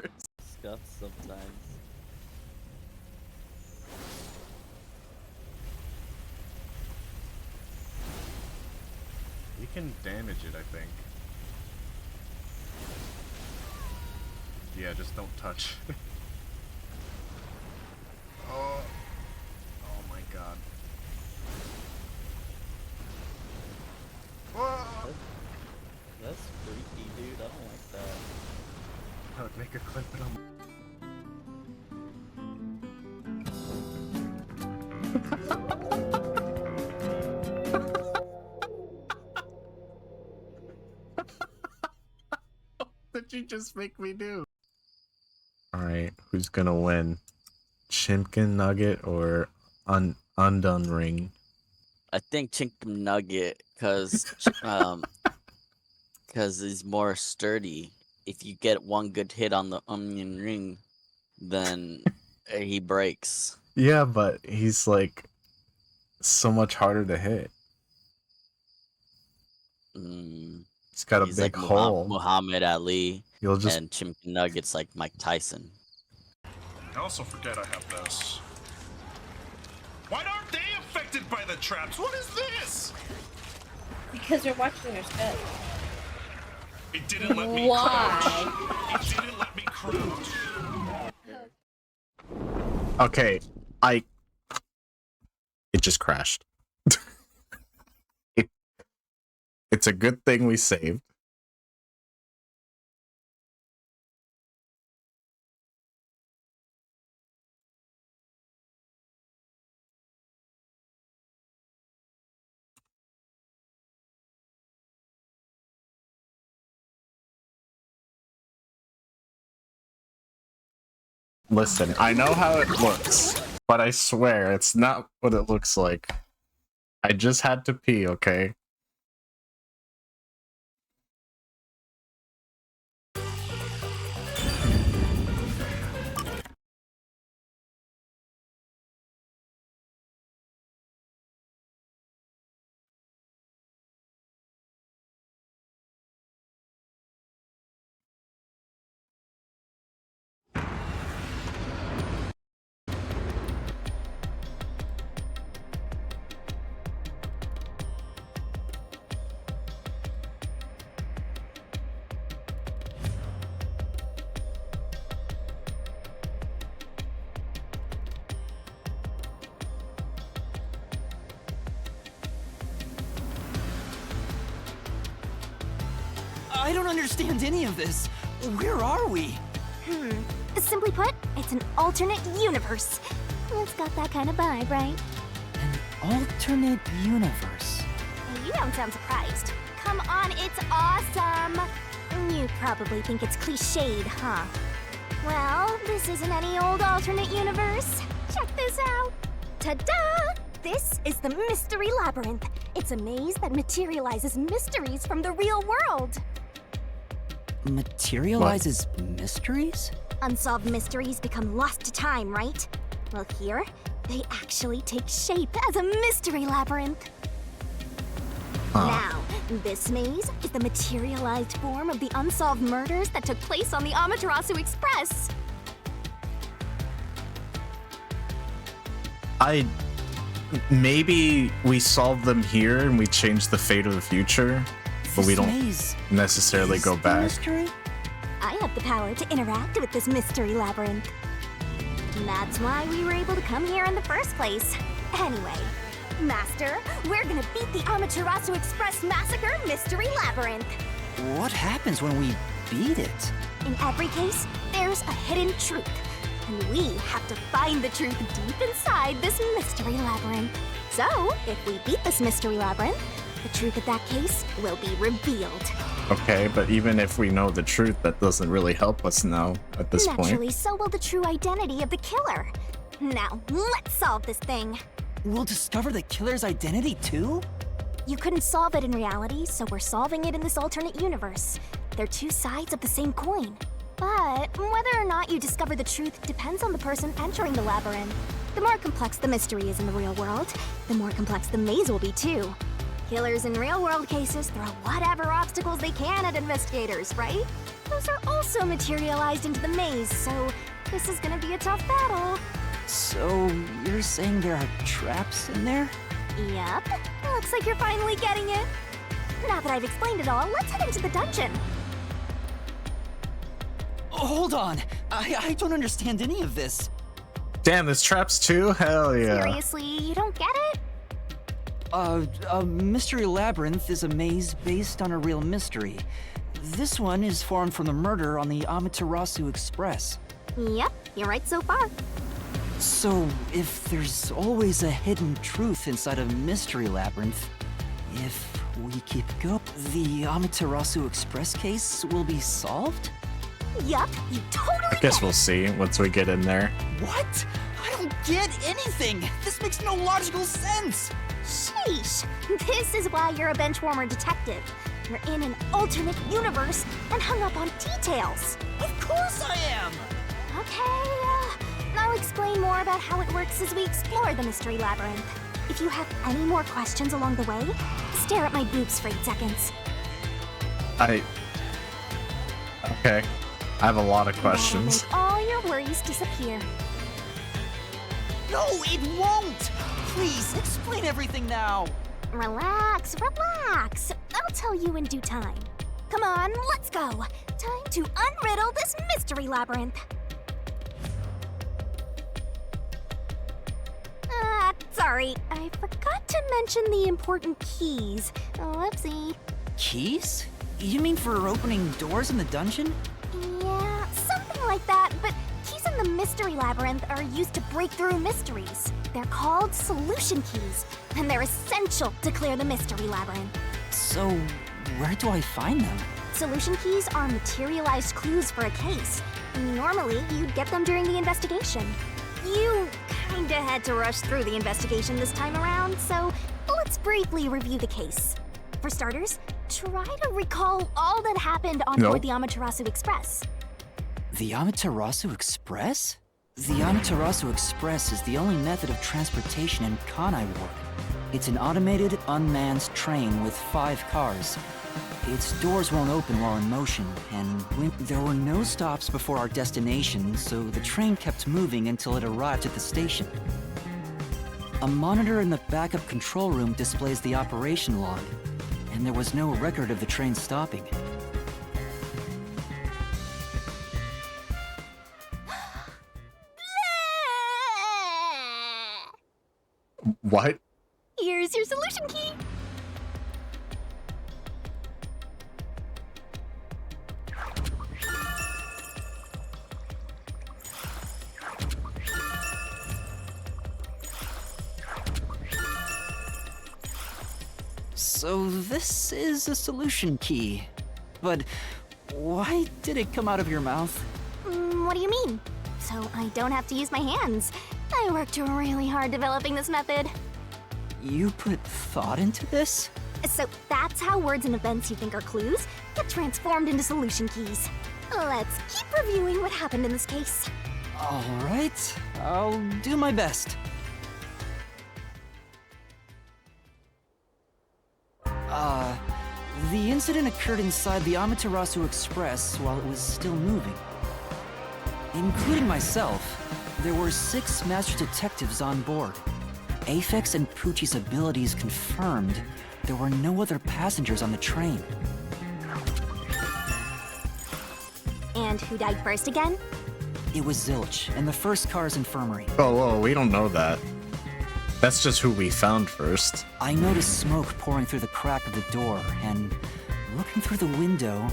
Scuff sometimes. You can damage it, I think. Yeah, just don't touch. Oh my god. Whoa! That's freaky, dude. I don't like that. I would make a clip and I'm... What did you just make me do? Alright, who's gonna win? Chimkin Nugget or Undone Ring? I think Chinkum Nugget, cause he's more sturdy. If you get one good hit on the onion ring, then he breaks. Yeah, but he's like so much harder to hit. He's got a He's big like hole. Muhammad Ali, You'll just and Chimkin Nugget's like Mike Tyson. I also forget I have this. Why aren't they affected by the traps? What is this? Because you're watching your step. It didn't let me Why? crouch. It didn't let me crouch. okay. It just crashed. It's a good thing we saved. Listen, I know how it looks, but I swear it's not what it looks like. I just had to pee, okay? I don't understand any of this. Where are we? Simply put, it's an alternate universe. It's got that kind of vibe, right? Alternate universe. You don't sound surprised. Come on, it's awesome! You probably think it's cliched, huh? Well, this isn't any old alternate universe. Check this out. Ta-da! This is the Mystery Labyrinth. It's a maze that materializes mysteries from the real world. Materializes mysteries? Unsolved mysteries become lost to time, right? Well, here, they actually take shape as a mystery labyrinth. Now, this maze is the materialized form of the unsolved murders that took place on the Amaterasu Express. Maybe we solve them here and we change the fate of the future, but we don't necessarily go back. Mystery? I have the power to interact with this mystery labyrinth. And that's why we were able to come here in the first place. Anyway, Master, we're gonna beat the Amaterasu Express Massacre Mystery Labyrinth. What happens when we beat it? In every case, there's a hidden truth. And we have to find the truth deep inside this mystery labyrinth. So, if we beat this mystery labyrinth, the truth of that case will be revealed. Okay, but even if we know the truth, that doesn't really help us now at this Naturally, point. so will the true identity of the killer. Now, let's solve this thing. We'll discover the killer's identity too? You couldn't solve it in reality, so we're solving it in this alternate universe. They're two sides of the same coin. But whether or not you discover the truth depends on the person entering the labyrinth. The more complex the mystery is in the real world, the more complex the maze will be too. Killers in real-world cases throw whatever obstacles they can at investigators, right? Those are also materialized into the maze, so this is gonna be a tough battle. So, you're saying there are traps in there? Yep. Looks like you're finally getting it. Now that I've explained it all, let's head into the dungeon. Hold on. I don't understand any of this. Damn, there's traps too? Hell yeah. Seriously, you don't get it? A mystery labyrinth is a maze based on a real mystery. This one is formed from the murder on the Amaterasu Express. Yep, you're right so far. So, if there's always a hidden truth inside a mystery labyrinth, if we keep going, the Amaterasu Express case will be solved? Yup, you totally I guess we'll see once we get in there. What? I don't get anything! This makes no logical sense! Sheesh! This is why you're a benchwarmer detective. You're in an alternate universe and hung up on details. Of course I am! Okay, I'll explain more about how it works as we explore the mystery labyrinth. If you have any more questions along the way, stare at my boobs for 8 seconds. Okay. I have a lot of questions. That'll make all your worries disappear. No, it won't! Please, explain everything now! Relax, relax. I'll tell you in due time. Come on, let's go. Time to unriddle this mystery labyrinth. Sorry, I forgot to mention the important keys. Whoopsie. Keys? You mean for opening doors in the dungeon? Yeah, something like that, but keys in the mystery labyrinth are used to break through mysteries. They're called solution keys, and they're essential to clear the mystery labyrinth. So, where do I find them? Solution keys are materialized clues for a case. Normally, you'd get them during the investigation. You kinda had to rush through the investigation this time around, so let's briefly review the case. For starters, try to recall all that happened on board the Amaterasu Express. The Amaterasu Express? The Amaterasu Express is the only method of transportation in Kanai Ward. It's an automated, unmanned train with 5 cars. Its doors won't open while in motion, and there were no stops before our destination, so the train kept moving until it arrived at the station. A monitor in the backup control room displays the operation log, and there was no record of the train stopping. What? Here's your solution key. So this is a solution key. But why did it come out of your mouth? What do you mean? So I don't have to use my hands. I worked really hard developing this method. You put thought into this? So that's how words and events you think are clues get transformed into solution keys. Let's keep reviewing what happened in this case. Alright, I'll do my best. The incident occurred inside the Amaterasu Express while it was still moving. Including myself, there were 6 master detectives on board. Aphex and Poochie's abilities confirmed there were no other passengers on the train. And who died first again? It was Zilch in the first car's infirmary. Oh, we don't know that. That's just who we found first. I noticed smoke pouring through the crack of the door, and looking through the window,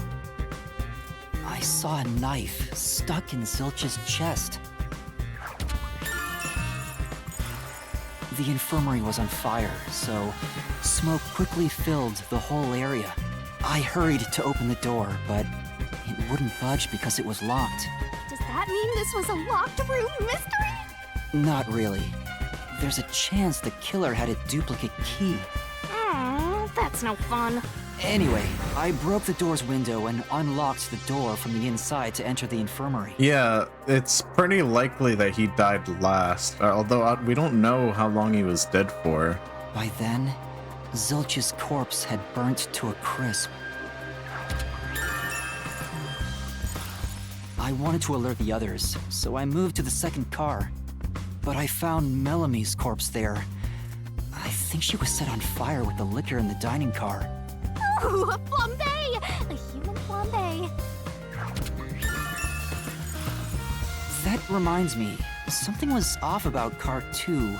I saw a knife stuck in Zilch's chest. The infirmary was on fire, so smoke quickly filled the whole area. I hurried to open the door, but it wouldn't budge because it was locked. Does that mean this was a locked room mystery? Not really. There's a chance the killer had a duplicate key. That's no fun. Anyway, I broke the door's window and unlocked the door from the inside to enter the infirmary. Yeah, it's pretty likely that he died last, although we don't know how long he was dead for. By then, Zilch's corpse had burnt to a crisp. I wanted to alert the others, so I moved to the second car. But I found Melamie's corpse there. I think she was set on fire with the liquor in the dining car. Ooh, a flambe! A human flambe. That reminds me, something was off about car 2.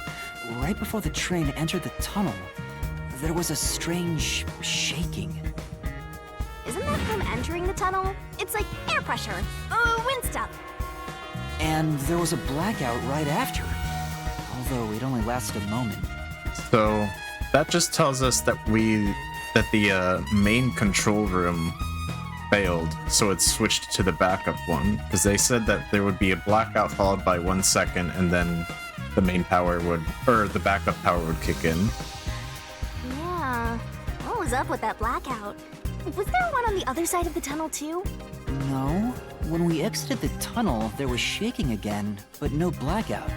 Right before the train entered the tunnel, there was a strange shaking. Isn't that from entering the tunnel? It's like air pressure, wind stuff. And there was a blackout right after, although it only lasted a moment. So that just tells us that the main control room failed, so it switched to the backup one, because they said that there would be a blackout followed by 1 second, and then the main power the backup power would kick in. Yeah, what was up with that blackout? Was there one on the other side of the tunnel too? No. When we exited the tunnel, there was shaking again, but no blackout.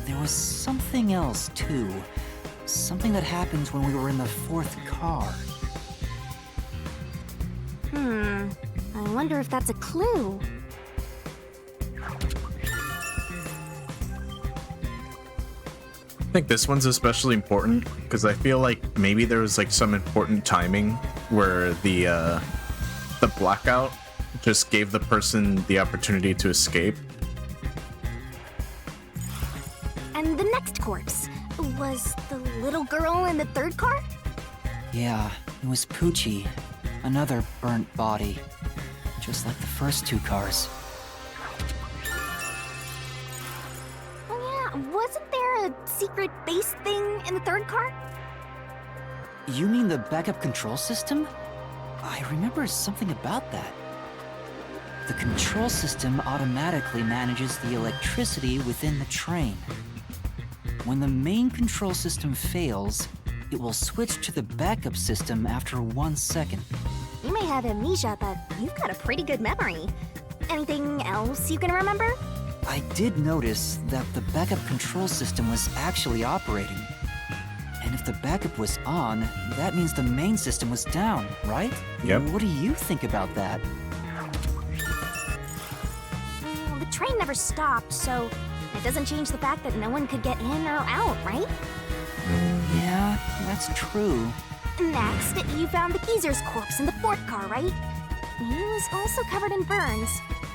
There was something else, too. Something that happened when we were in the 4th car. I wonder if that's a clue. I think this one's especially important, because I feel like maybe there was like some important timing where the blackout just gave the person the opportunity to escape. And the next corpse was the little girl in the 3rd car? Yeah, it was Poochie. Another burnt body. Just like the first 2 cars. Oh yeah, wasn't there a secret base thing in the 3rd car? You mean the backup control system? I remember something about that. The control system automatically manages the electricity within the train. When the main control system fails, it will switch to the backup system after 1 second. You may have amnesia, but you've got a pretty good memory. Anything else you can remember? I did notice that the backup control system was actually operating. And if the backup was on, that means the main system was down, right? Yep. What do you think about that? The train never stopped, so it doesn't change the fact that no one could get in or out, right? Yeah, that's true. Next, you found the geezer's corpse in the 4th car, right? He was also covered in burns.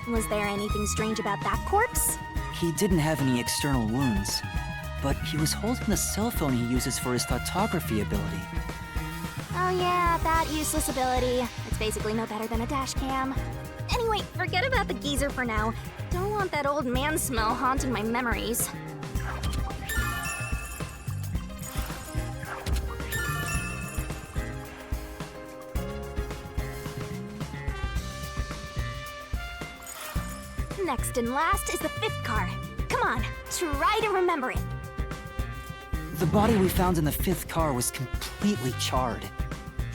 Was there anything strange about that corpse? He didn't have any external wounds, but he was holding the cell phone he uses for his photography ability. Oh yeah, that useless ability. It's basically no better than a dash cam. Anyway, forget about the geezer for now. Don't want that old man smell haunting my memories. Next and last is the 5th car. Come on, try to remember it. The body we found in the 5th car was completely charred.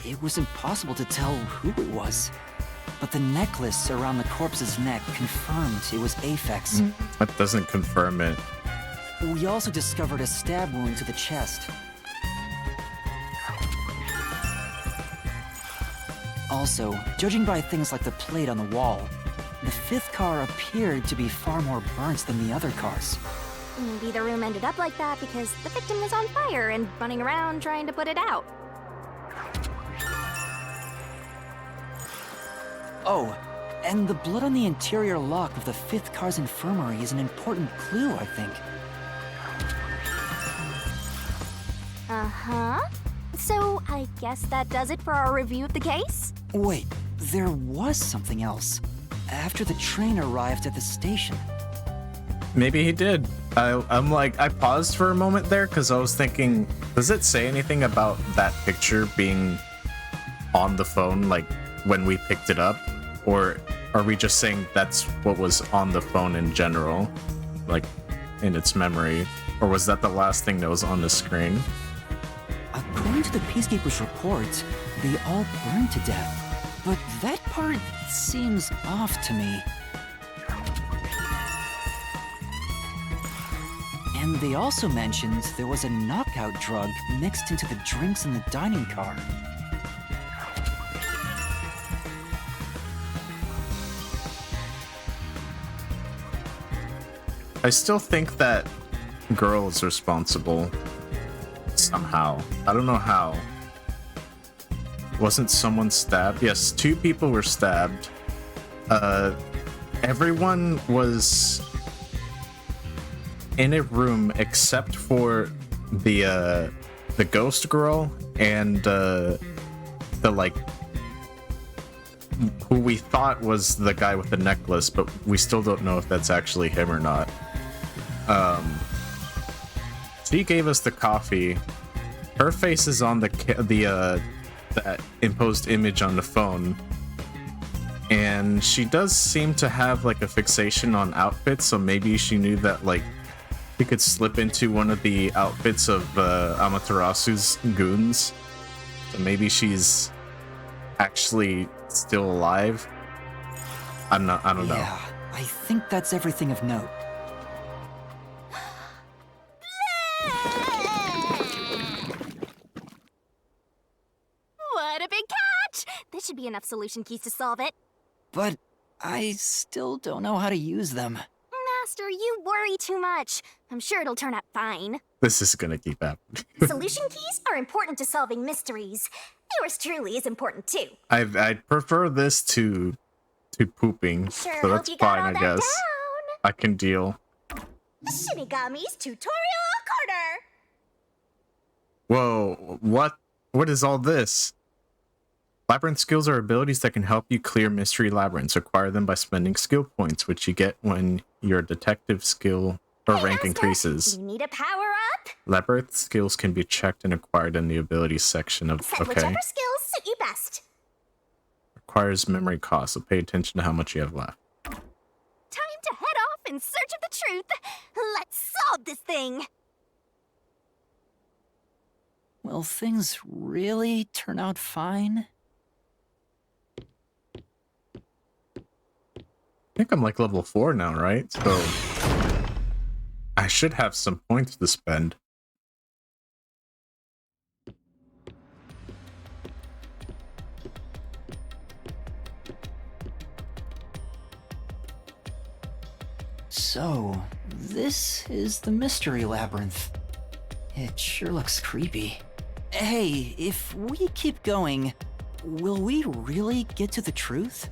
It was impossible to tell who it was. But the necklace around the corpse's neck confirmed it was Aphex. That doesn't confirm it. We also discovered a stab wound to the chest. Also, judging by things like the plate on the wall, the 5th car appeared to be far more burnt than the other cars. Maybe the room ended up like that because the victim was on fire and running around trying to put it out. Oh, and the blood on the interior lock of the 5th car's infirmary is an important clue, I think. Uh-huh. So, I guess that does it for our review of the case? Wait, there was something else. After the train arrived at the station. Maybe he did. I paused for a moment there because I was thinking, does it say anything about that picture being on the phone, like when we picked it up? Or are we just saying that's what was on the phone in general, like in its memory? Or was that the last thing that was on the screen? According to the Peacekeeper's report, they all burned to death. But that part seems off to me. And they also mentioned there was a knockout drug mixed into the drinks in the dining car. I still think that girl is responsible somehow. I don't know how. Wasn't someone stabbed? Yes, 2 people were stabbed. Everyone was in a room except for the ghost girl and the like who we thought was the guy with the necklace, but we still don't know if that's actually him or not. She gave us the coffee. Her face is on that imposed image on the phone, and she does seem to have like a fixation on outfits, so maybe she knew that like he could slip into one of the outfits of Amaterasu's goons, so maybe she's actually still alive. I don't know. Yeah, I think that's everything of note. What a big catch! This should be enough solution keys to solve it. But I still don't know how to use them. Master, you worry too much. I'm sure it'll turn out fine. This is gonna keep happening. Solution keys are important to solving mysteries. Yours truly is important too. I'd prefer this to pooping, Sure, so hope that's you got fine, all I that guess. down. I can deal. Shinigami's tutorial corner. Whoa, what is all this? Labyrinth skills are abilities that can help you clear mystery labyrinths. Acquire them by spending skill points, which you get when your detective skill or rank increases. You need a power up? Labyrinth skills can be checked and acquired in the abilities section of Set whichever skills suit you best. Requires memory cost, so pay attention to how much you have left. Time to head off in search of the truth. Let's solve this thing. Will things really turn out fine? I think I'm like level 4 now, right? So I should have some points to spend. So, this is the mystery labyrinth. It sure looks creepy. Hey, if we keep going, will we really get to the truth?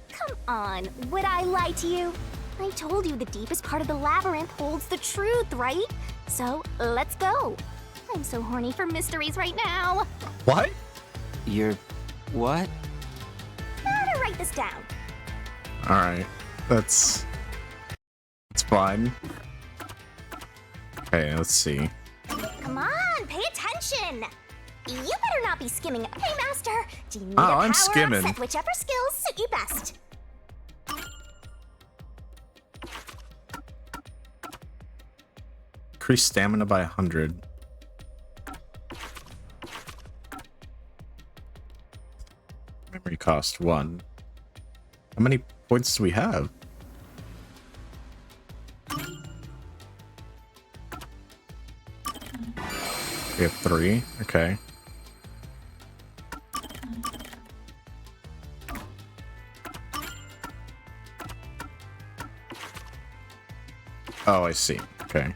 Come on, would I lie to you? I told you the deepest part of the labyrinth holds the truth, right? So, let's go. I'm so horny for mysteries right now. What? You're... what? Better write this down. Alright, that's fine. Okay, let's see. Come on, pay attention. You better not be skimming. Hey, Master, do you need Oh, a I'm power skimming. up? Set whichever skills suit you best. Increase stamina by 100. Memory cost 1. How many points do we have? We have 3. Okay. Oh, I see. Okay.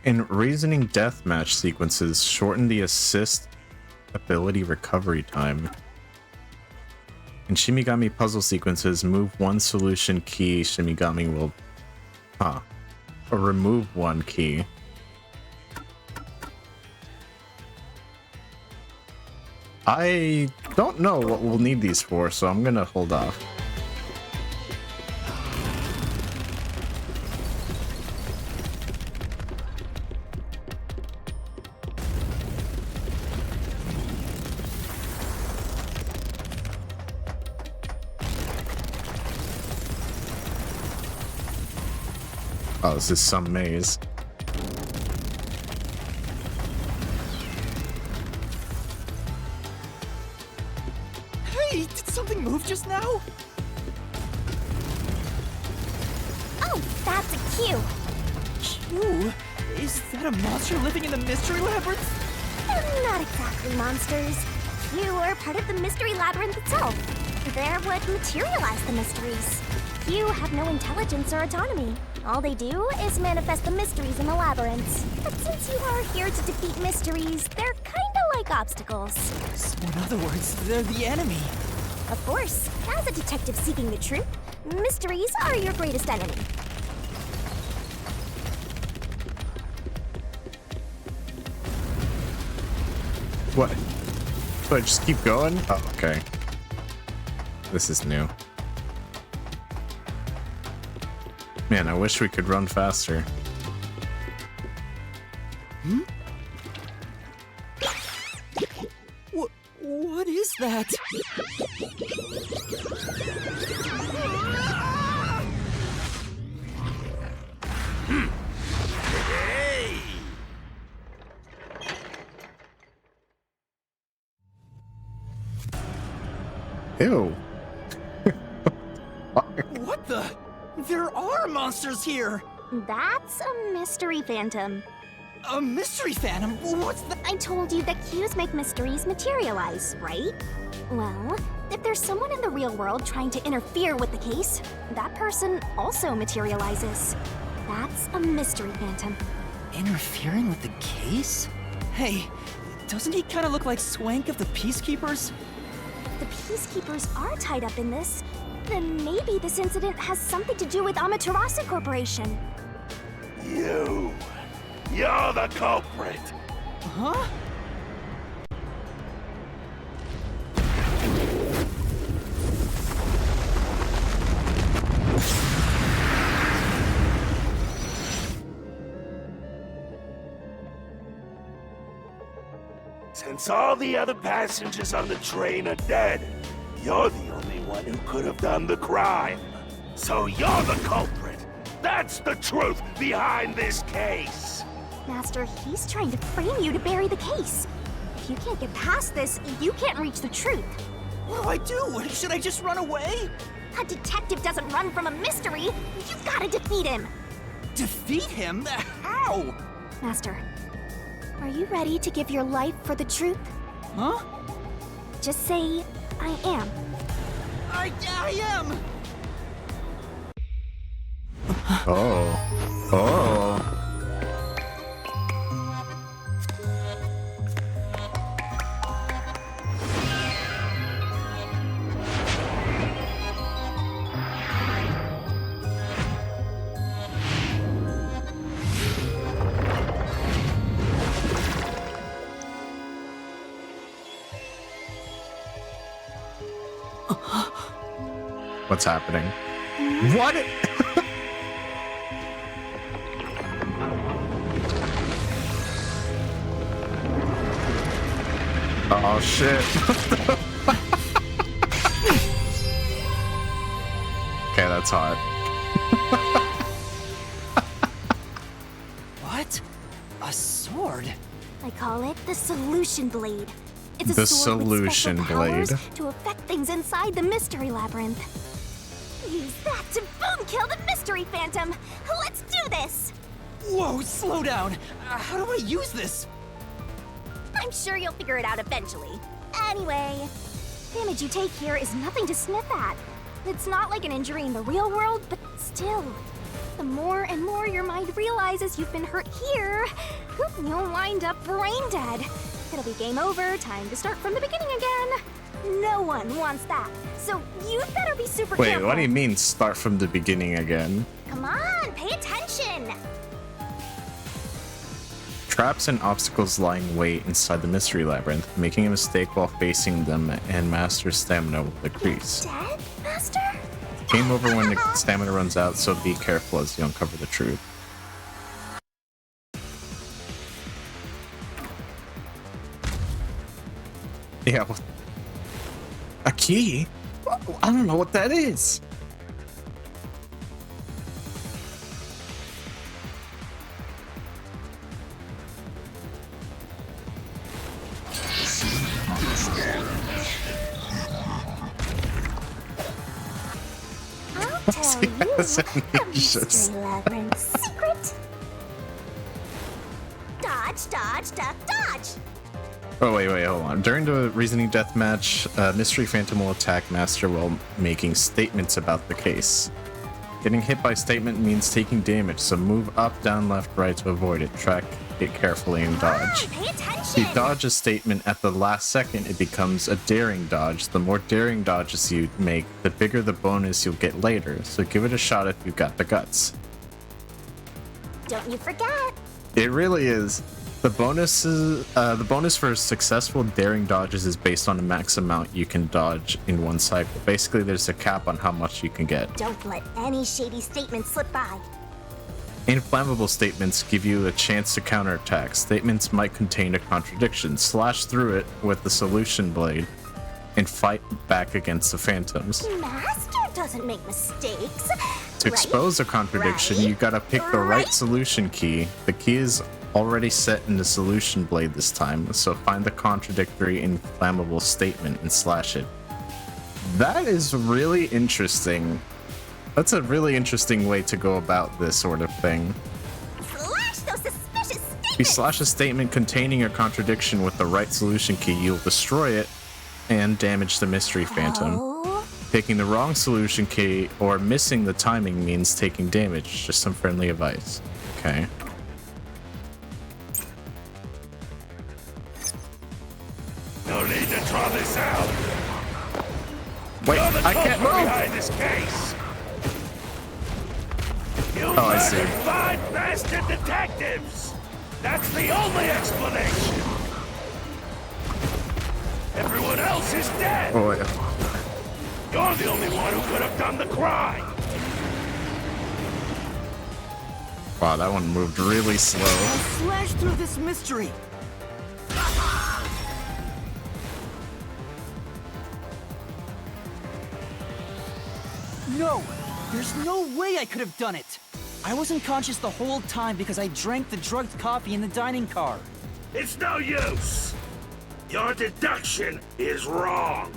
In reasoning deathmatch sequences, shorten the assist ability recovery time. In Shimigami puzzle sequences, move one solution key, Shimigami will... Huh. Or remove one key. I don't know what we'll need these for, so I'm gonna hold off. Oh, this is some maze. Hey, did something move just now? Oh, that's a Q. Q? Is that a monster living in the mystery labyrinth? Not exactly monsters. Q are part of the mystery labyrinth itself. They're what materialize the mysteries. Q have no intelligence or autonomy. All they do is manifest the mysteries in the labyrinths. But since you are here to defeat mysteries, they're kinda like obstacles. So in other words, they're the enemy. Of course, as a detective seeking the truth, mysteries are your greatest enemy. What? So I just keep going? Oh, okay. This is new. Man, I wish we could run faster. Hmm? What is that? Hey! Ew. What the? There are monsters here! That's a mystery phantom. A mystery phantom? What's that? I told you that cues make mysteries materialize, right? Well, if there's someone in the real world trying to interfere with the case, that person also materializes. That's a mystery phantom. Interfering with the case? Hey, doesn't he kind of look like Swank of the Peacekeepers? If the Peacekeepers are tied up in this, then maybe this incident has something to do with Amaterasu Corporation. You're the culprit. Huh? Since all the other passengers on the train are dead, you're the only one who could have done the crime. So you're the culprit. That's the truth behind this case. Master, he's trying to frame you to bury the case. If you can't get past this, you can't reach the truth. What do I do? Should I just run away? A detective doesn't run from a mystery. You've got to defeat him. Defeat him? How? Master, are you ready to give your life for the truth? Huh? Just say, I am. I am! Oh. Oh. What's happening? What? Oh shit. Okay, that's hot. sword? I call it the Solution Blade. It's a The sword with special Solution powers Blade. to affect things inside the Mystery Labyrinth. Use that to boom kill the Mystery Phantom. Let's do this. Whoa, slow down. How do I use this? I'm sure you'll figure it out eventually. Anyway, damage you take here is nothing to sniff at. It's not like an injury in the real world, but still. The more and more your mind realizes you've been hurt here, you'll wind up brain dead. It'll be game over, time to start from the beginning again. No one wants that, so you'd better be super Wait, careful. what do you mean start from the beginning again? Come on, pay attention! Traps and obstacles lie in wait inside the mystery labyrinth. Making a mistake while facing them and Master's stamina will decrease. Dead, Master? Game over when the stamina runs out, so be careful as you uncover the truth. Yeah, a key? I don't know what that is. I'll tell you the Mystery Labyrinth secret. Dodge, dodge, duck, dodge. Oh, wait, hold on. During the reasoning deathmatch, Mystery Phantom will attack Master while making statements about the case. Getting hit by statement means taking damage, so move up, down, left, right to avoid it. Track it carefully and dodge. Pay attention. If you dodge a statement at the last second, it becomes a daring dodge. The more daring dodges you make, the bigger the bonus you'll get later, so give it a shot if you've got the guts. Don't you forget. It really is. The bonus for successful daring dodges is based on the max amount you can dodge in one cycle. Basically, there's a cap on how much you can get. Don't let any shady statement slip by. Inflammable statements give you a chance to counterattack. Statements might contain a contradiction. Slash through it with the Solution Blade and fight back against the phantoms. Master doesn't make mistakes. To expose a contradiction, you gotta pick the right solution key. The key is already set in the Solution Blade this time, so find the contradictory inflammable statement and slash it. That is really interesting. That's a really interesting way to go about this sort of thing. Slash those suspicious statements. If you slash a statement containing a contradiction with the right solution key, you'll destroy it and damage the Mystery Phantom. Oh. Picking the wrong solution key or missing the timing means taking damage. Just some friendly advice. Okay. No need to draw this out. Wait, You're the I can't culprit move. behind this case. You Oh, I see. murdered 5 bastard detectives. That's the only explanation. Everyone else is dead. Oh, wait. You're the only one who could have done the crime. Wow, that one moved really slow. Slash through this mystery. No! There's no way I could have done it! I wasn't conscious the whole time because I drank the drugged coffee in the dining car. It's no use. Your deduction is wrong.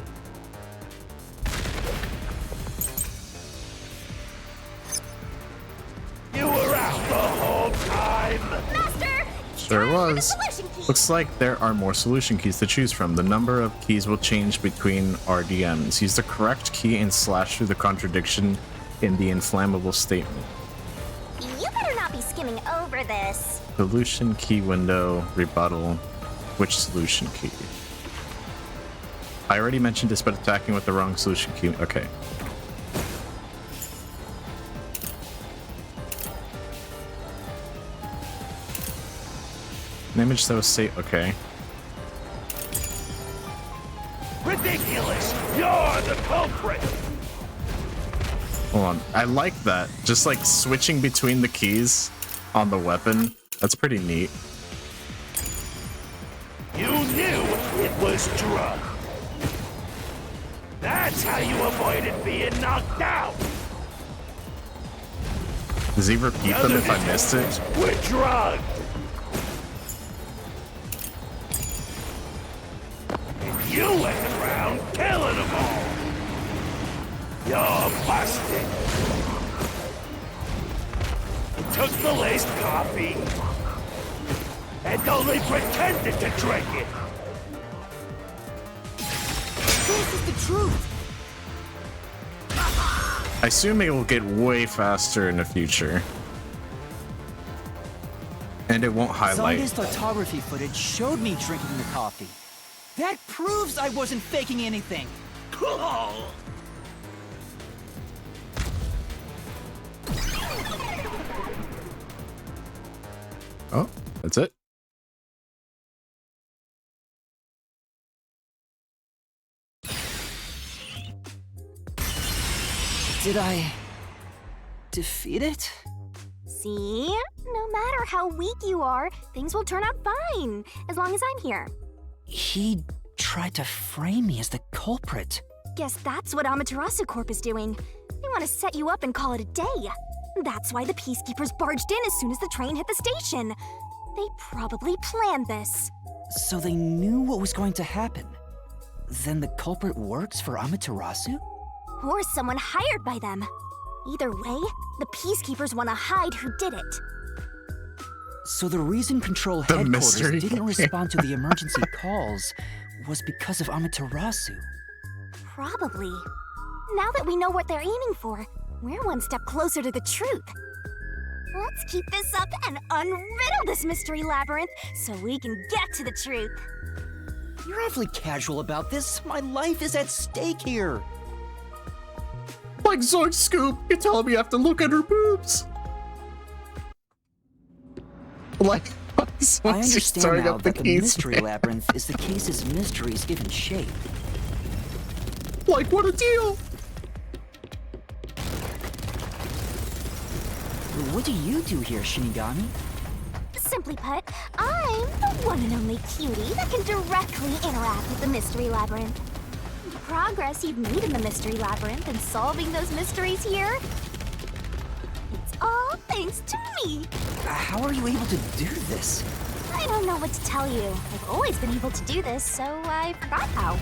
You were out the whole time. Master! Sure was. Solution key. Looks like there are more solution keys to choose from. The number of keys will change between RDMs. Use the correct key and slash through the contradiction in the inflammable statement. You better not be skimming over this. Solution key window, rebuttal. Which solution key? I already mentioned this, but attacking with the wrong solution key. Okay. An image that was safe. Okay. Ridiculous. You're the culprit. Hold on. I like that. Just like switching between the keys on the weapon. That's pretty neat. You knew it was drugged. That's how you avoided being knocked out. Does he repeat them if I missed it? We're drugged. You went around killing them all. You're busted. You took the laced coffee and only pretended to drink it. This is the truth. I assume it will get way faster in the future. And it won't highlight. Zonda's photography footage showed me drinking the coffee. That proves I wasn't faking anything. Cool. Oh, that's it. Did I defeat it? See? No matter how weak you are, things will turn out fine, as long as I'm here. He tried to frame me as the culprit. Guess that's what Amaterasu Corp is doing. They want to set you up and call it a day. That's why the Peacekeepers barged in as soon as the train hit the station. They probably planned this. So they knew what was going to happen. Then the culprit works for Amaterasu? Or someone hired by them. Either way, the Peacekeepers want to hide who did it. So the reason Control Headquarters didn't respond to the emergency calls was because of Amaterasu. Probably. Now that we know what they're aiming for, we're one step closer to the truth. Let's keep this up and unriddle this mystery labyrinth so we can get to the truth. You're awfully casual about this. My life is at stake here. Like Zoid Scoop, you're telling me I have to look at her boobs. Like, I understand now that the mystery labyrinth is the case's mysteries given shape. Like, what a deal! What do you do here, Shinigami? Simply put, I'm the one and only cutie that can directly interact with the mystery labyrinth. The progress you've made in the mystery labyrinth and solving those mysteries here, it's all thanks to me. How are you able to do this? I don't know what to tell you. I've always been able to do this, so I forgot how.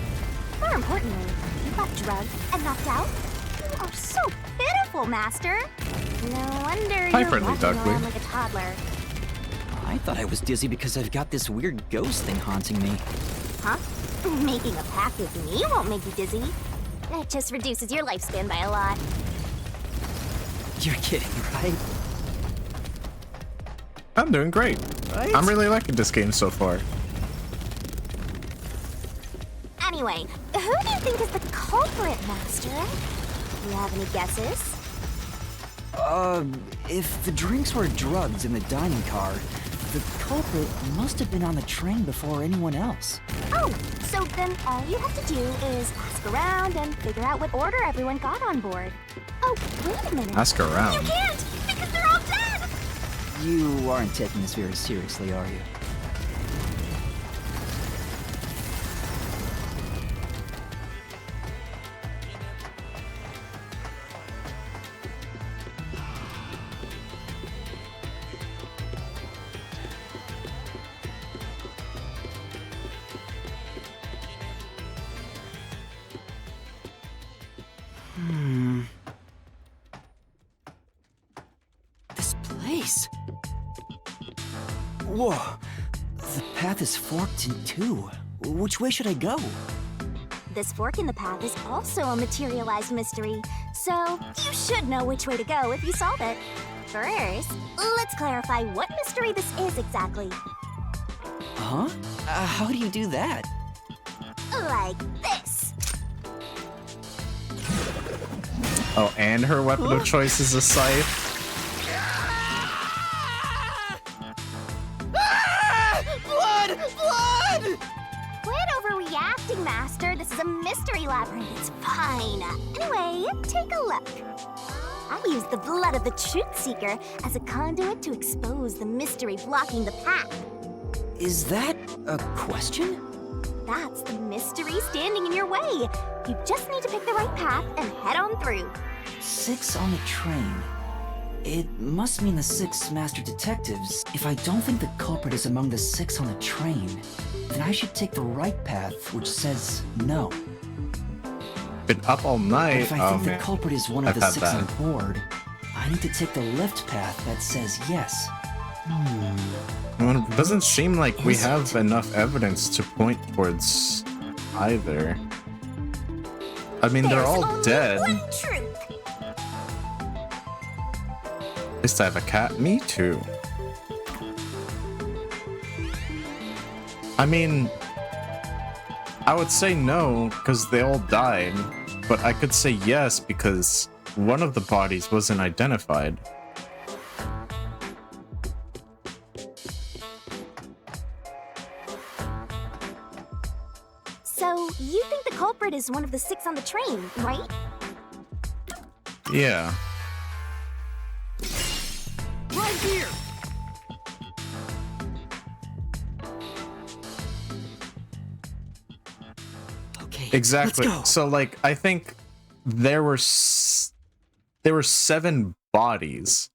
More importantly, you got drugged and knocked out. You are so pitiful, Master. No wonder you're walking around like a toddler. I thought I was dizzy because I've got this weird ghost thing haunting me. Huh? Making a pact with me won't make you dizzy. It just reduces your lifespan by a lot. You're kidding, right? I'm doing great. Right? I'm really liking this game so far. Anyway, who do you think is the culprit, Master? You have any guesses? If the drinks were drugs in the dining car, the culprit must have been on the train before anyone else. Oh, so then all you have to do is ask around and figure out what order everyone got on board. Oh, wait a minute. Ask around. You can't, because they're all dead! You aren't taking this very seriously, are you? This place. Whoa. The path is forked in two. Which way should I go? This fork in the path is also a materialized mystery, so you should know which way to go if you solve it. First, let's clarify what mystery this is exactly. Huh? How do you do that? Like this. Oh, and her weapon of choice is a scythe. Blood! Blood! Quit overreacting, Master. This is a mystery labyrinth. It's fine. Anyway, take a look. I used the blood of the Truth Seeker as a conduit to expose the mystery blocking the path. Is that a question? That's the mystery standing in your way. You just need to pick the right path and head on through. 6 on the train. It must mean the 6 master detectives. If I don't think the culprit is among the 6 on the train, then I should take the right path, which says no. Been up all But night. if I think the culprit is one of I've the had 6 on that. board, I need to take the left path that says yes. Well, it doesn't seem like we have enough evidence to point towards either. I mean, they're all dead. At least I have a cat. Me too. I mean, I would say no because they all died, but I could say yes because one of the bodies wasn't identified. So, you think the culprit is one of the 6 on the train, right? Yeah. Right here! Okay, Exactly. let's go. So, like, I think there were 7 bodies,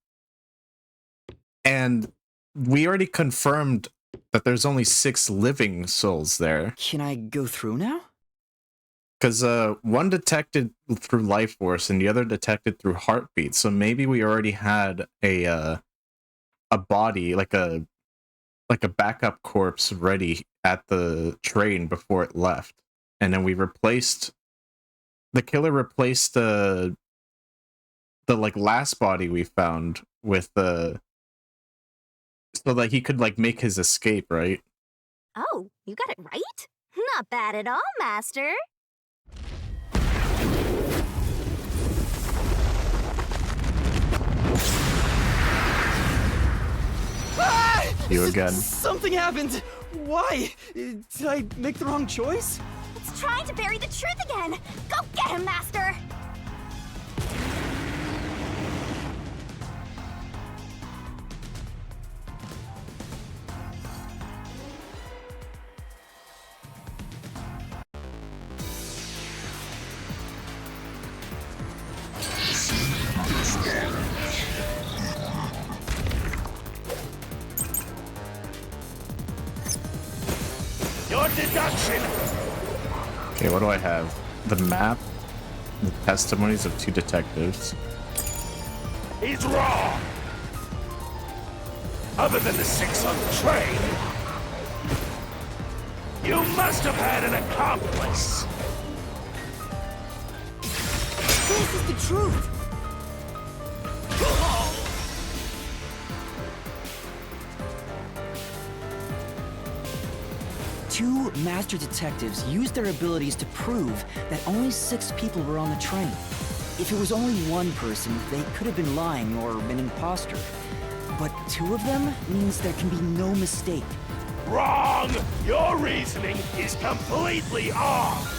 and we already confirmed that there's only 6 living souls there. Can I go through now? Because one detected through life force and the other detected through heartbeat. So maybe we already had a body, like a backup corpse ready at the train before it left, and then we replaced the killer replaced the like last body we found with so that he could like make his escape, right? Oh, you got it right? Not bad at all, Master. Ah! You again. Something happened. Why? Did I make the wrong choice? It's trying to bury the truth again. Go get him, Master. Your deduction! Okay, what do I have? The map, the testimonies of 2 detectives. He's wrong! Other than the 6 on the train, you must have had an accomplice! This is the truth! 2 master detectives used their abilities to prove that only 6 people were on the train. If it was only one person, they could have been lying or an imposter. But 2 of them means there can be no mistake. Wrong! Your reasoning is completely off!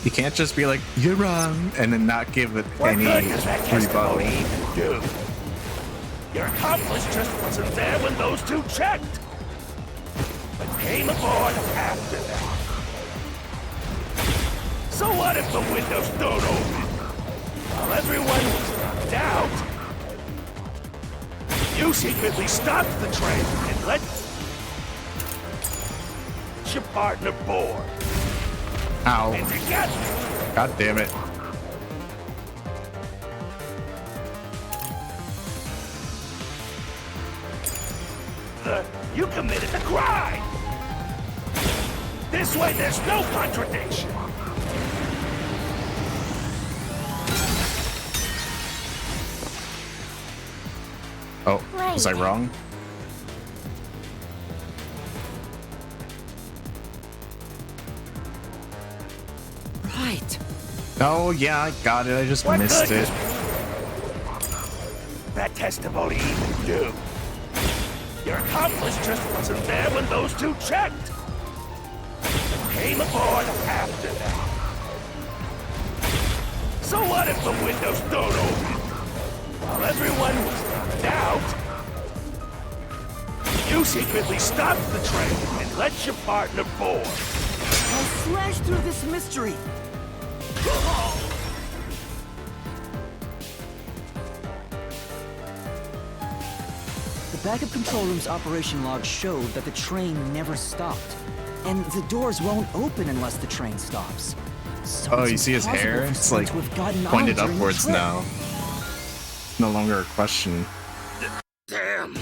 You can't just be like, you're wrong, and then not give it What any good does that rebuttal. testimony even do? Your accomplice just wasn't there when those 2 checked, but came aboard after that. So what if the windows don't open? While everyone was knocked out, you secretly stopped the train and let your partner board. Ow. And together, God damn it. you committed the crime! This way, there's no contradiction! Oh, was I wrong? Right. Oh, yeah, I got it. I just What missed good it. that testimony even do? Your accomplice just wasn't there when those 2 checked. Came aboard after that. So what if the windows don't open? While everyone was knocked out, you secretly stopped the train and let your partner board. I'll slash through this mystery. backup control room's operation log showed that the train never stopped. And the doors won't open unless the train stops. So Oh, it's you see his impossible hair? for It's Sun like to have gotten on pointed during the upwards trip. now. No longer a question. Damn.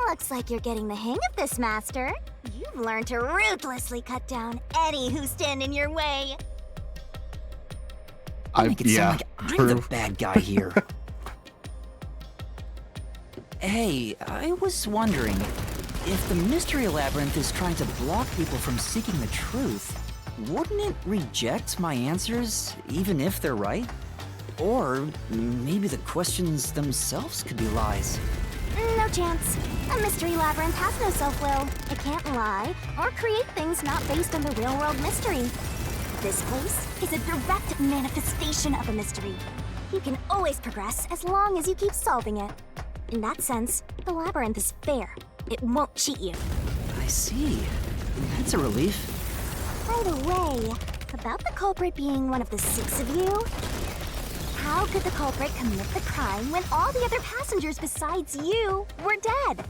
Looks like you're getting the hang of this, Master. You've learned to ruthlessly cut down any who stand in your way. I make it sound like I'm the bad guy here. Hey, I was wondering, if the Mystery Labyrinth is trying to block people from seeking the truth, wouldn't it reject my answers, even if they're right? Or maybe the questions themselves could be lies. No chance. A Mystery Labyrinth has no self-will. It can't lie or create things not based on the real-world mystery. This place is a direct manifestation of a mystery. You can always progress as long as you keep solving it. In that sense, the labyrinth is fair. It won't cheat you. I see. That's a relief. By the way, about the culprit being one of the 6 of you, how could the culprit commit the crime when all the other passengers besides you were dead?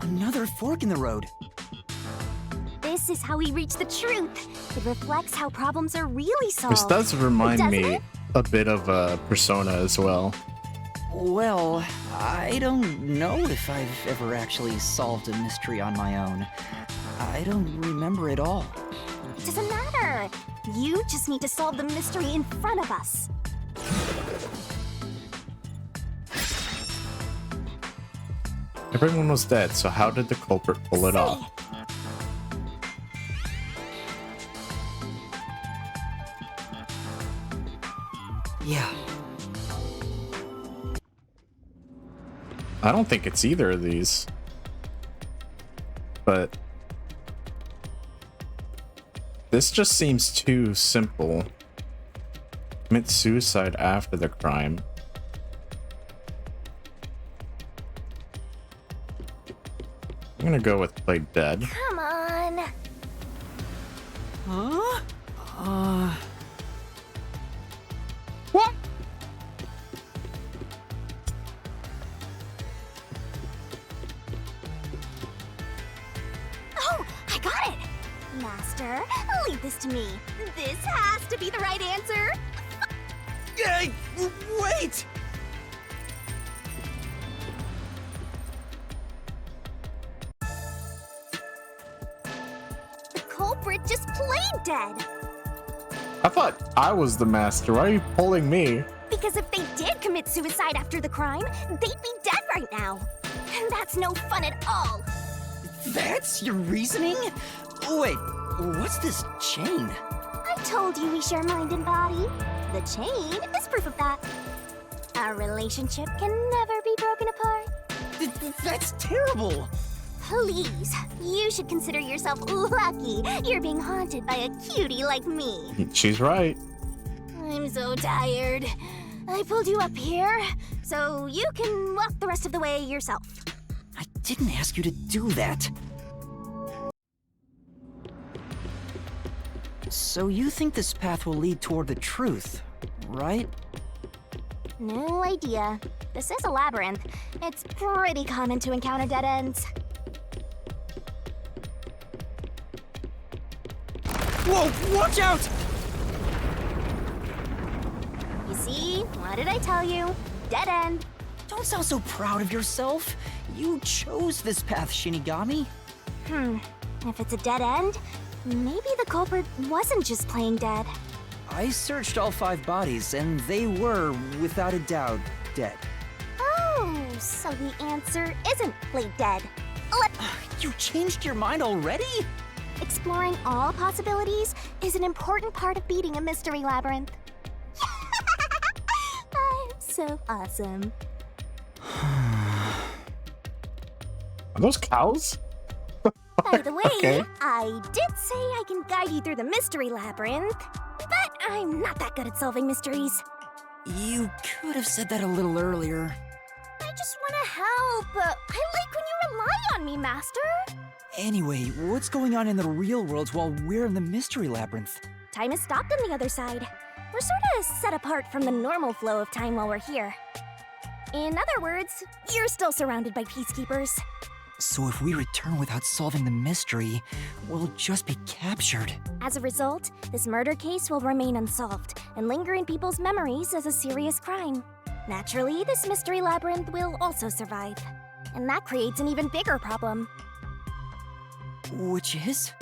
Another fork in the road. This is how we reach the truth. It reflects how problems are really solved. This does remind Doesn't me it? a bit of Persona as well. Well, I don't know if I've ever actually solved a mystery on my own. I don't remember it all. Doesn't matter. You just need to solve the mystery in front of us. Everyone was dead, so how did the culprit pull it off? Yeah. I don't think it's either of these. But this just seems too simple. Commit suicide after the crime. I'm gonna go with play dead. Come on. Huh? What? Oh, I got it! Master, leave this to me. This has to be the right answer. Hey, wait! The culprit just played dead. I thought I was the master. Why are you pulling me? Because if they did commit suicide after the crime, they'd be dead right now. And that's no fun at all. That's your reasoning? Wait, what's this chain? I told you we share mind and body. The chain is proof of that. Our relationship can never be broken apart. That's terrible! Please, you should consider yourself lucky you're being haunted by a cutie like me. She's right. I'm so tired. I pulled you up here, so you can walk the rest of the way yourself. I didn't ask you to do that. So you think this path will lead toward the truth, right? No idea. This is a labyrinth. It's pretty common to encounter dead ends. Whoa, watch out! You see? What did I tell you? Dead end. Don't sound so proud of yourself. You chose this path, Shinigami. If it's a dead end, maybe the culprit wasn't just playing dead. I searched all 5 bodies, and they were, without a doubt, dead. Oh, so the answer isn't play dead. You changed your mind already? Exploring all possibilities is an important part of beating a mystery labyrinth. I'm so awesome. Are those cows? By the way, Okay. I did say I can guide you through the mystery labyrinth, but I'm not that good at solving mysteries. You could have said that a little earlier. I just want to help. I like when you rely on me, Master. Anyway, what's going on in the real world while we're in the mystery labyrinth? Time has stopped on the other side. We're sort of set apart from the normal flow of time while we're here. In other words, you're still surrounded by peacekeepers. So if we return without solving the mystery, we'll just be captured. As a result, this murder case will remain unsolved and linger in people's memories as a serious crime. Naturally, this mystery labyrinth will also survive. And that creates an even bigger problem. Which is?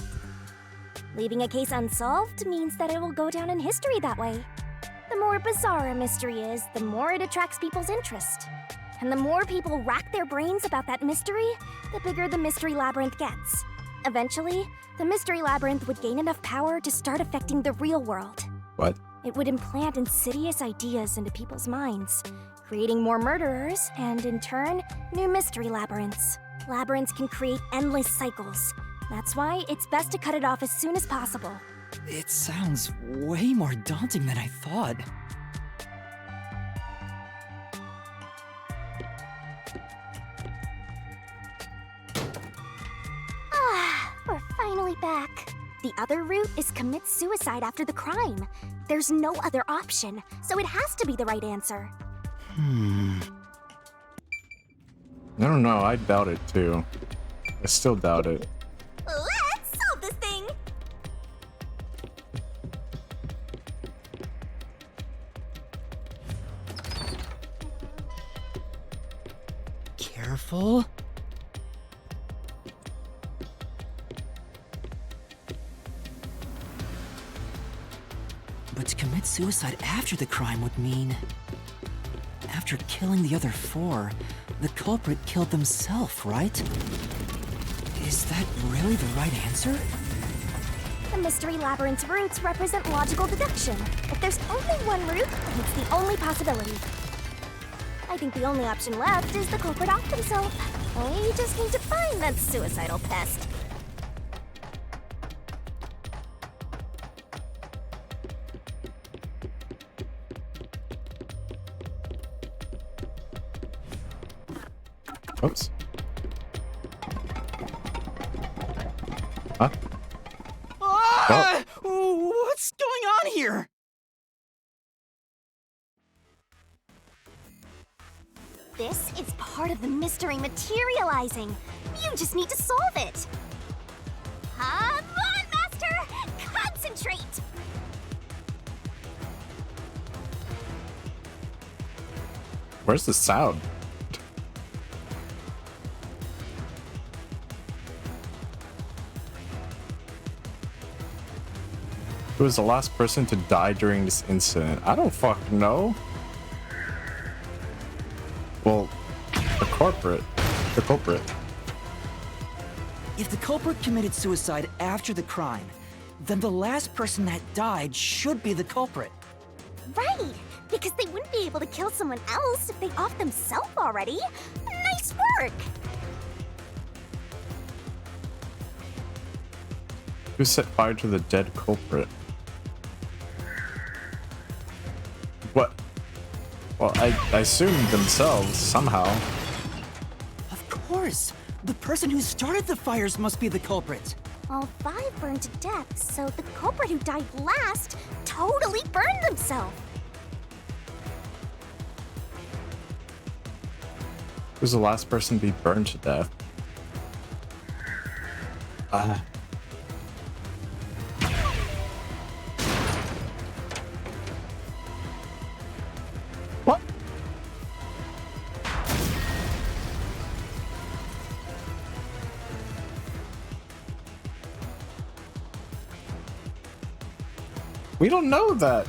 Leaving a case unsolved means that it will go down in history that way. The more bizarre a mystery is, the more it attracts people's interest. And the more people rack their brains about that mystery, the bigger the mystery labyrinth gets. Eventually, the mystery labyrinth would gain enough power to start affecting the real world. What? It would implant insidious ideas into people's minds, creating more murderers and, in turn, new mystery labyrinths. Labyrinths can create endless cycles. That's why it's best to cut it off as soon as possible. It sounds way more daunting than I thought. Ah, we're finally back. The other route is commit suicide after the crime. There's no other option, so it has to be the right answer. I don't know. I doubt it too. I still doubt it. Let's solve this thing! Careful. But to commit suicide after the crime would mean... After killing the other four, the culprit killed themselves, right? Is that really the right answer? The mystery labyrinth's routes represent logical deduction. If there's only one route, then it's the only possibility. I think the only option left is the culprit off himself. We just need to find that suicidal pest. Oops. Huh? Ah! What's going on here? This is part of the mystery materializing. You just need to solve it. Come on, Master! Concentrate! Where's the sound? Who was the last person to die during this incident? I don't fucking know. Well, the culprit. If the culprit committed suicide after the crime, then the last person that died should be the culprit. Right! Because they wouldn't be able to kill someone else if they offed themselves already. Nice work! Who set fire to the dead culprit? What? Well, I assume themselves, somehow. Of course! The person who started the fires must be the culprit. All 5 burned to death, so the culprit who died last totally burned themselves. Who's the last person to be burned to death? What? We don't know that.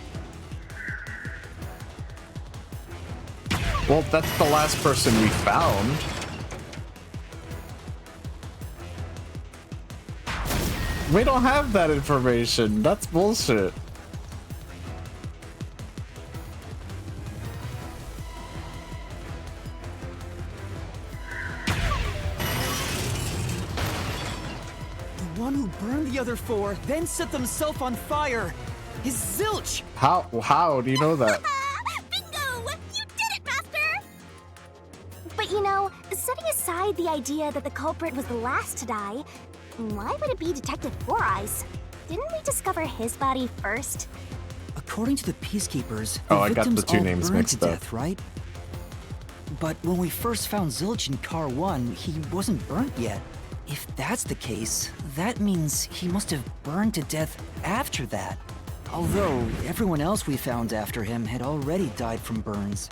Well, that's the last person we found. We don't have that information. That's bullshit. The one who burned the other four, then set themselves on fire. Is Zilch. How do you know that? Bingo! You did it, Master! But you know, setting aside the idea that the culprit was the last to die, why would it be Detective Four Eyes? Didn't we discover his body first? According to the Peacekeepers, Oh, the I got victims the two all names burned mixed to up. death, right? But when we first found Zilch in Car 1, he wasn't burnt yet. If that's the case, that means he must have burned to death after that. Although everyone else we found after him had already died from burns.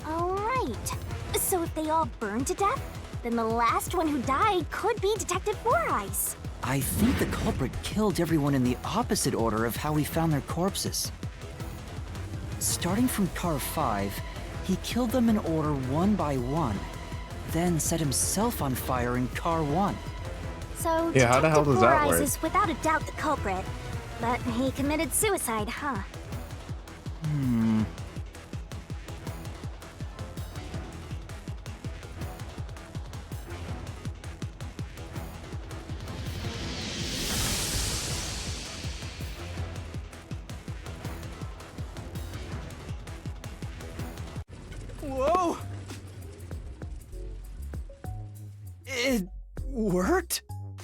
Alright. So if they all burned to death, then the last one who died could be Detective Four Eyes. I think the culprit killed everyone in the opposite order of how we found their corpses. Starting from Car 5, he killed them in order one by one, then set himself on fire in Car 1. So Yeah, how the hell Detective does Four that Eyes work? is without a doubt the culprit. But he committed suicide, huh? Whoa! It worked?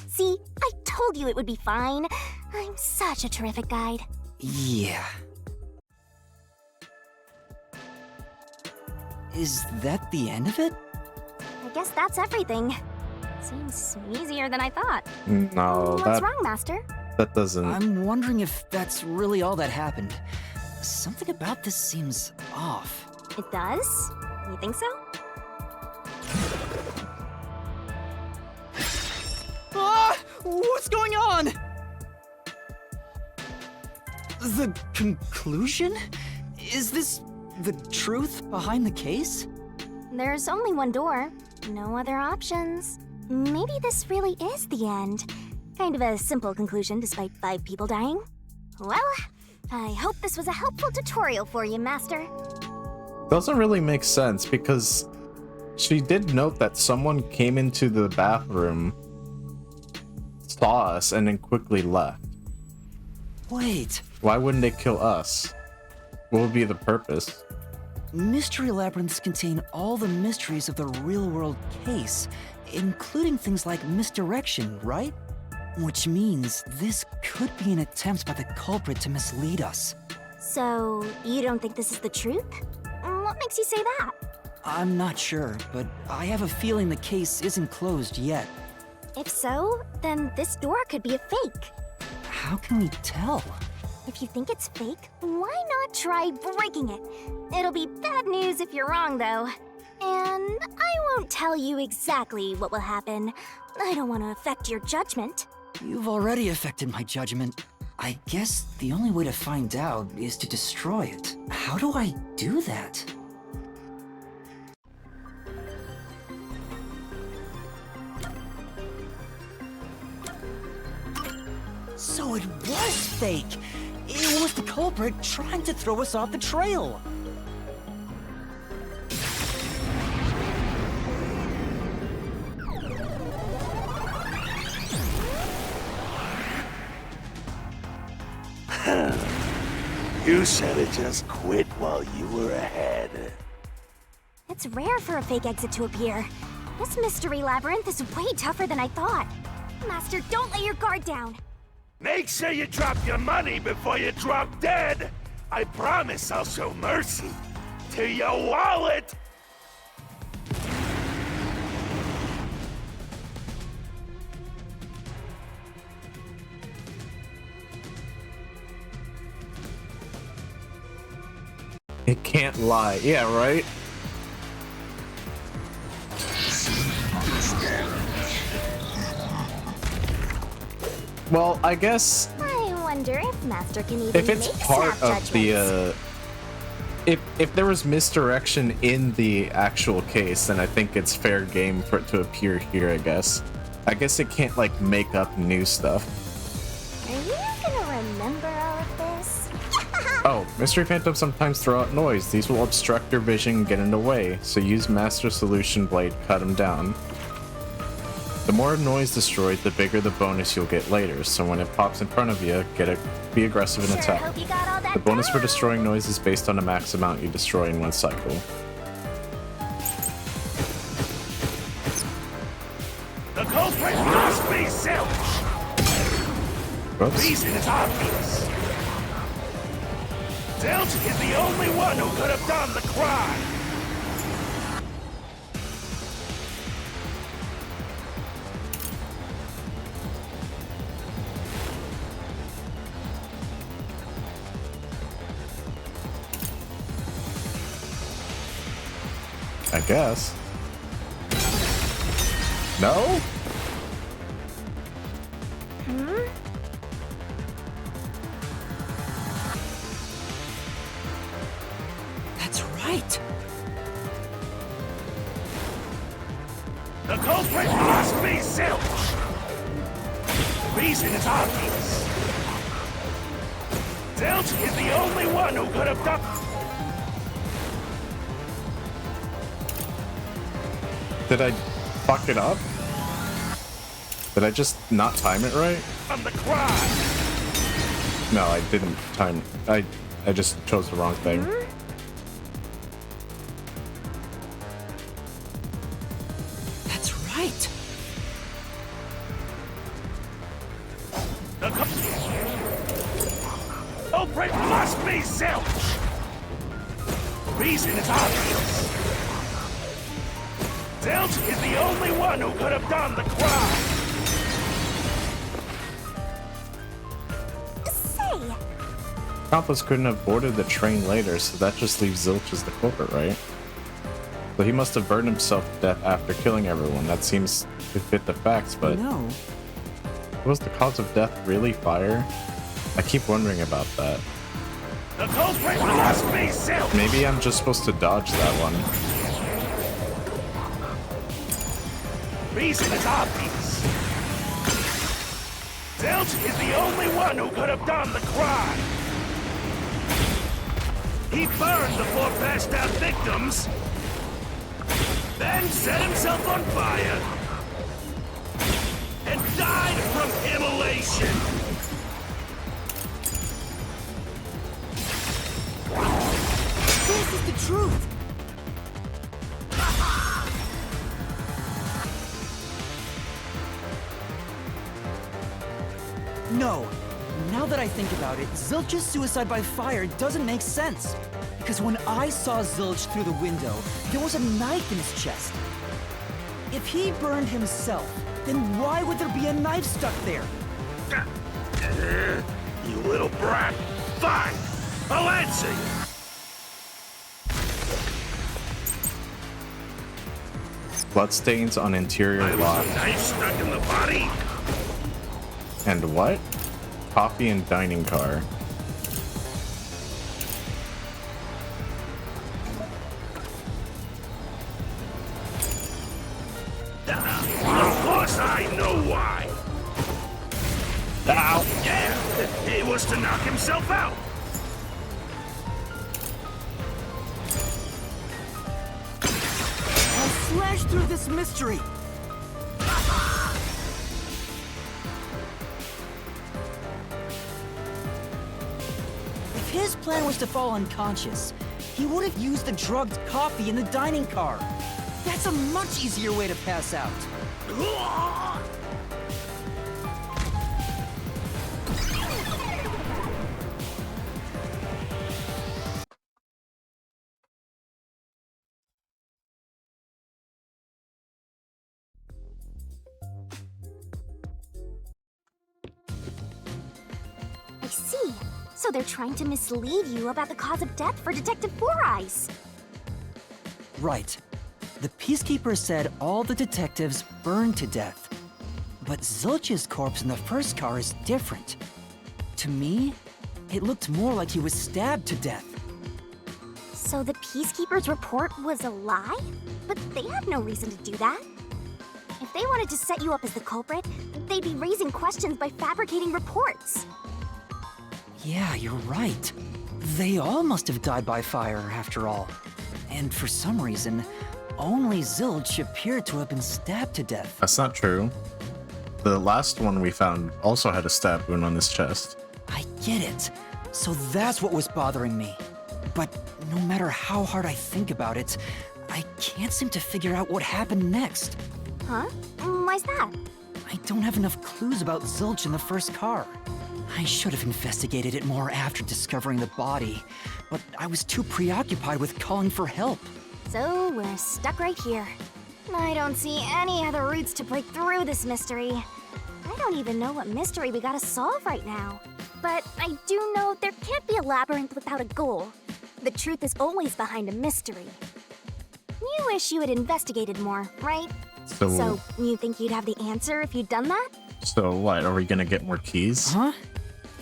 See, I told you it would be fine. I'm such a terrific guide. Yeah. Is that the end of it? I guess that's everything. Seems easier than I thought. No, What's wrong, Master? that doesn't. I'm wondering if that's really all that happened. Something about this seems off. It does? You think so? Ah! What's going on? The conclusion? Is this the truth behind the case? There's only one door. No other options. Maybe this really is the end. Kind of a simple conclusion despite 5 people dying. Well, I hope this was a helpful tutorial for you, Master. Doesn't really make sense because she did note that someone came into the bathroom, saw us, and then quickly left. Wait. Why wouldn't they kill us? What would be the purpose? Mystery labyrinths contain all the mysteries of the real-world case, including things like misdirection, right? Which means this could be an attempt by the culprit to mislead us. So, you don't think this is the truth? What makes you say that? I'm not sure, but I have a feeling the case isn't closed yet. If so, then this door could be a fake. How can we tell? If you think it's fake, why not try breaking it? It'll be bad news if you're wrong, though. And I won't tell you exactly what will happen. I don't want to affect your judgment. You've already affected my judgment. I guess the only way to find out is to destroy it. How do I do that? So it was fake! It was the culprit trying to throw us off the trail! You should have just quit while you were ahead. It's rare for a fake exit to appear. This mystery labyrinth is way tougher than I thought. Master, don't let your guard down. Make sure you drop your money before you drop dead. I promise I'll show mercy to your wallet. It can't lie. Yeah, right? Well, I guess I wonder if Master can even if it's make part snap of the if there was misdirection in the actual case, then I think it's fair game for it to appear here, I guess. I guess it can't like make up new stuff. Mystery Phantoms sometimes throw out noise. These will obstruct your vision and get in the way, so use Master Solution Blade to cut them down. The more noise destroyed, the bigger the bonus you'll get later, so when it pops in front of you, be aggressive and attack. The bonus for destroying noise is based on the max amount you destroy in one cycle. The culprit must be Zilch! Whoops. Reason is obvious. Zilch is the only one who could have done the crime. I guess. No? That's right. The culprit must be Zilch. Reason is obvious. Zilch is the only one who could have done... Did I fuck it up? Did I just not time it right? ...on the crime. No, I didn't time... I just chose the wrong thing. That's right. The culprit must be Zilch. Reason is obvious. Zilch is the only one who could have done the crime. Say, Accomplice couldn't have boarded the train later, so that just leaves Zilch as the culprit, right? So he must have burned himself to death after killing everyone. That seems to fit the facts, but... No. Was the cause of death really fire? I keep wondering about that. The culprit must be Zilch. Maybe I'm just supposed to dodge that one. Reason is obvious. Zilch is the only one who could have done the crime. He burned the 4 passed out victims, then set himself on fire, and died from immolation. This is the truth. No. Now that I think about it, Zilch's suicide by fire doesn't make sense. Because when I saw Zilch through the window, there was a knife in his chest. If he burned himself, then why would there be a knife stuck there? You little brat. Fine. I'll answer you. Bloodstains on interior lock. Knife stuck in the body? And what? Coffee and dining car. Of course I know why. Ow! Yeah, it was to knock himself out. I'll slash through this mystery. If his plan was to fall unconscious, he would have used the drugged coffee in the dining car. That's a much easier way to pass out. I see. So they're trying to mislead you about the cause of death for Detective Four Eyes. Right. The Peacekeeper said all the detectives burned to death. But Zilch's corpse in the first car is different. To me, it looked more like he was stabbed to death. So the Peacekeeper's report was a lie? But they have no reason to do that. If they wanted to set you up as the culprit, they'd be raising questions by fabricating reports. Yeah, you're right. They all must have died by fire, after all. And for some reason, only Zilch appeared to have been stabbed to death. That's not true. The last one we found also had a stab wound on his chest. I get it. So that's what was bothering me. But no matter how hard I think about it, I can't seem to figure out what happened next. Huh? Why's that? I don't have enough clues about Zilch in the first car. I should have investigated it more after discovering the body, but I was too preoccupied with calling for help. So we're stuck right here. I don't see any other routes to break through this mystery. I don't even know what mystery we gotta solve right now. But I do know there can't be a labyrinth without a goal. The truth is always behind a mystery. You wish you had investigated more, right? So you think you'd have the answer if you'd done that? So what, are we gonna get more keys? Huh?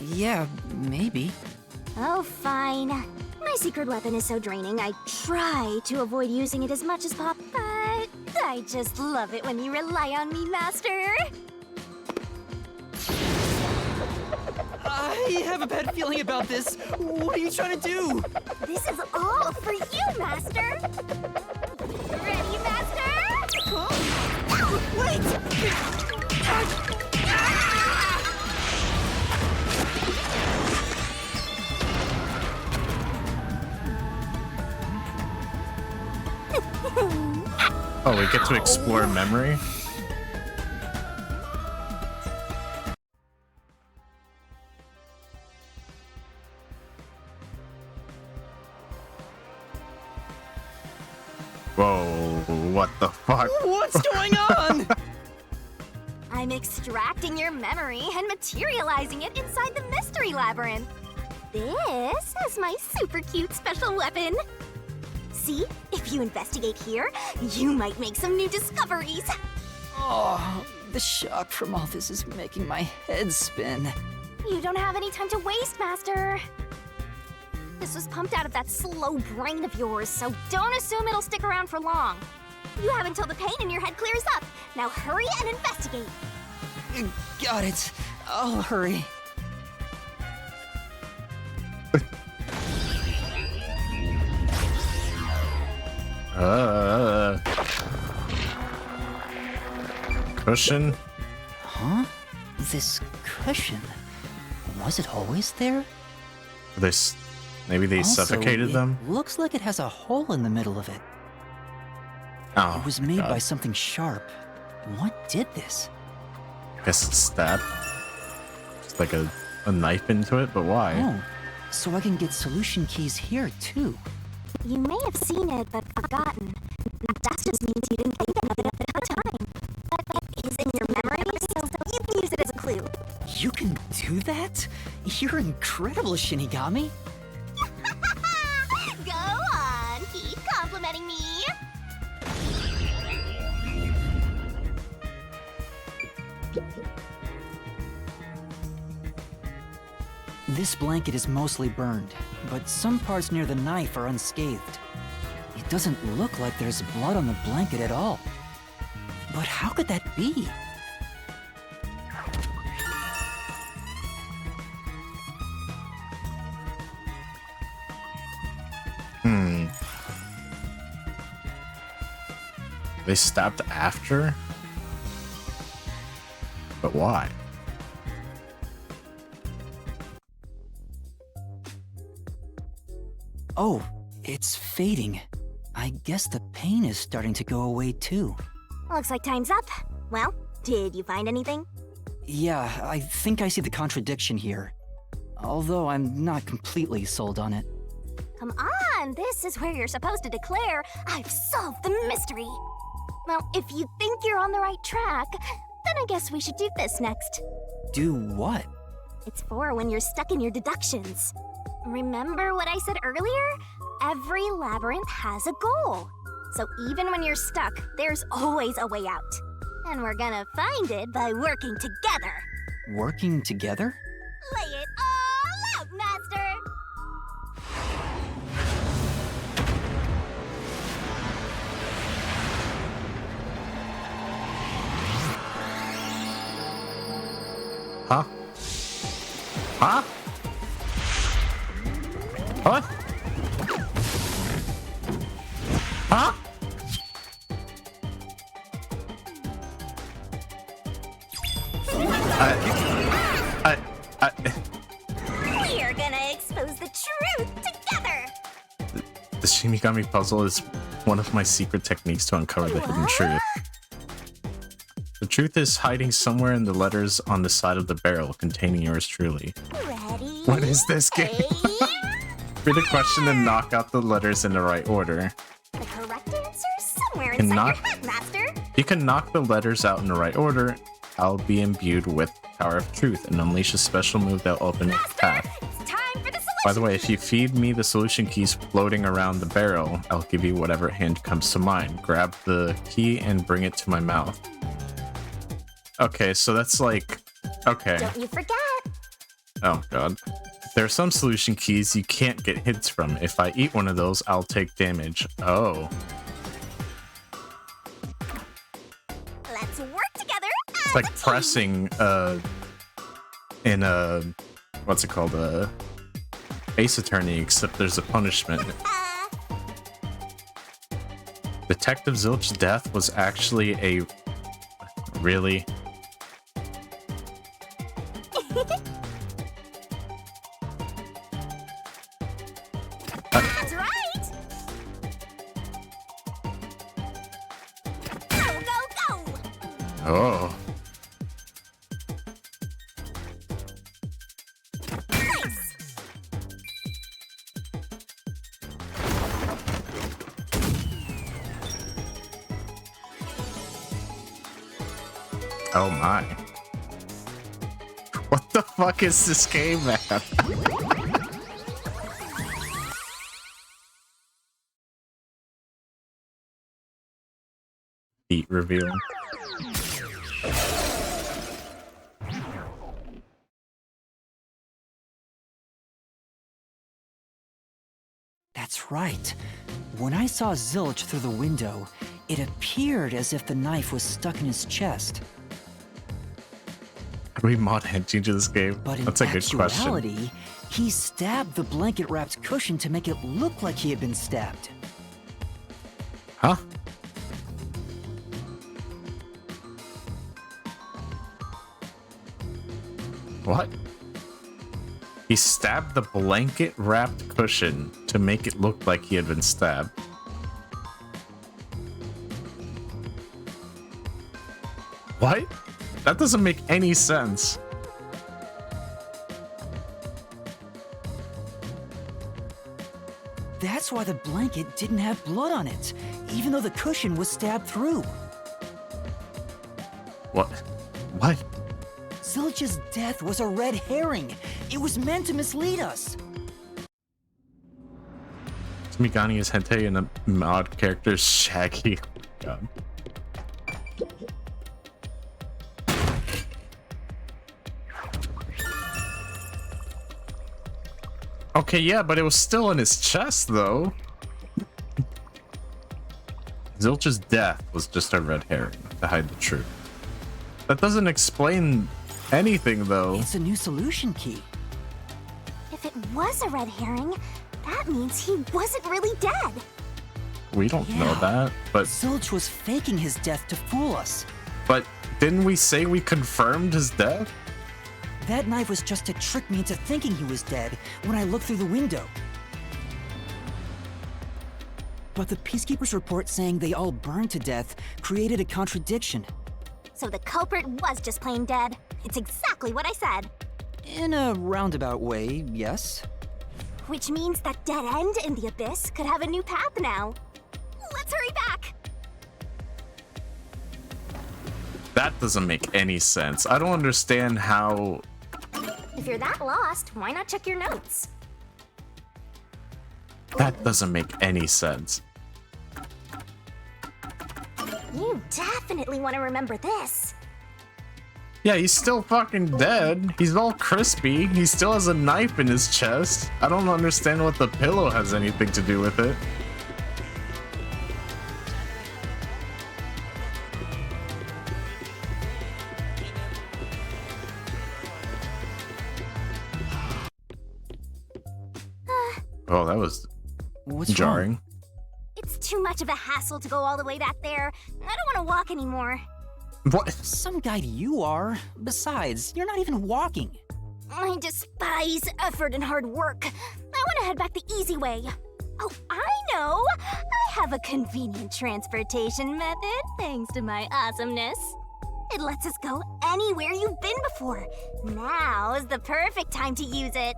Yeah, maybe. Oh, fine. My secret weapon is so draining, I try to avoid using it as much as possible, but I just love it when you rely on me, Master. I have a bad feeling about this. What are you trying to do? This is all for you, Master. Ready, Master? Huh? Wait! Oh, we get to explore memory? Whoa, what the fuck? What's going on? I'm extracting your memory and materializing it inside the mystery labyrinth. This is my super cute special weapon. See, if you investigate here, you might make some new discoveries. Oh, the shock from all this is making my head spin. You don't have any time to waste, Master. This was pumped out of that slow brain of yours, so don't assume it'll stick around for long. You have until the pain in your head clears up. Now hurry and investigate. Got it. I'll hurry. Cushion? Huh? This cushion? Was it always there? This, maybe they Also, suffocated them? Looks like it has a hole in the middle of it. Oh, It was made God. by something sharp. What did this? I guess it's stab. Just like a knife into it, but why? Oh, so I can get solution keys here too. You may have seen it, but forgotten. That just means you didn't think of it at the time. But it is in your memory, so you can use it as a clue. You can do that? You're incredible, Shinigami. Go on, keep complimenting me. This blanket is mostly burned, but some parts near the knife are unscathed. It doesn't look like there's blood on the blanket at all. But how could that be? They stabbed after? But why? Oh, it's fading. I guess the pain is starting to go away too. Looks like time's up. Well, did you find anything? Yeah, I think I see the contradiction here. Although I'm not completely sold on it. Come on, this is where you're supposed to declare, I've solved the mystery. Well, if you think you're on the right track, then I guess we should do this next. Do what? It's for when you're stuck in your deductions. Remember what I said earlier? Every labyrinth has a goal. So even when you're stuck, there's always a way out. And we're gonna find it by working together. Working together? Lay it all out, Master! Huh? Huh? What? Huh? We're gonna expose the truth together. The Shinigami puzzle is one of my secret techniques to uncover the hidden truth. The truth is hiding somewhere in the letters on the side of the barrel containing yours truly. Ready? What is this game? Read a question and knock out the letters in the right order. The correct answer is somewhere Can inside knock- your head, Master. You can knock the letters out in the right order. I'll be imbued with Power of Truth and unleash a special move that'll open the path. It's time for the solution. By the way, if you feed me the solution keys floating around the barrel, I'll give you whatever hand comes to mind. Grab the key and bring it to my mouth. Okay, so that's like... Okay. Don't you forget. Oh god. There are some solution keys you can't get hits from. If I eat one of those, I'll take damage. Oh. Let's work together. It's like pressing, in a... What's it called? Ace Attorney, except there's a punishment. Detective Zilch's death was actually a... Really? That's right. Go, go, go. Oh. Nice. Oh my. What the fuck is this game, man? Beat reveal. That's right. When I saw Zilch through the window, it appeared as if the knife was stuck in his chest. Can we mod Henchi to this game? But in That's a good question. actuality, he stabbed the blanket-wrapped cushion to make it look like he had been stabbed. Huh? What? He stabbed the blanket-wrapped cushion to make it look like he had been stabbed. What? That doesn't make any sense. That's why the blanket didn't have blood on it, even though the cushion was stabbed through. What? What? Zilch's death was a red herring. It was meant to mislead us. Migani is hentai and a mod character is Shaggy. God. Okay, yeah, but it was still in his chest, though. Zilch's death was just a red herring to hide the truth. That doesn't explain anything, though. It's a new solution key. If it was a red herring, that means he wasn't really dead. We don't know that, but... Zilch was faking his death to fool us. But didn't we say we confirmed his death? That knife was just to trick me into thinking he was dead when I looked through the window. But the Peacekeeper's report saying they all burned to death created a contradiction. So the culprit was just plain dead. It's exactly what I said. In a roundabout way, yes. Which means that dead end in the abyss could have a new path now. Let's hurry back. That doesn't make any sense. I don't understand how... If you're that lost, why not check your notes? That doesn't make any sense. You definitely want to remember this. Yeah, he's still fucking dead. He's all crispy. He still has a knife in his chest. I don't understand what the pillow has anything to do with it. Oh, that was What's jarring. wrong? It's too much of a hassle to go all the way back there. I don't want to walk anymore. What? Some guide you are. Besides, you're not even walking. I despise effort and hard work. I want to head back the easy way. Oh, I know! I have a convenient transportation method, thanks to my awesomeness. It lets us go anywhere you've been before. Now's the perfect time to use it.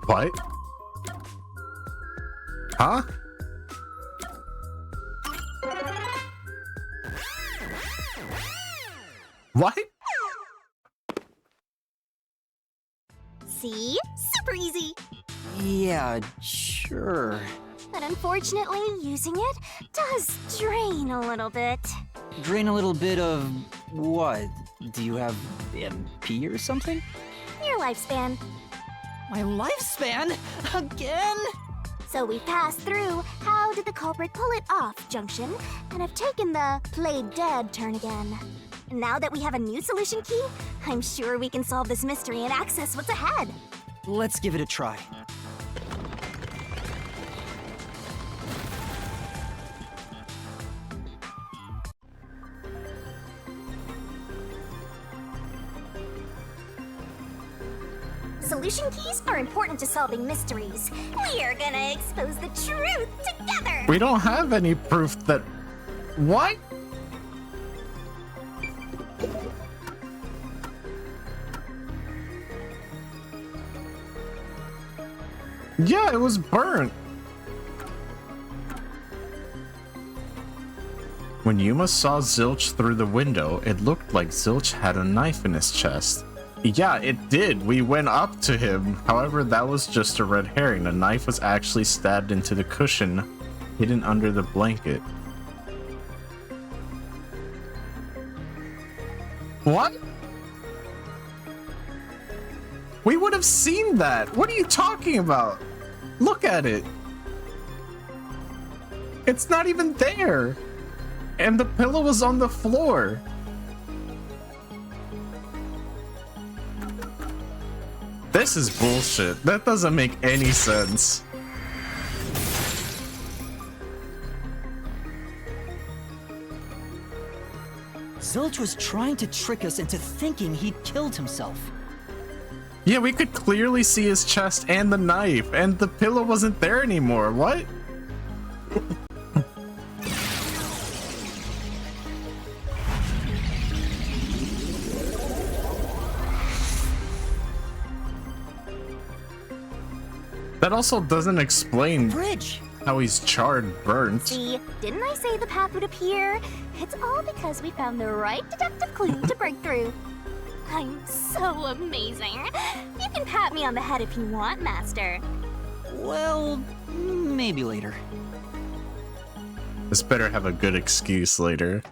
What? Huh? What? See? Super easy. Yeah, sure. But unfortunately, using it does drain a little bit. Drain a little bit of what? Do you have MP or something? Your lifespan. My lifespan? Again? So we passed through how did the culprit pull it off junction and have taken the play dead turn again. And now that we have a new solution key, I'm sure we can solve this mystery and access what's ahead. Let's give it a try. Solution keys are important to solving mysteries. We are gonna expose the truth together! We don't have any proof that... What? Yeah, it was burnt. When Yuma saw Zilch through the window, it looked like Zilch had a knife in his chest. Yeah, it did. We went up to him. However, that was just a red herring. The knife was actually stabbed into the cushion, hidden under the blanket. What? We would have seen that. What are you talking about? Look at it. It's not even there. And the pillow was on the floor. This is bullshit. That doesn't make any sense. Zilch was trying to trick us into thinking he'd killed himself. Yeah, we could clearly see his chest and the knife, and the pillow wasn't there anymore. What? That also doesn't explain how he's charred, burnt. See, didn't I say the path would appear? It's all because we found the right deductive clue to break through. I'm so amazing. You can pat me on the head if you want, Master. Well, maybe later. This better have a good excuse later.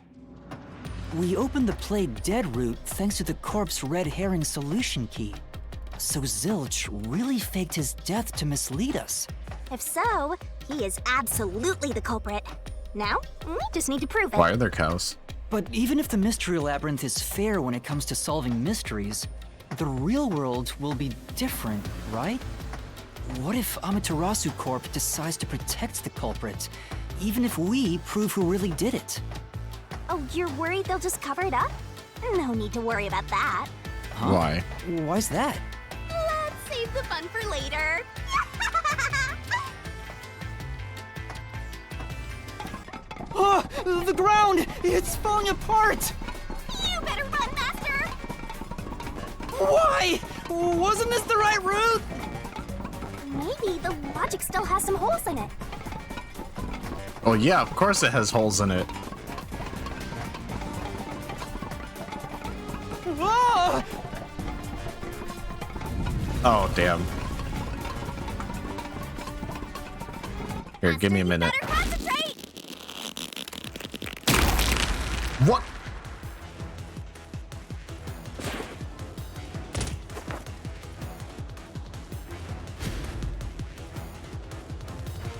We opened the play dead route thanks to the corpse red herring solution key. So Zilch really faked his death to mislead us. If so, he is absolutely the culprit. Now, we just need to prove it. Why are there cows? But even if the Mystery Labyrinth is fair when it comes to solving mysteries, the real world will be different, right? What if Amaterasu Corp decides to protect the culprit, even if we prove who really did it? Oh, you're worried they'll just cover it up? No need to worry about that. Huh? Why? Why's that? Let's save the fun for later. Oh, the ground! It's falling apart! You better run, Master! Why? Wasn't this the right route? Maybe the logic still has some holes in it. Oh yeah, of course it has holes in it. Whoa! Oh, damn. Here, give me a minute. What?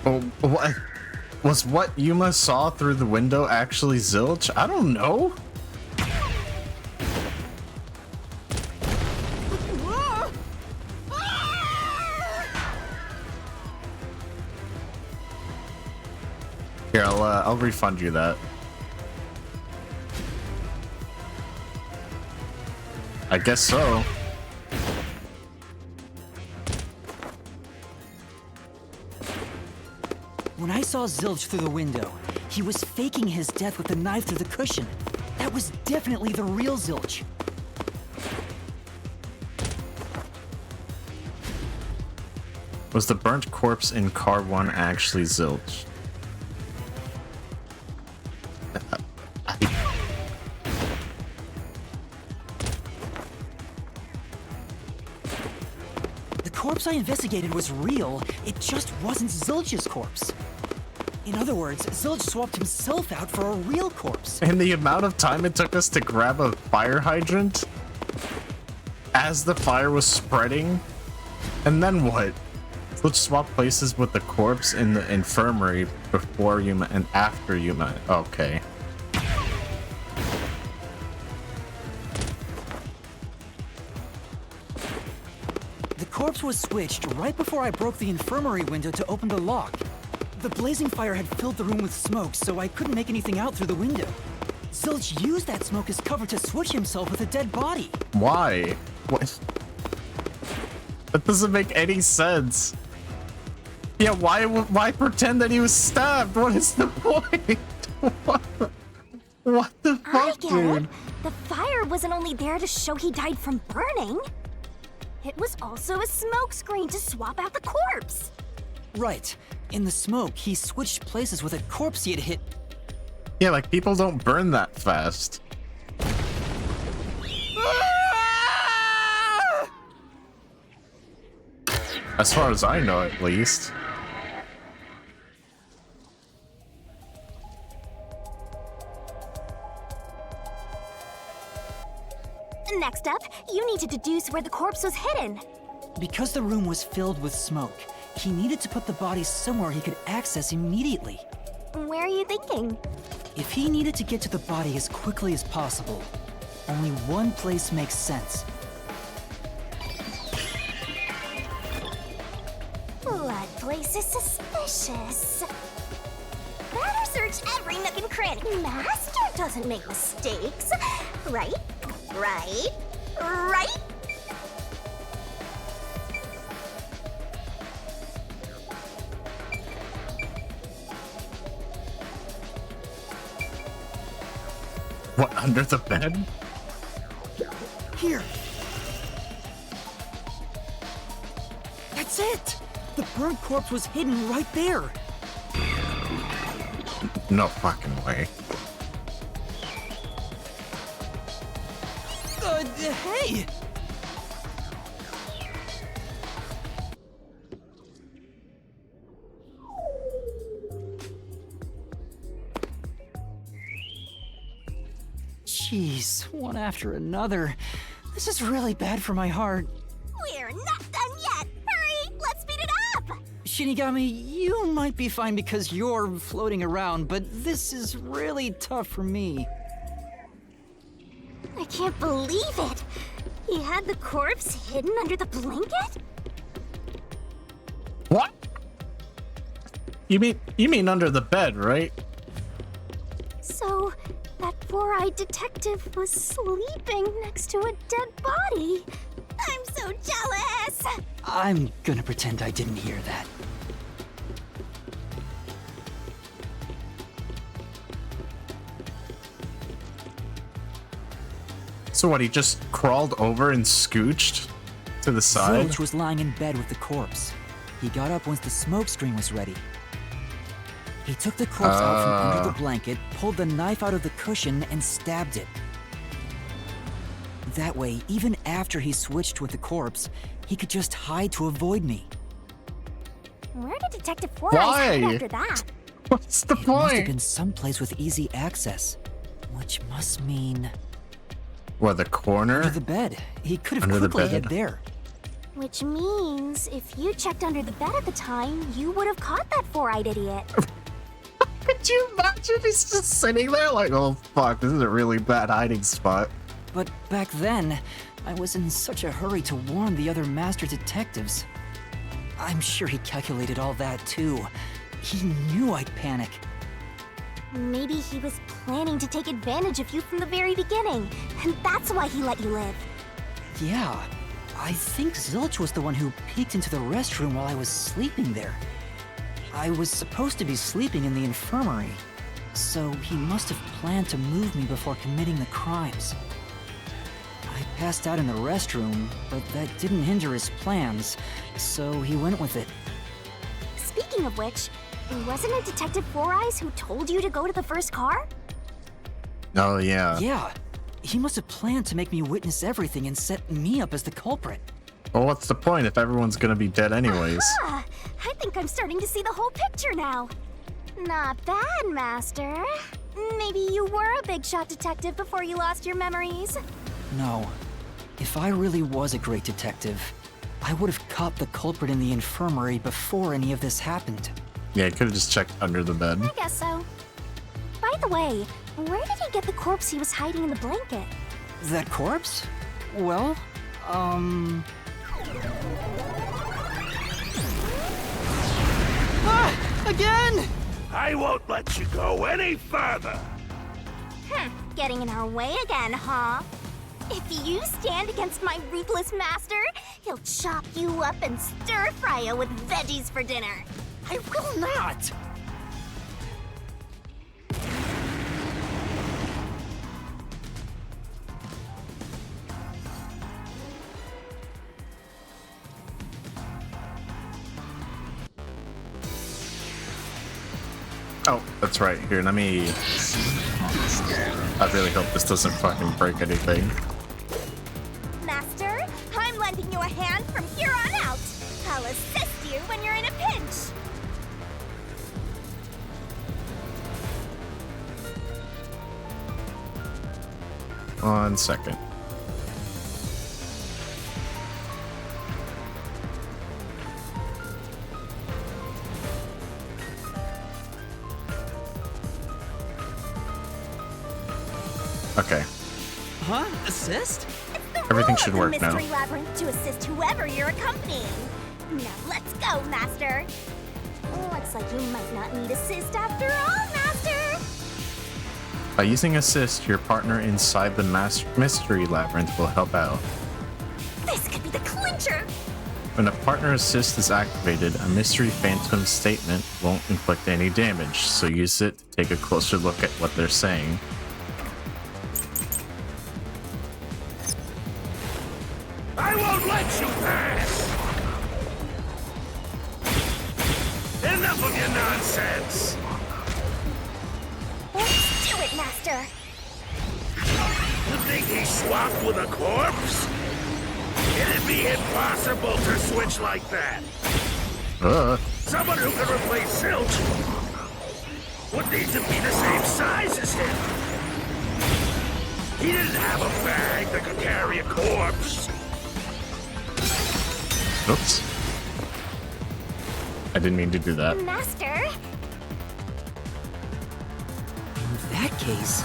Oh, what? Was what Yuma saw through the window actually Zilch? I don't know. Here, I'll refund you that. I guess so. When I saw Zilch through the window, he was faking his death with the knife through the cushion. That was definitely the real Zilch. Was the burnt corpse in car 1 actually Zilch? The corpse I investigated was real, it just wasn't Zilch's corpse. In other words, Zilch swapped himself out for a real corpse. And the amount of time it took us to grab a fire hydrant as the fire was spreading? And then what? Zilch swapped places with the corpse in the infirmary before you met and after you met. Okay. The corpse was switched right before I broke the infirmary window to open the lock. The blazing fire had filled the room with smoke, so I couldn't make anything out through the window. Zilch used that smoke as cover to switch himself with a dead body. Why? What? That doesn't make any sense. Yeah, why pretend that he was stabbed? What is the point? What the fuck, dude? The fire wasn't only there to show he died from burning. It was also a smokescreen to swap out the corpse. Right. In the smoke, he switched places with a corpse he had hit. Yeah, like people don't burn that fast. As far as I know, at least. Next up, you need to deduce where the corpse was hidden. Because the room was filled with smoke, he needed to put the body somewhere he could access immediately. Where are you thinking? If he needed to get to the body as quickly as possible, only one place makes sense. That place is suspicious. Better search every nook and cranny. Master doesn't make mistakes. Right? Right? Right? What, under the bed? Here. That's it! The burnt corpse was hidden right there. No fucking way. Hey! Jeez, one after another. This is really bad for my heart. We're not done yet! Hurry! Let's speed it up! Shinigami, you might be fine because you're floating around, but this is really tough for me. I can't believe it! He had the corpse hidden under the blanket? What? You mean under the bed, right? So, that four-eyed detective was sleeping next to a dead body. I'm so jealous! I'm gonna pretend I didn't hear that. So what, he just crawled over and scooched to the side? Zilch was lying in bed with the corpse. He got up once the smoke screen was ready. He took the corpse out from under the blanket, pulled the knife out of the cushion, and stabbed it. That way, even after he switched with the corpse, he could just hide to avoid me. Where did Detective Four Eyes hide after that? What's the It must have point? been someplace with easy access, which must mean What, the corner? under the bed. He could have Under the quickly hid bed. there. Which means, if you checked under the bed at the time, you would have caught that four-eyed idiot. Could you imagine he's just sitting there like, oh fuck, this is a really bad hiding spot. But back then, I was in such a hurry to warn the other master detectives. I'm sure he calculated all that too. He knew I'd panic. Maybe he was planning to take advantage of you from the very beginning, and that's why he let you live. Yeah, I think Zilch was the one who peeked into the restroom while I was sleeping there. I was supposed to be sleeping in the infirmary, so he must have planned to move me before committing the crimes. I passed out in the restroom, but that didn't hinder his plans, so he went with it. Speaking of which, wasn't it Detective Four Eyes who told you to go to the first car? Oh, yeah. Yeah, he must have planned to make me witness everything and set me up as the culprit. Well, what's the point if everyone's gonna be dead anyways? Ah, I think I'm starting to see the whole picture now. Not bad, Master. Maybe you were a big shot detective before you lost your memories. No. If I really was a great detective, I would have caught the culprit in the infirmary before any of this happened. Yeah, I could have just checked under the bed. I guess so. By the way, where did he get the corpse he was hiding in the blanket? That corpse? Well, Ah! Again! I won't let you go any further! Getting in our way again, huh? If you stand against my ruthless master, he'll chop you up and stir-fry you with veggies for dinner. I will not! Oh, that's right. Here, let me... I really hope this doesn't fucking break anything. Master, I'm lending you a hand from here on out. I'll assist you when you're in a pinch. 1 second. Okay. Huh? Assist? Everything should work now. Mystery Labyrinth to assist whoever you're accompanying. Now let's go, Master. Looks like you might not need assist after all, Master. By using assist, your partner inside the mystery labyrinth will help out. This could be the clincher. When a partner assist is activated, a mystery phantom statement won't inflict any damage, so use it to take a closer look at what they're saying. I won't let you pass! Enough of your nonsense! Let's do it, Master. You think he swapped with a corpse? It'd be impossible to switch like that. Someone who can replace Zilch would need to be the same size as him. He didn't have a bag that could carry a corpse. Oops. I didn't mean to do that. Master? In that case...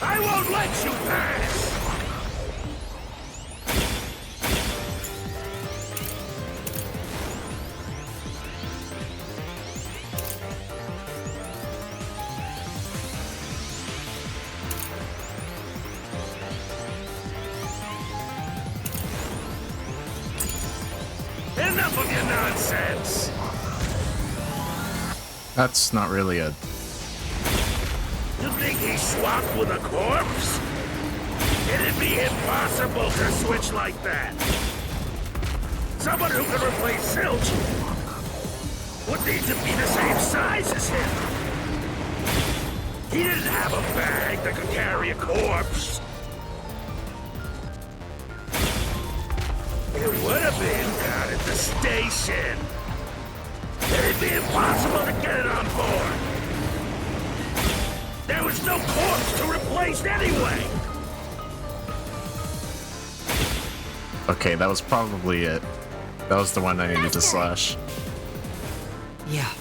I won't let you pass! Enough of your nonsense! That's not really a... You think he swapped with a corpse? It'd be impossible to switch like that. Someone who can replace Zilch would need to be the same size as him. He didn't have a bag that could carry a corpse. It would have been down at the station. It'd be impossible to get it on board. There was no corpse to replace anyway. Okay, that was probably it. That was the one I needed to slash. Yeah.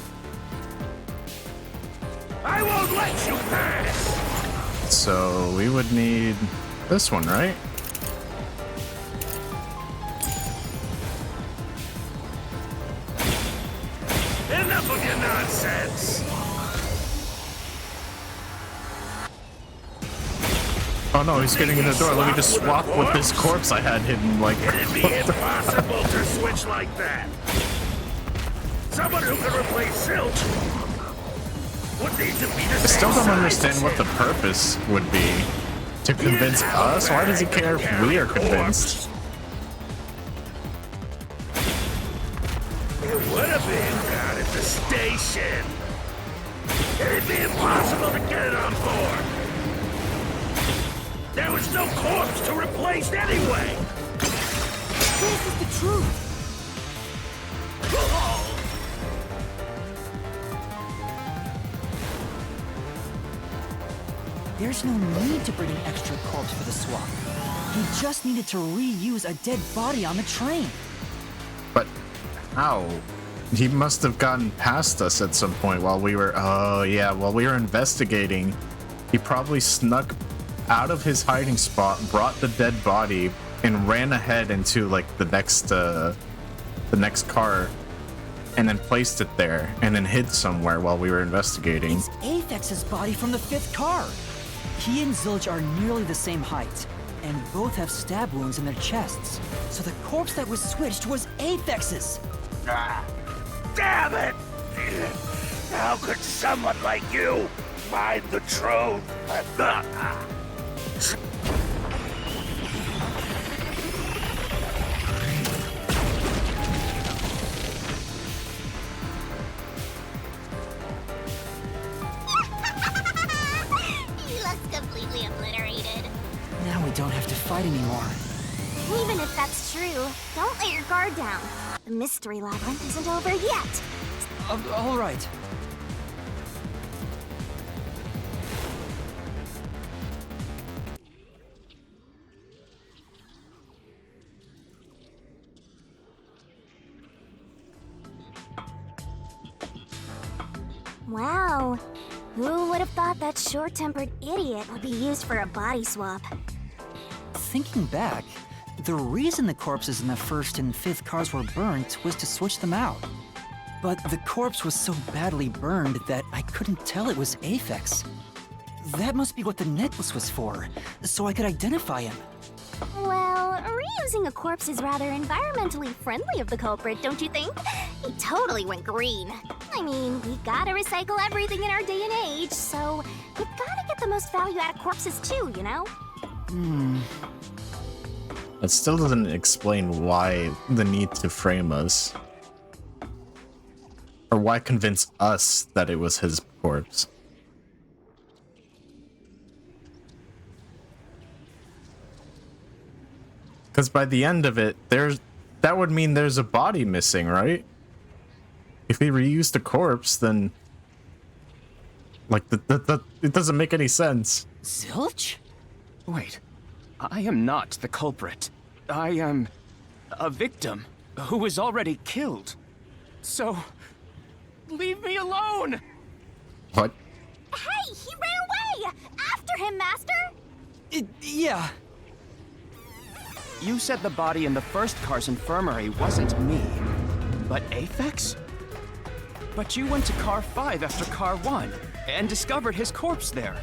I won't let you pass. So we would need this one, right? Enough of your nonsense! Oh no, he's getting in the door. Let me just swap with this corpse I had hidden, like... It'd be impossible to switch like that! Someone who can replace Silch would need to be the I still don't understand what the purpose would be. To convince us? Why does he care if we are convinced? It would have been down at the station. It'd be impossible to get it on board. There was no corpse to replace anyway. This is the truth. There's no need to bring an extra corpse for the swap. He just needed to reuse a dead body on the train. But how? He must have gotten past us at some point while we were... Oh yeah, while we were investigating. He probably snuck out of his hiding spot, brought the dead body, and ran ahead into like the next car, and then placed it there, and then hid somewhere while we were investigating. It's Aphex's body from the 5th car. He and Zilch are nearly the same height, and both have stab wounds in their chests. So the corpse that was switched was Aphex's. Ah, damn it! How could someone like you find the truth? He looks completely obliterated. Now we don't have to fight anymore. Even if that's true, don't let your guard down. The mystery labyrinth isn't over yet. All right. Wow. Who would have thought that short-tempered idiot would be used for a body swap? Thinking back, the reason the corpses in the 1st and 5th cars were burnt was to switch them out. But the corpse was so badly burned that I couldn't tell it was Aphex. That must be what the necklace was for, so I could identify him. Well, reusing a corpse is rather environmentally friendly of the culprit, don't you think? He totally went green. I mean, we gotta recycle everything in our day and age, so we've gotta get the most value out of corpses too, you know? That still doesn't explain why the need to frame us. Or why convince us that it was his corpse. Because by the end of it, that would mean there's a body missing, right? If he reused the corpse, then... Like, it doesn't make any sense. Zilch? Wait, I am not the culprit. I am a victim who was already killed. So, leave me alone! What? Hey, he ran away! After him, Master! Yeah. You said the body in the 1st car's infirmary wasn't me, but Aphex? But you went to car 5 after car 1 and discovered his corpse there.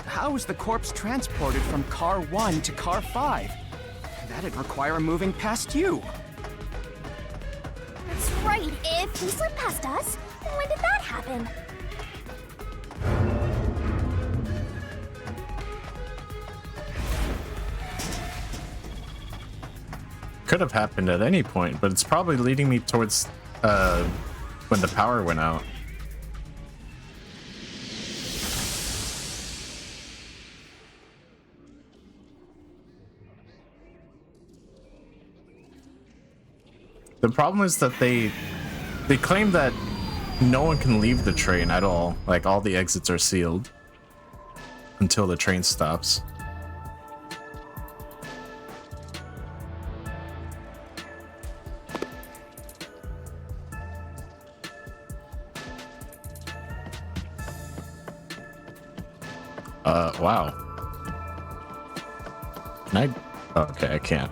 How was the corpse transported from car 1 to car 5? That'd require moving past you. That's right. If he slipped past us, then when did that happen? Could have happened at any point, but it's probably leading me towards when the power went out. The problem is that they claim that no one can leave the train at all. Like, all the exits are sealed until the train stops. Wow. Can I? Oh, okay, I can't.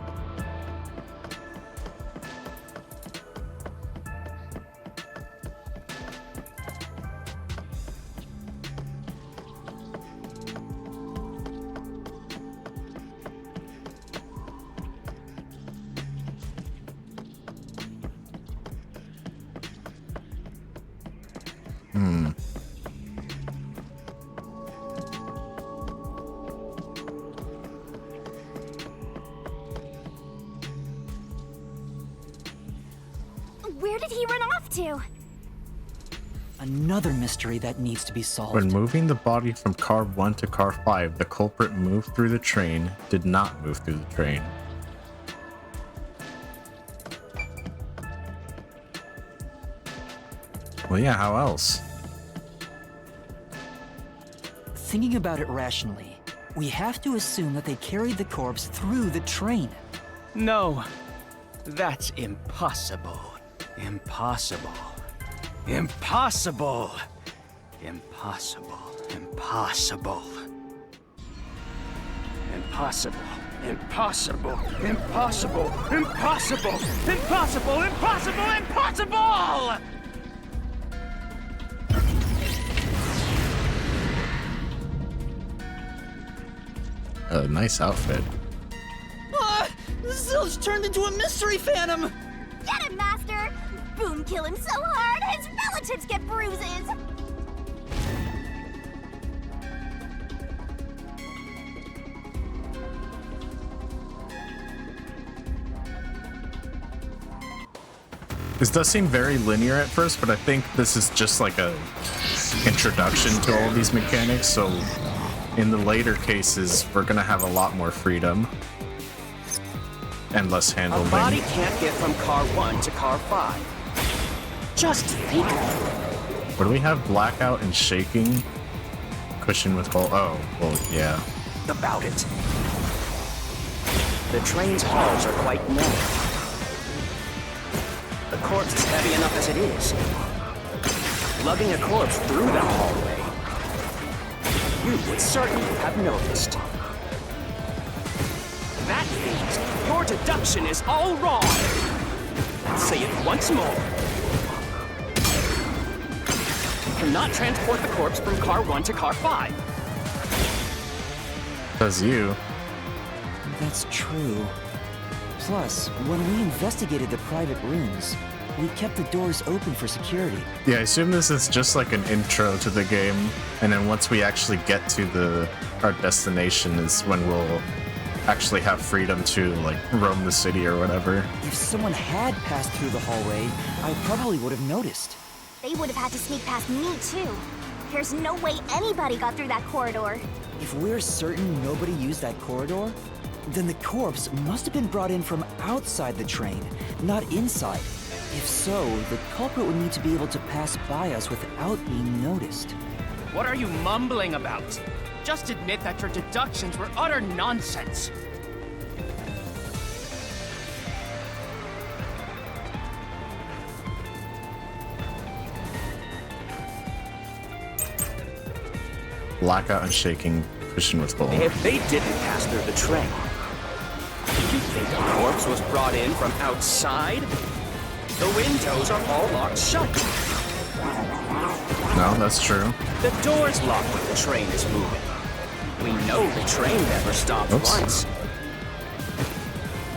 Where did he run off to? Another mystery that needs to be solved. When moving the body from car 1 to car 5, the culprit moved through the train, did not move through the train. Well, yeah, how else? Thinking about it rationally, we have to assume that they carried the corpse through the train. No, that's impossible. Impossible. Impossible. Impossible. Impossible. Impossible. Impossible. Impossible. Impossible. Impossible. Impossible. Impossible! Nice outfit. Zilch turned into a mystery phantom! Get him, Master! Boom kill him so hard, his relatives get bruises! This does seem very linear at first, but I think this is just like a introduction to all these mechanics, so in the later cases, we're gonna have a lot more freedom and less handling. A body can't get from car 1 to car 5. Just think. What do we have? Blackout and shaking? Cushion with hole. Oh, well, yeah. About it. The train's halls are quite narrow. The corpse is heavy enough as it is. Lugging a corpse through that hallway, you would certainly have noticed. That means your deduction is all wrong. Let's say it once more. You cannot transport the corpse from car 1 to car 5. Says you. That's true. Plus, when we investigated the private rooms, we kept the doors open for security. Yeah, I assume this is just like an intro to the game, and then once we actually get to our destination is when we'll actually have freedom to like roam the city or whatever. If someone had passed through the hallway, I probably would have noticed. They would have had to sneak past me, too. There's no way anybody got through that corridor. If we're certain nobody used that corridor, then the corpse must have been brought in from outside the train, not inside. If so, the culprit would need to be able to pass by us without being noticed. What are you mumbling about? Just admit that your deductions were utter nonsense. Blackout and shaking, cushion with hole. If they didn't pass through the train, do you think the corpse was brought in from outside? The windows are all locked shut. No, that's true. The door's locked when the train is moving. We know the train never stops once.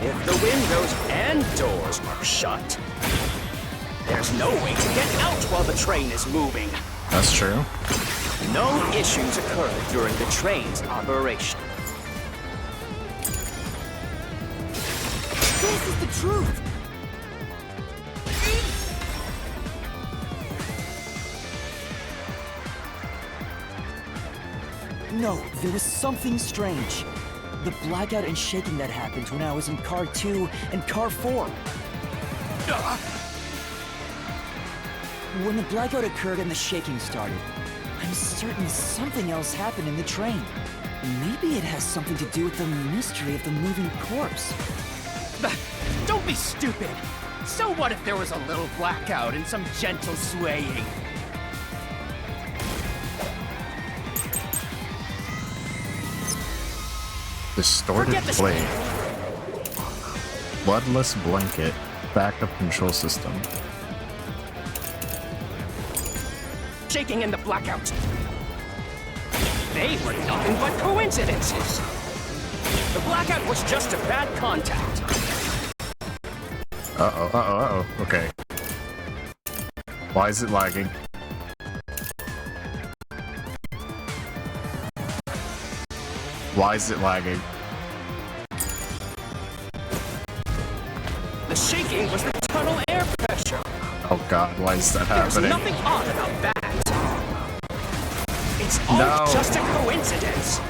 If the windows and doors are shut, there's no way to get out while the train is moving. That's true. No issues occurred during the train's operation. This is the truth! No, there was something strange. The blackout and shaking that happened when I was in car 2 and car 4. When the blackout occurred and the shaking started, I'm certain something else happened in the train. Maybe it has something to do with the mystery of the moving corpse. Don't be stupid! So what if there was a little blackout and some gentle swaying? Distorted blade. Bloodless blanket. Backup control system. Shaking in the blackout. They were nothing but coincidences. The blackout was just a bad contact. Okay. Why is it lagging? Why is it lagging? The shaking was the tunnel air pressure. god, why is that There's happening? nothing odd about that. It's all just a coincidence.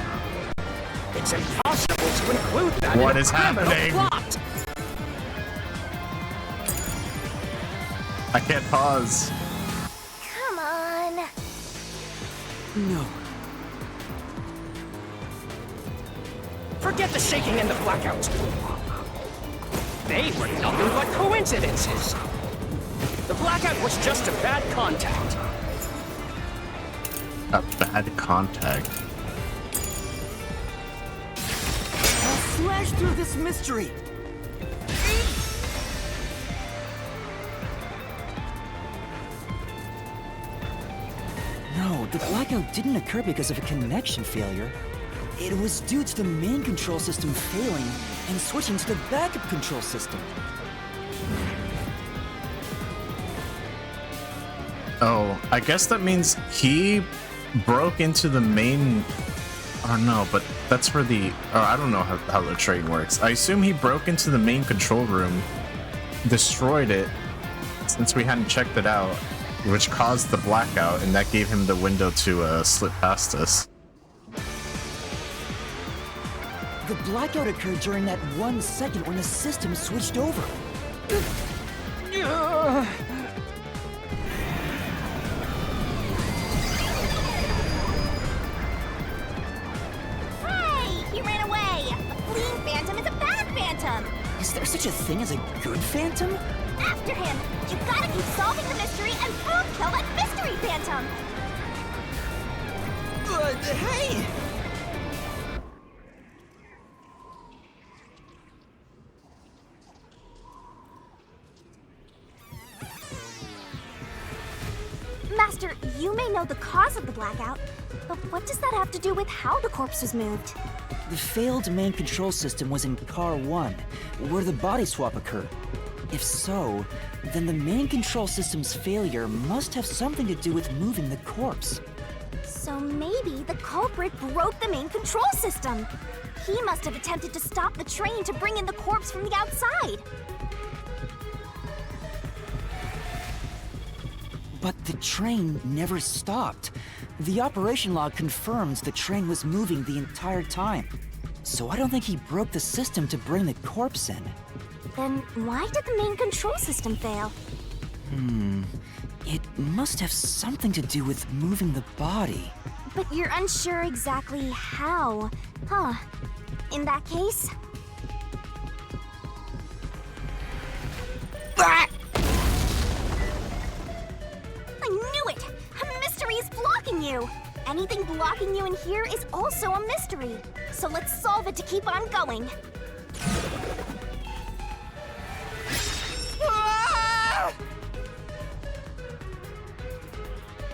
It's impossible to include that What in a is criminal happening? plot. I can't pause. Come on. No. Forget the shaking and the blackout. They were nothing but coincidences. The blackout was just a bad contact. A bad contact. I'll slash through this mystery. No, the blackout didn't occur because of a connection failure. It was due to the main control system failing and switching to the backup control system. Oh, I guess that means he broke into the main... Oh no, but that's for the... Oh, I don't know how the train works. I assume he broke into the main control room, destroyed it, since we hadn't checked it out, which caused the blackout, and that gave him the window to slip past us. The blackout occurred during that 1 second when the system switched over. Hey! He ran away! A fleeing phantom is a bad phantom! Is there such a thing as a good phantom? After him! You gotta keep solving the mystery and boom, kill that mystery phantom! Hey! Master, you may know the cause of the blackout, but what does that have to do with how the corpse was moved? The failed main control system was in Car 1, where the body swap occurred. If so, then the main control system's failure must have something to do with moving the corpse. So maybe the culprit broke the main control system. He must have attempted to stop the train to bring in the corpse from the outside. But the train never stopped. The operation log confirms the train was moving the entire time. So I don't think he broke the system to bring the corpse in. Then why did the main control system fail? It must have something to do with moving the body. But you're unsure exactly how, huh? In that case... I knew it! A mystery is blocking you! Anything blocking you in here is also a mystery. So let's solve it to keep on going.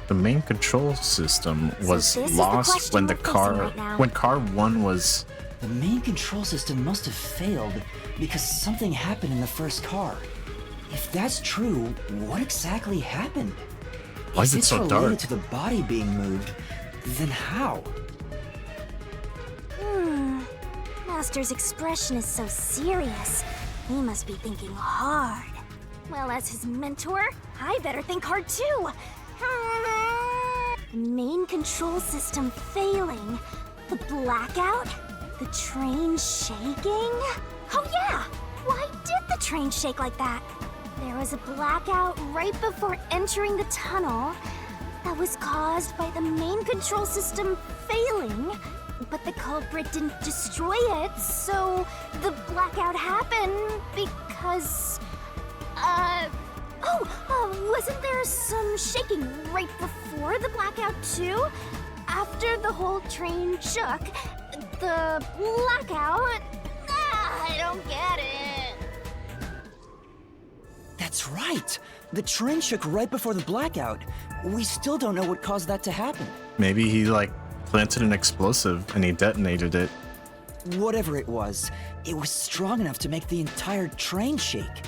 The main control system was this is the lost question when the we're facing car... right now. when car 1 was... The main control system must have failed because something happened in the first car. If that's true, what exactly happened? Why is it so If dark? it's related to the body being moved, then how? Master's expression is so serious. He must be thinking hard. Well, as his mentor, I better think hard too. The main control system failing. The blackout? The train shaking? Oh yeah! Why did the train shake like that? There was a blackout right before entering the tunnel that was caused by the main control system failing, but the culprit didn't destroy it, so the blackout happened because... wasn't there some shaking right before the blackout too? After the whole train shook, the blackout... I don't get it. That's right! The train shook right before the blackout. We still don't know what caused that to happen. Maybe he, like, planted an explosive and he detonated it. Whatever it was strong enough to make the entire train shake.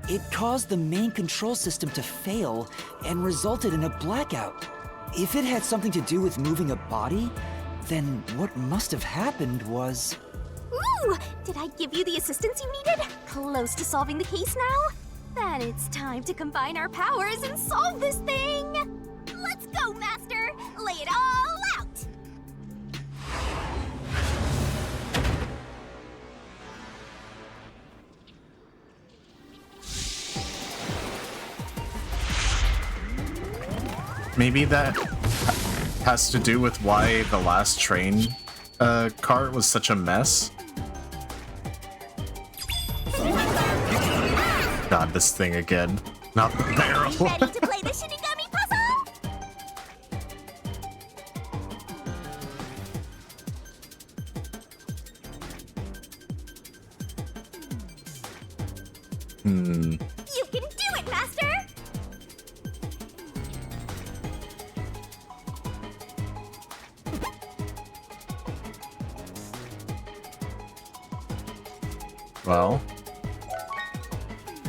It caused the main control system to fail and resulted in a blackout. If it had something to do with moving a body, then what must have happened was... Ooh! Did I give you the assistance you needed? Close to solving the case now? Then it's time to combine our powers and solve this thing! Let's go, Master! Lay it all out! Maybe that has to do with why the last train cart was such a mess. God, this thing again. Not the barrel. Ready to play the Shinigami puzzle? You can do it, Master! Well,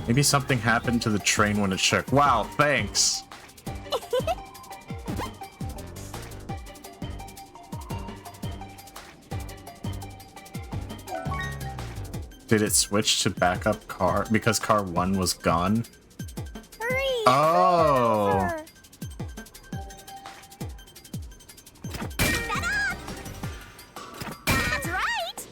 maybe something happened to the train when it shook. Wow, thanks. Did it switch to backup car because car 1 was gone? Hurry! Oh. That's right!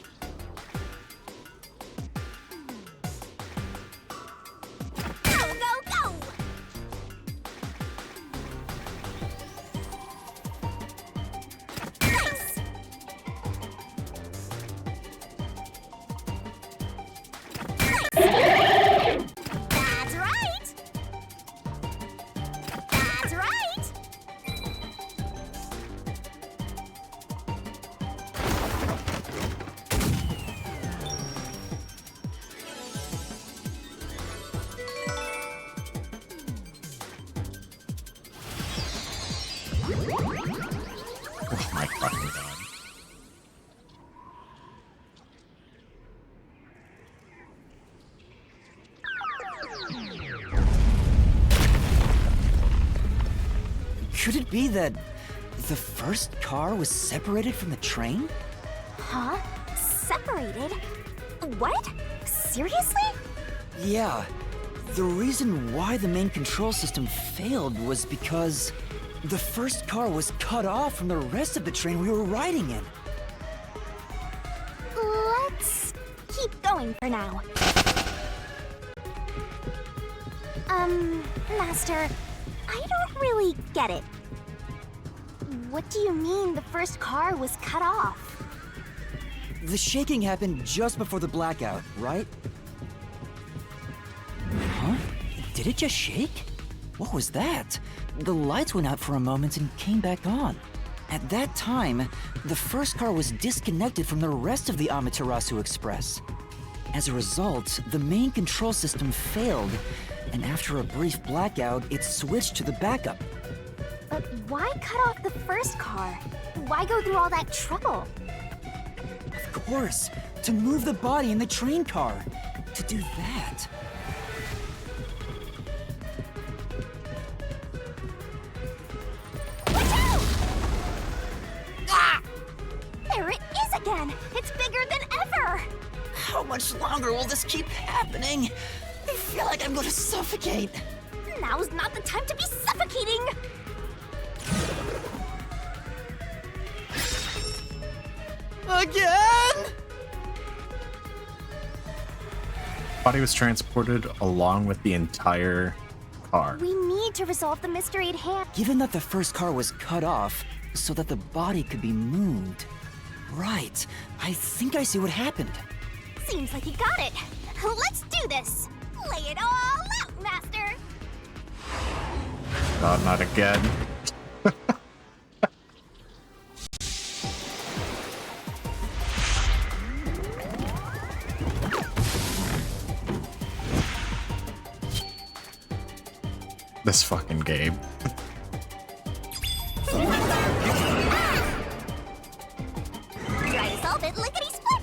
Go, go, go! Nice! That's right! That's right! Oh my fucking god. Could it be that the first car was separated from the train? Huh? Separated? What? Seriously? Yeah. The reason why the main control system failed was because the first car was cut off from the rest of the train we were riding in. Let's keep going for now. Master, I don't really get it. What do you mean the first car was cut off? The shaking happened just before the blackout, right? Huh? Did it just shake? What was that? The lights went out for a moment and came back on. At that time, the first car was disconnected from the rest of the Amaterasu Express. As a result, the main control system failed, and after a brief blackout, it switched to the backup. But why cut off the first car? Why go through all that trouble? Of course, to move the body in the train car. To do that. Ah! There it is again! It's bigger than ever! How much longer will this keep happening? I feel like I'm gonna suffocate. Now's not the time to be suffocating! Again? Body was transported along with the entire car. We need to resolve the mystery at hand. Given that the first car was cut off so that the body could be moved. Right. I think I see what happened. Seems like you got it. Let's do this. Lay it all out, Master. God, not again. This fucking game. Try to solve it lickety split.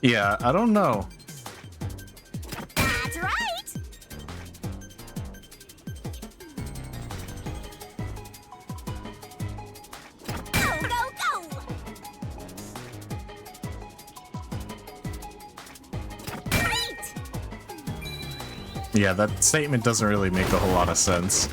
Yeah, I don't know. That's right. Go, go, go. Yeah, that statement doesn't really make a whole lot of sense.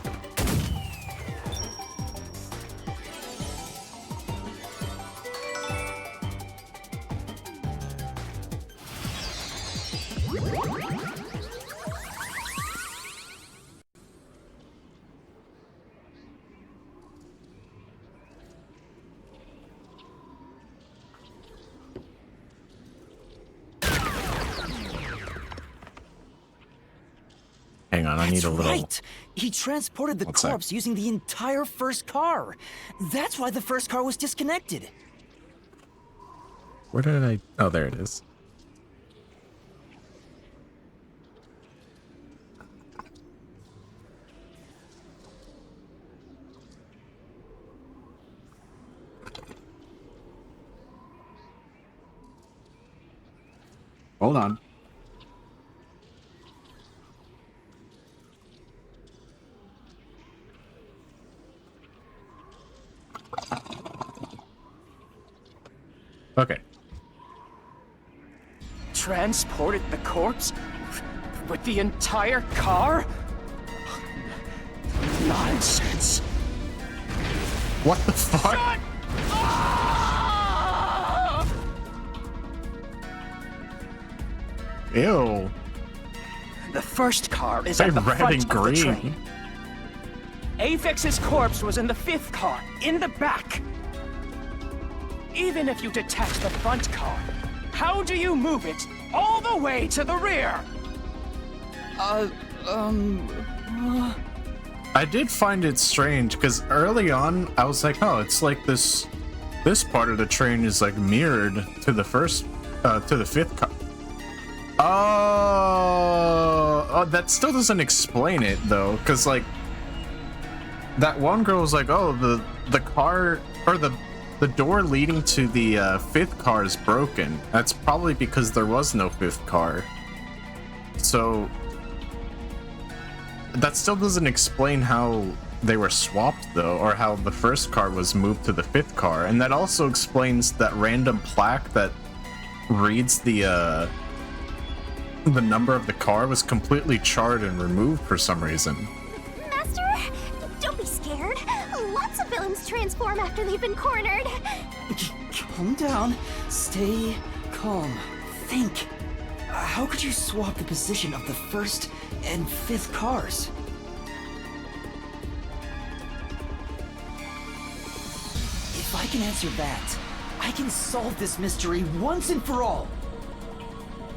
Hang on, I need a little... Right! He transported the corpse using the entire first car. That's why the first car was disconnected. Where did I... Oh, there it is. Hold on. Okay. Transported the corpse? With the entire car? Nonsense. What the fuck? Shut up! Ew. The first car is They're at the red front and of the green. train. Avex's corpse was in the fifth car, in the back. Even if you detach the front car, how do you move it all the way to the rear? I did find it strange because early on I was like, oh, it's like this part of the train is like mirrored to the first to the fifth car. Oh, that still doesn't explain it though, because like that one girl was like, oh, the car or the door leading to the fifth car is broken. That's probably because there was no fifth car. So that still doesn't explain how they were swapped though, or how the first car was moved to the fifth car. And that also explains that random plaque that reads the number of the car was completely charred and removed for some reason. Master, don't be scared. Lots of villains transform after they've been cornered. Calm down. Stay calm. Think. How could you swap the position of the first and fifth cars? If I can answer that, I can solve this mystery once and for all.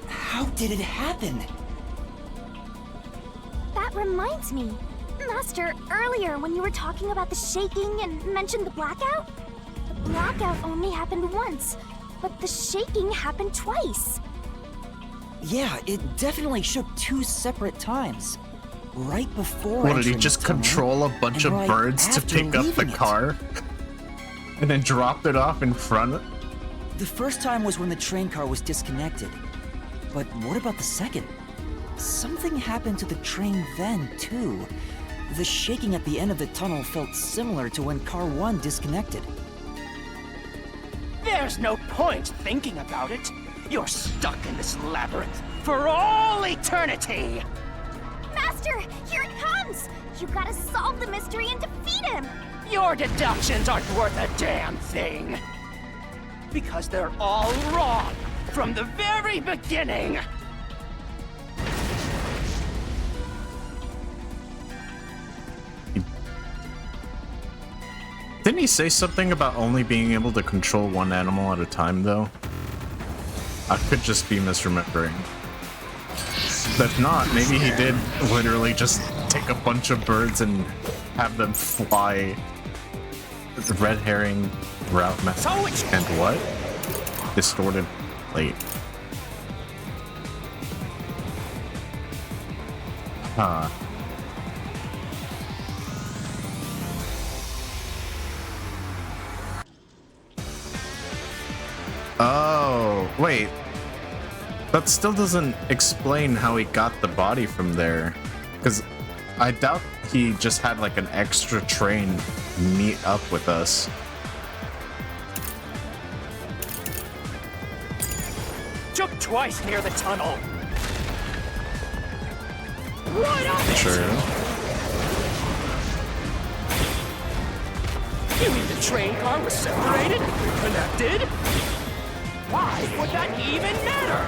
How did it happen? That reminds me. Master, earlier when you were talking about the shaking and mentioned the blackout, the blackout only happened once, but the shaking happened twice. Yeah, it definitely shook 2 separate times. Right before What, did he entering just the tunnel, control a bunch of and right birds to after pick up the leaving it. car? And then dropped it off in front? The first time was when the train car was disconnected. But what about the second? Something happened to the train then, too. The shaking at the end of the tunnel felt similar to when Car 1 disconnected. There's no point thinking about it. You're stuck in this labyrinth for all eternity! Master, here it comes! You gotta solve the mystery and defeat him! Your deductions aren't worth a damn thing! Because they're all wrong from the very beginning! Didn't he say something about only being able to control one animal at a time, though? I could just be misremembering. If not, maybe he did literally just take a bunch of birds and have them fly. The red herring route method. And what? Distorted plate. Huh. Oh, wait. That still doesn't explain how he got the body from there. Because I doubt he just had like an extra train meet up with us. Took twice near the tunnel. What of it? True. You mean the train car was separated and reconnected? Why would that even matter?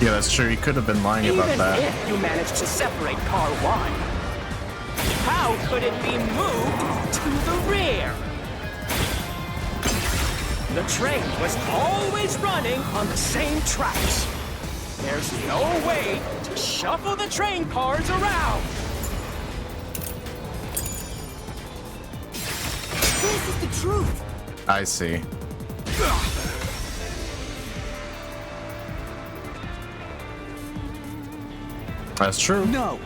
Yeah, that's true. He could have been lying about Even that. if you managed to separate car 1, how could it be moved to the rear? The train was always running on the same tracks. There's no way to shuffle the train cars around. This is the truth. I see. That's true. No.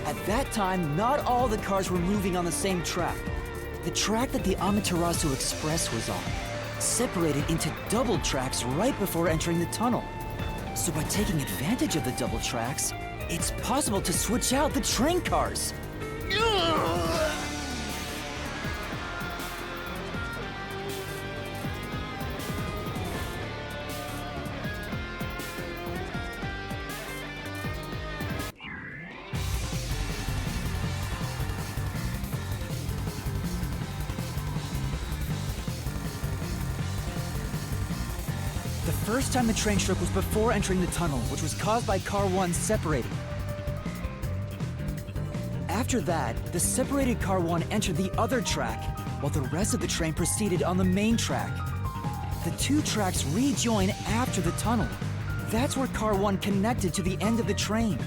At that time, not all the cars were moving on the same track. The track that the Amaterasu Express was on separated into double tracks right before entering the tunnel. So by taking advantage of the double tracks, it's possible to switch out the train cars. The first time the train struck was before entering the tunnel, which was caused by car 1 separating. After that, the separated car 1 entered the other track, while the rest of the train proceeded on the main track. The two tracks rejoin after the tunnel. That's where car 1 connected to the end of the train.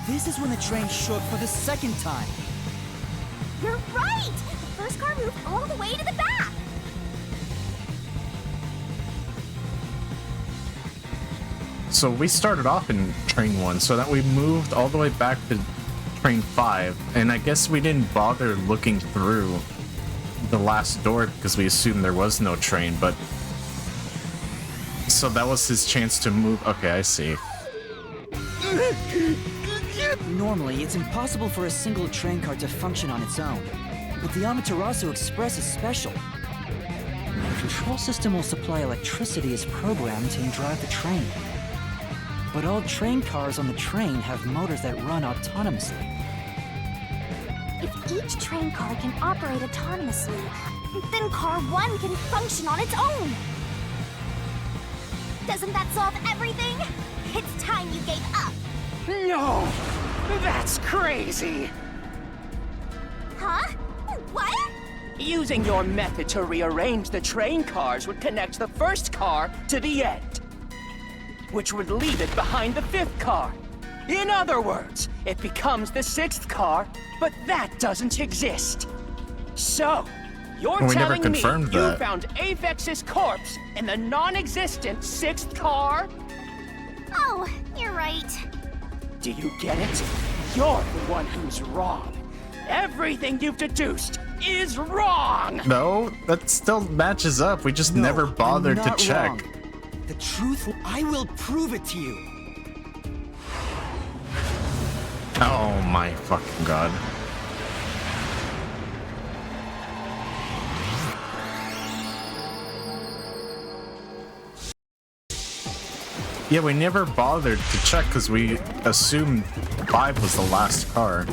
This is when the train shook for the second time. You're right! The first car moved all the way to the back! So we started off in train 1, so that we moved all the way back to train 5, and I guess we didn't bother looking through the last door because we assumed there was no train, but... So that was his chance to move. Okay, I see. Normally, it's impossible for a single train car to function on its own. But the Amaterasu Express is special. The control system will supply electricity as programmed to drive the train. But all train cars on the train have motors that run autonomously. If each train car can operate autonomously, then car 1 can function on its own! Doesn't that solve everything? It's time you gave up! No! That's crazy! Huh? What? Using your method to rearrange the train cars would connect the first car to the end, which would leave it behind the 5th car. In other words, it becomes the 6th car, but that doesn't exist. So, you're Well, we never telling me confirmed you that. found Avex's corpse in the non-existent 6th car? Oh, you're right. Do you get it? You're the one who's wrong. Everything you've deduced is wrong! No, that still matches up. We just No, never bothered I'm to not check. wrong. The truth, I will prove it to you. Oh my fucking god. Yeah, we never bothered to check because we assumed 5 was the last car.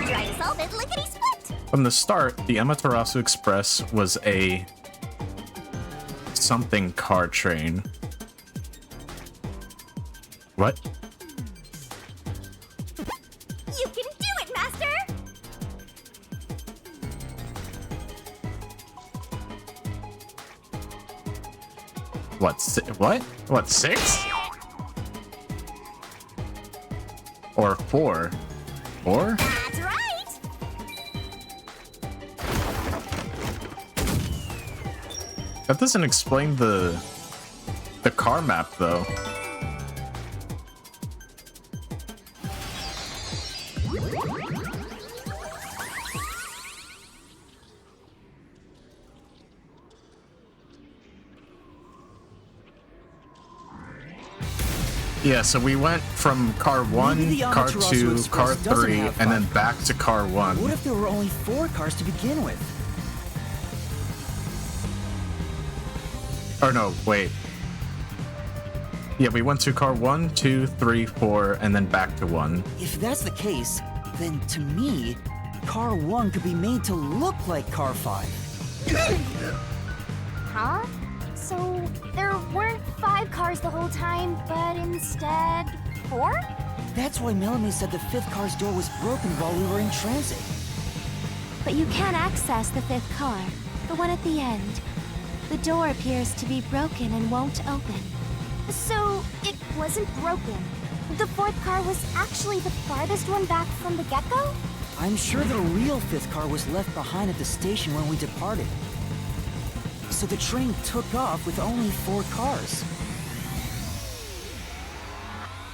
Try to solve it lickety-split! From the start, the Amaterasu Express was a something car train. What? You can do it, Master! What? What? What? 6? Or 4? 4? That's right! That doesn't explain the car map, though. Yeah, so we went from car 1, Maybe the car Amaterasu 2, Express car doesn't 3, have and then 5 back to car 1. What if there were only 4 cars to begin with? Or no, wait. Yeah, we went to car 1, 2, 3, 4, and then back to 1. If that's the case, then to me, car 1 could be made to look like car 5. Huh? So there weren't 5 cars the whole time, but instead 4? That's why Melanie said the 5th car's door was broken while we were in transit. But you can access the 5th car, the one at the end. The door appears to be broken and won't open. So it wasn't broken. The 4th car was actually the farthest one back from the get-go? I'm sure the real 5th car was left behind at the station when we departed. So the train took off with only 4 cars.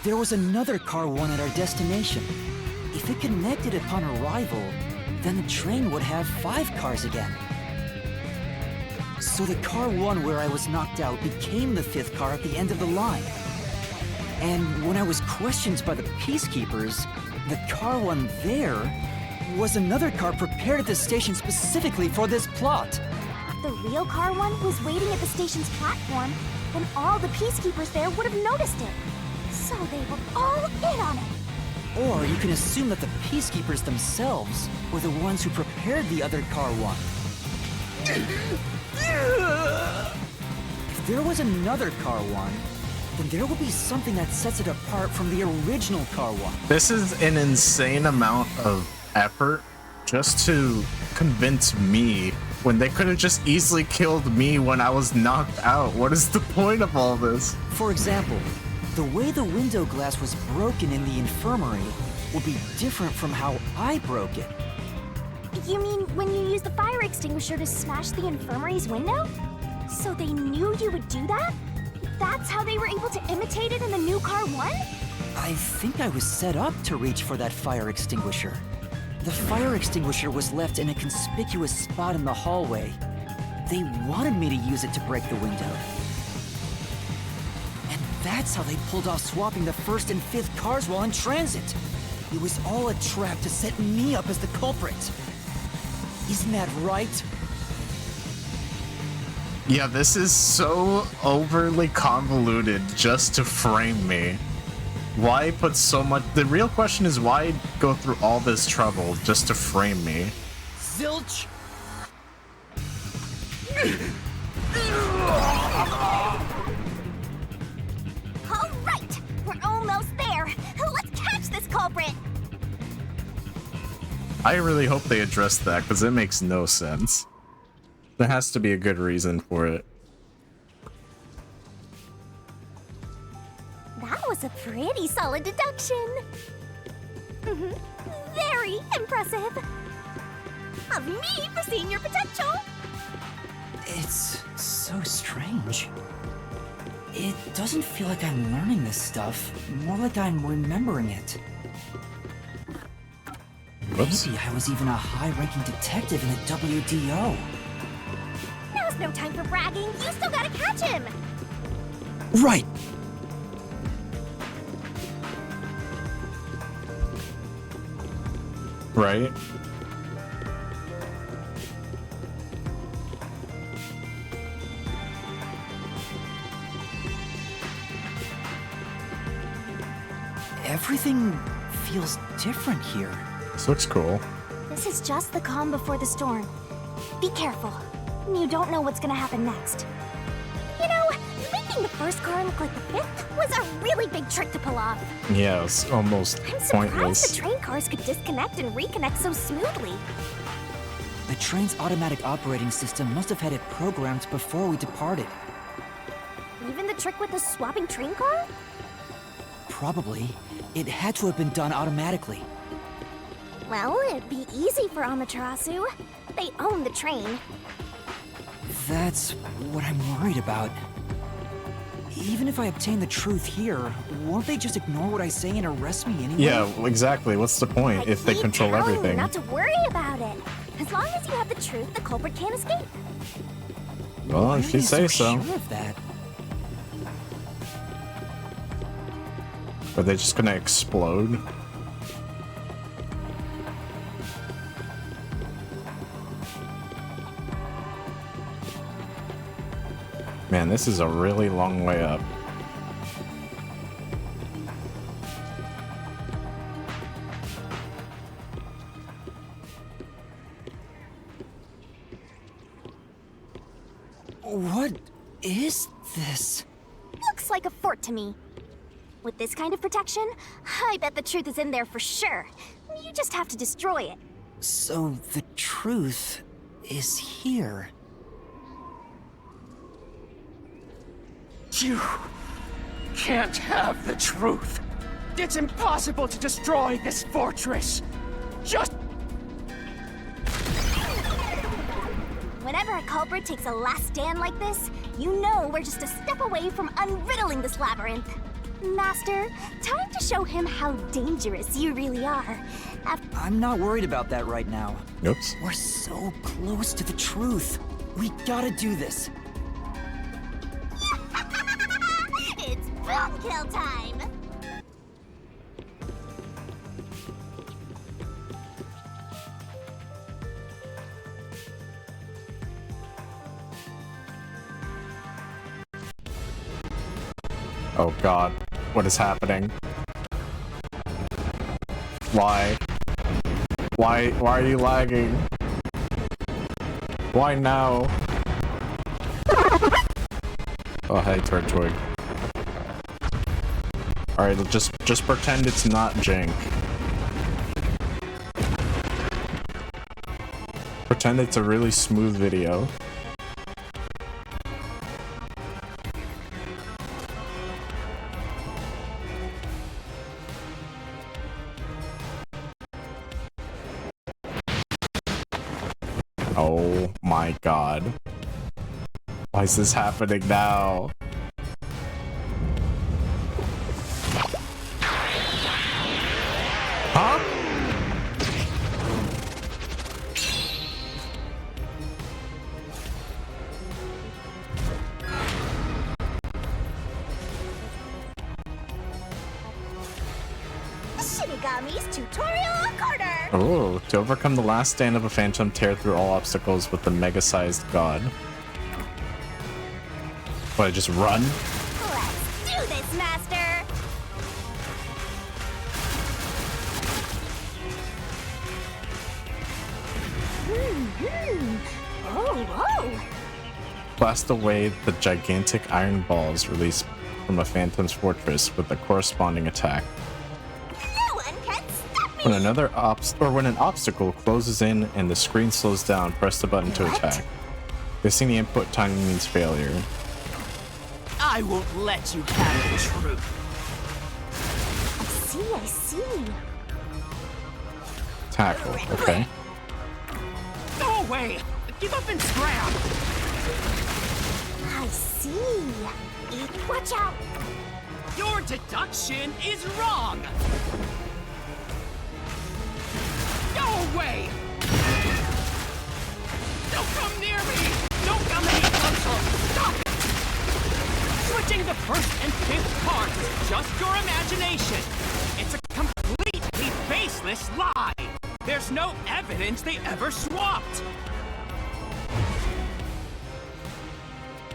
There was another car 1 at our destination. If it connected upon arrival, then the train would have 5 cars again. So the car 1 where I was knocked out became the 5th car at the end of the line. And when I was questioned by the peacekeepers, the car 1 there was another car prepared at the station specifically for this plot. The real car 1 was waiting at the station's platform when all the peacekeepers there would have noticed it. So they were all in on it. Or you can assume that the peacekeepers themselves were the ones who prepared the other car 1. If there was another car 1, then there will be something that sets it apart from the original car 1. This is an insane amount of effort just to convince me when they could have just easily killed me when I was knocked out. What is the point of all this? For example, the way the window glass was broken in the infirmary will be different from how I broke it. You mean when you used the fire extinguisher to smash the infirmary's window? So they knew you would do that? That's how they were able to imitate it in the new car 1? I think I was set up to reach for that fire extinguisher. The fire extinguisher was left in a conspicuous spot in the hallway. They wanted me to use it to break the window. And that's how they pulled off swapping the 1st and 5th cars while in transit. It was all a trap to set me up as the culprit. Isn't that right? Yeah, this is so overly convoluted just to frame me. Why put so much? The real question is why go through all this trouble just to frame me? Zilch! All right, we're almost there. Let's catch this culprit. I really hope they address that because it makes no sense. There has to be a good reason for it. That was a pretty solid deduction. Very impressive. Of me for seeing your potential. It's so strange. It doesn't feel like I'm learning this stuff, more like I'm remembering it. Whoops. Maybe I was even a high-ranking detective in the WDO. Now's no time for bragging. You still gotta catch him. Right. Right? Everything feels different here. This looks cool. This is just the calm before the storm. Be careful. You don't know what's gonna happen next. You know, making the 1st car look like the 5th was a really big trick to pull off. Yeah, it's almost I'm surprised pointless. the train cars could disconnect and reconnect so smoothly. The train's automatic operating system must have had it programmed before we departed. Even the trick with the swapping train car? Probably. It had to have been done automatically. Well, it'd be easy for Amaterasu. They own the train. That's what I'm worried about. Even if I obtain the truth here, won't they just ignore what I say and arrest me anyway? Yeah, well, exactly. What's the point if they Keep control telling you everything? not to worry about it. As long as you have the truth, the culprit can't escape. Well, if you say so. Sure of that. Are they just gonna explode? Man, this is a really long way up. What is this? Looks like a fort to me. With this kind of protection, I bet the truth is in there for sure. You just have to destroy it. So the truth is here. You can't have the truth. It's impossible to destroy this fortress. Just... Whenever a culprit takes a last stand like this, you know we're just a step away from unriddling this labyrinth. Master, time to show him how dangerous you really are. I'm not worried about that right now. Oops. We're so close to the truth. We gotta do this. It's boom kill time! Oh god, what is happening? Why? Why are you lagging? Why now? Oh hey, Turtwig. Alright, just pretend it's not jank. Pretend it's a really smooth video. Oh my god. Why is this happening now? Huh? Shinigami's tutorial corner! Oh, to overcome the last stand of a phantom, tear through all obstacles with the mega-sized god. What, just run? Let's do this, Master! Oh! Blast away the gigantic iron balls released from a phantom's fortress with the corresponding attack. No one can stop me! When an obstacle closes in and the screen slows down, press the button to attack. Missing the input time means failure. I won't let you have the truth. I see. Tackle, okay. Go away! Give up and scram! I see. Watch out! Your deduction is wrong! Go away! Don't come near me! Don't come any closer! Stop it! Switching the first and fifth cards is just your imagination. It's a completely baseless lie. There's no evidence they ever swapped.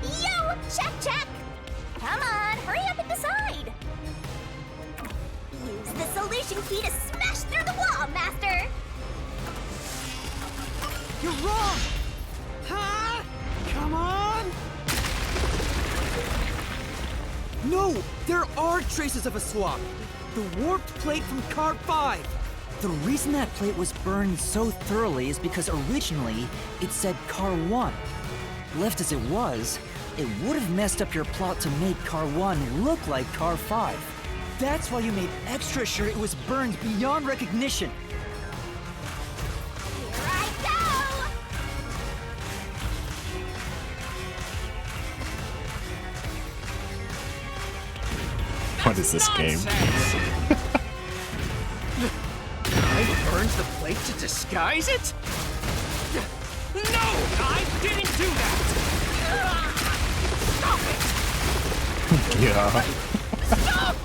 Yo! Check! Come on, hurry up and decide! Use the solution key to smash through the wall, Master! You're wrong! Huh? Come on! No! There are traces of a swap! The warped plate from Car 5! The reason that plate was burned so thoroughly is because originally it said Car 1. Left as it was, it would have messed up your plot to make Car 1 look like Car 5. That's why you made extra sure it was burned beyond recognition. Here I go! What is this game? I burned the plate to disguise it? No! I didn't do that! Stop it! Yeah. Stop!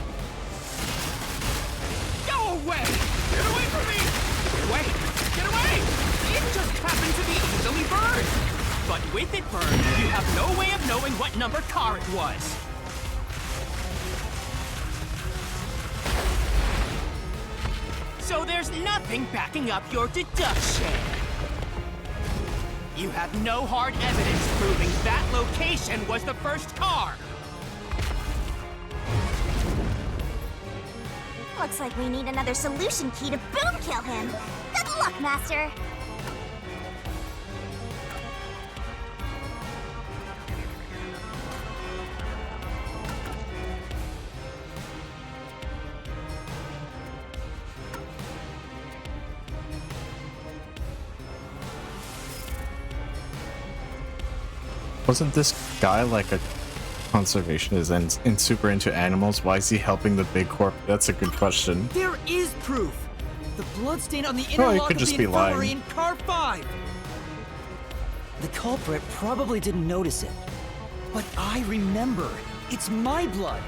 way! Get away from me! Get away! Get away! It just happened to be easily burned! But with it burned, you have no way of knowing what number car it was. So there's nothing backing up your deduction. You have no hard evidence proving that location was the first car. Looks like we need another solution key to boom kill him. Good luck, Master. Wasn't this guy like a conservationist and super into animals? Why is he helping the big corp? That's a good question. There is proof. The bloodstain on the Oh, he interlock could of just the be infirmary lying. in car 5. The culprit probably didn't notice it, but I remember. It's my blood.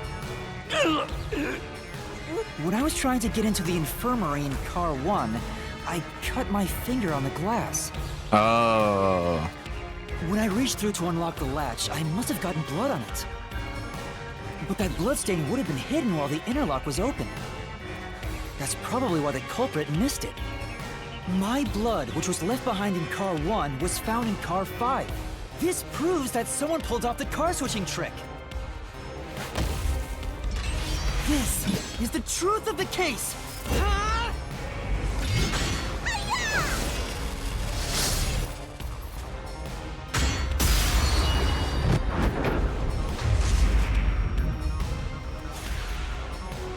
When I was trying to get into the infirmary in car 1, I cut my finger on the glass. Oh. When I reached through to unlock the latch, I must have gotten blood on it. But that bloodstain would have been hidden while the interlock was open. That's probably why the culprit missed it. My blood, which was left behind in car 1, was found in car 5. This proves that someone pulled off the car switching trick. This is the truth of the case.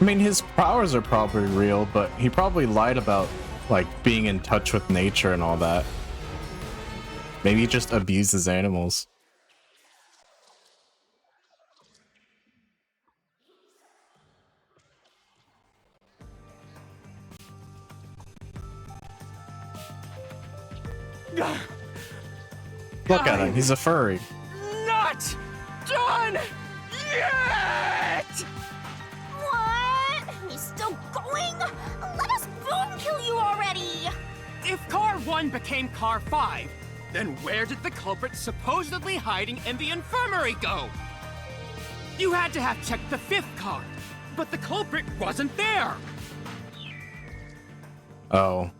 I mean, his powers are probably real, but he probably lied about, like, being in touch with nature and all that. Maybe he just abuses animals. Look at him, he's a furry. Not done yet! What? He's still going? Let us boom kill you already! If car 1 became car 5, then where did the culprit supposedly hiding in the infirmary go? You had to have checked the 5th car, but the culprit wasn't there. Oh.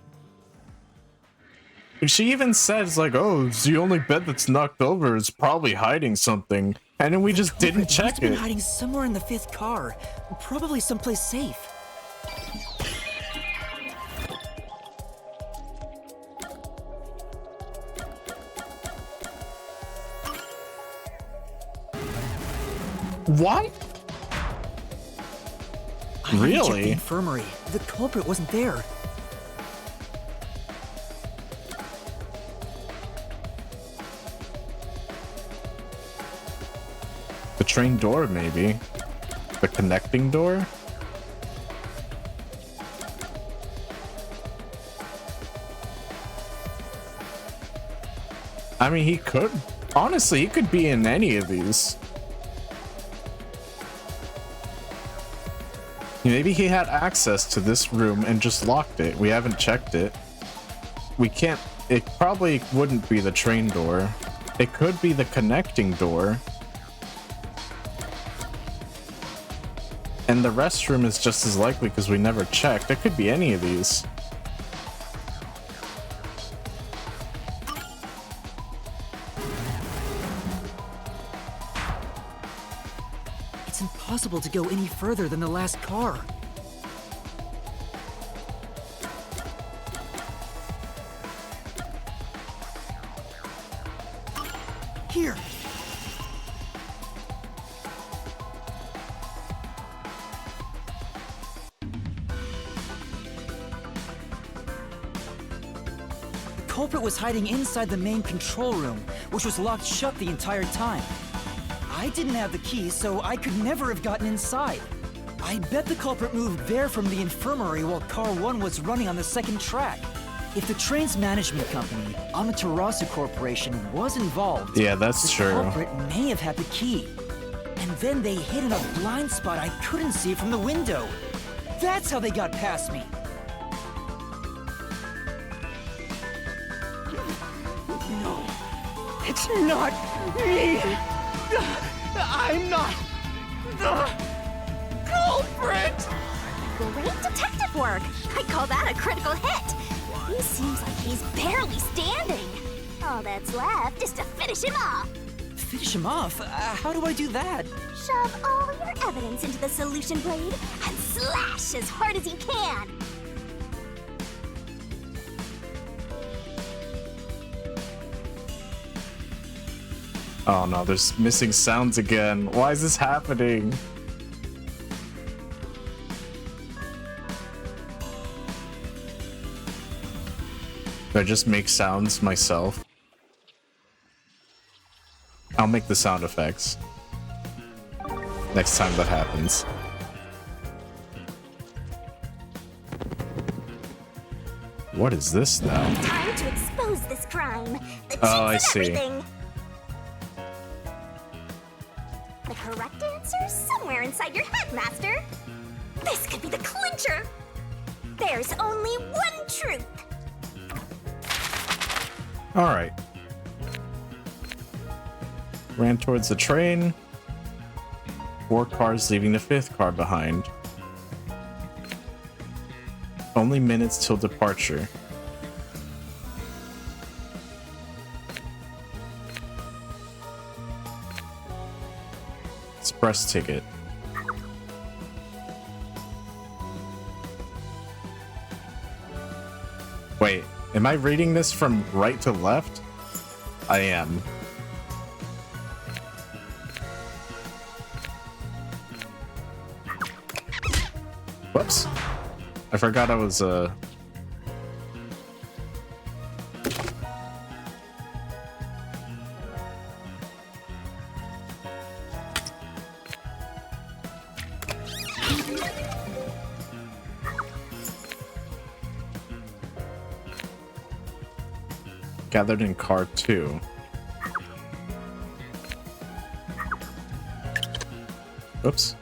She even says, like, oh, it's the only bed that's knocked over. It's probably hiding something. And then we just didn't check Must have been it. hiding somewhere in the 5th car, probably someplace safe. What? I had to check the Really? infirmary. The culprit wasn't there. The train door, maybe. The connecting door? I mean, he could. Honestly, he could be in any of these. Maybe he had access to this room and just locked it. We haven't checked it. We can't. It probably wouldn't be the train door. It could be the connecting door. And the restroom is just as likely because we never checked. It could be any of these. It's impossible to go any further than the last car. Here. The culprit was hiding inside the main control room, which was locked shut the entire time. I didn't have the key, so I could never have gotten inside. I bet the culprit moved there from the infirmary while Car 1 was running on the second track. If the train's management company, Amaterasu Corporation, was involved, Yeah, that's the true. culprit may have had the key. And then they hid in a blind spot I couldn't see from the window. That's how they got past me. It's not me! I'm not the culprit! Great detective work! I call that a critical hit! He seems like he's barely standing. All that's left is to finish him off. Finish him off? How do I do that? Shove all your evidence into the solution blade and slash as hard as you can. Oh no, there's missing sounds again. Why is this happening? Do I just make sounds myself? I'll make the sound effects next time that happens. What is this now? Time to expose this crime. The Oh, I chips and see. everything. The correct answer is somewhere inside your head, Master. This could be the clincher. There's only one truth. Alright. Ran towards the train. 4 cars leaving the 5th car behind. Only minutes till departure. Express ticket. Wait, am I reading this from right to left? I am. Whoops. I forgot I was, gathered in car 2. Oops.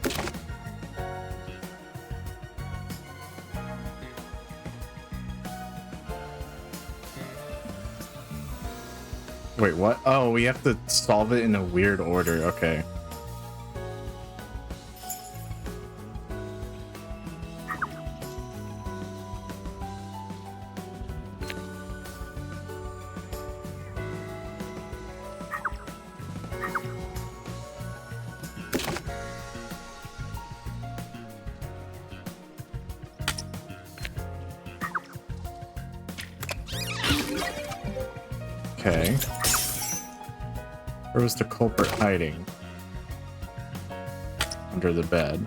Wait, what? Oh, we have to solve it in a weird order. Okay. Okay. Where was the culprit hiding? Under the bed.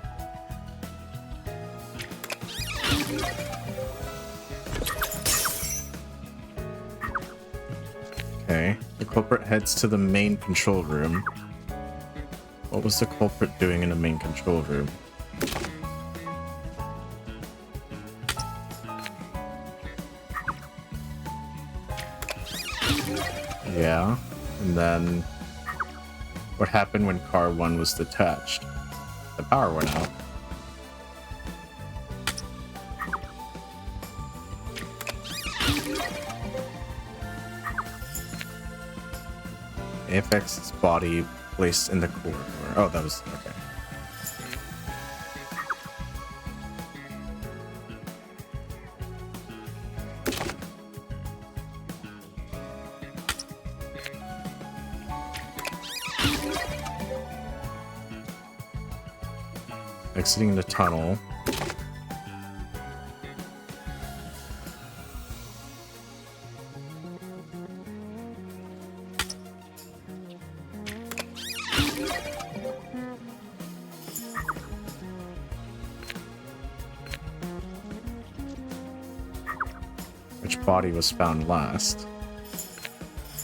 Okay. The culprit heads to the main control room. What was the culprit doing in the main control room? Yeah, and then what happened when car 1 was detached? The power went out. AFX's body placed in the corridor. Oh, that was okay. Exiting the tunnel. Which body was found last?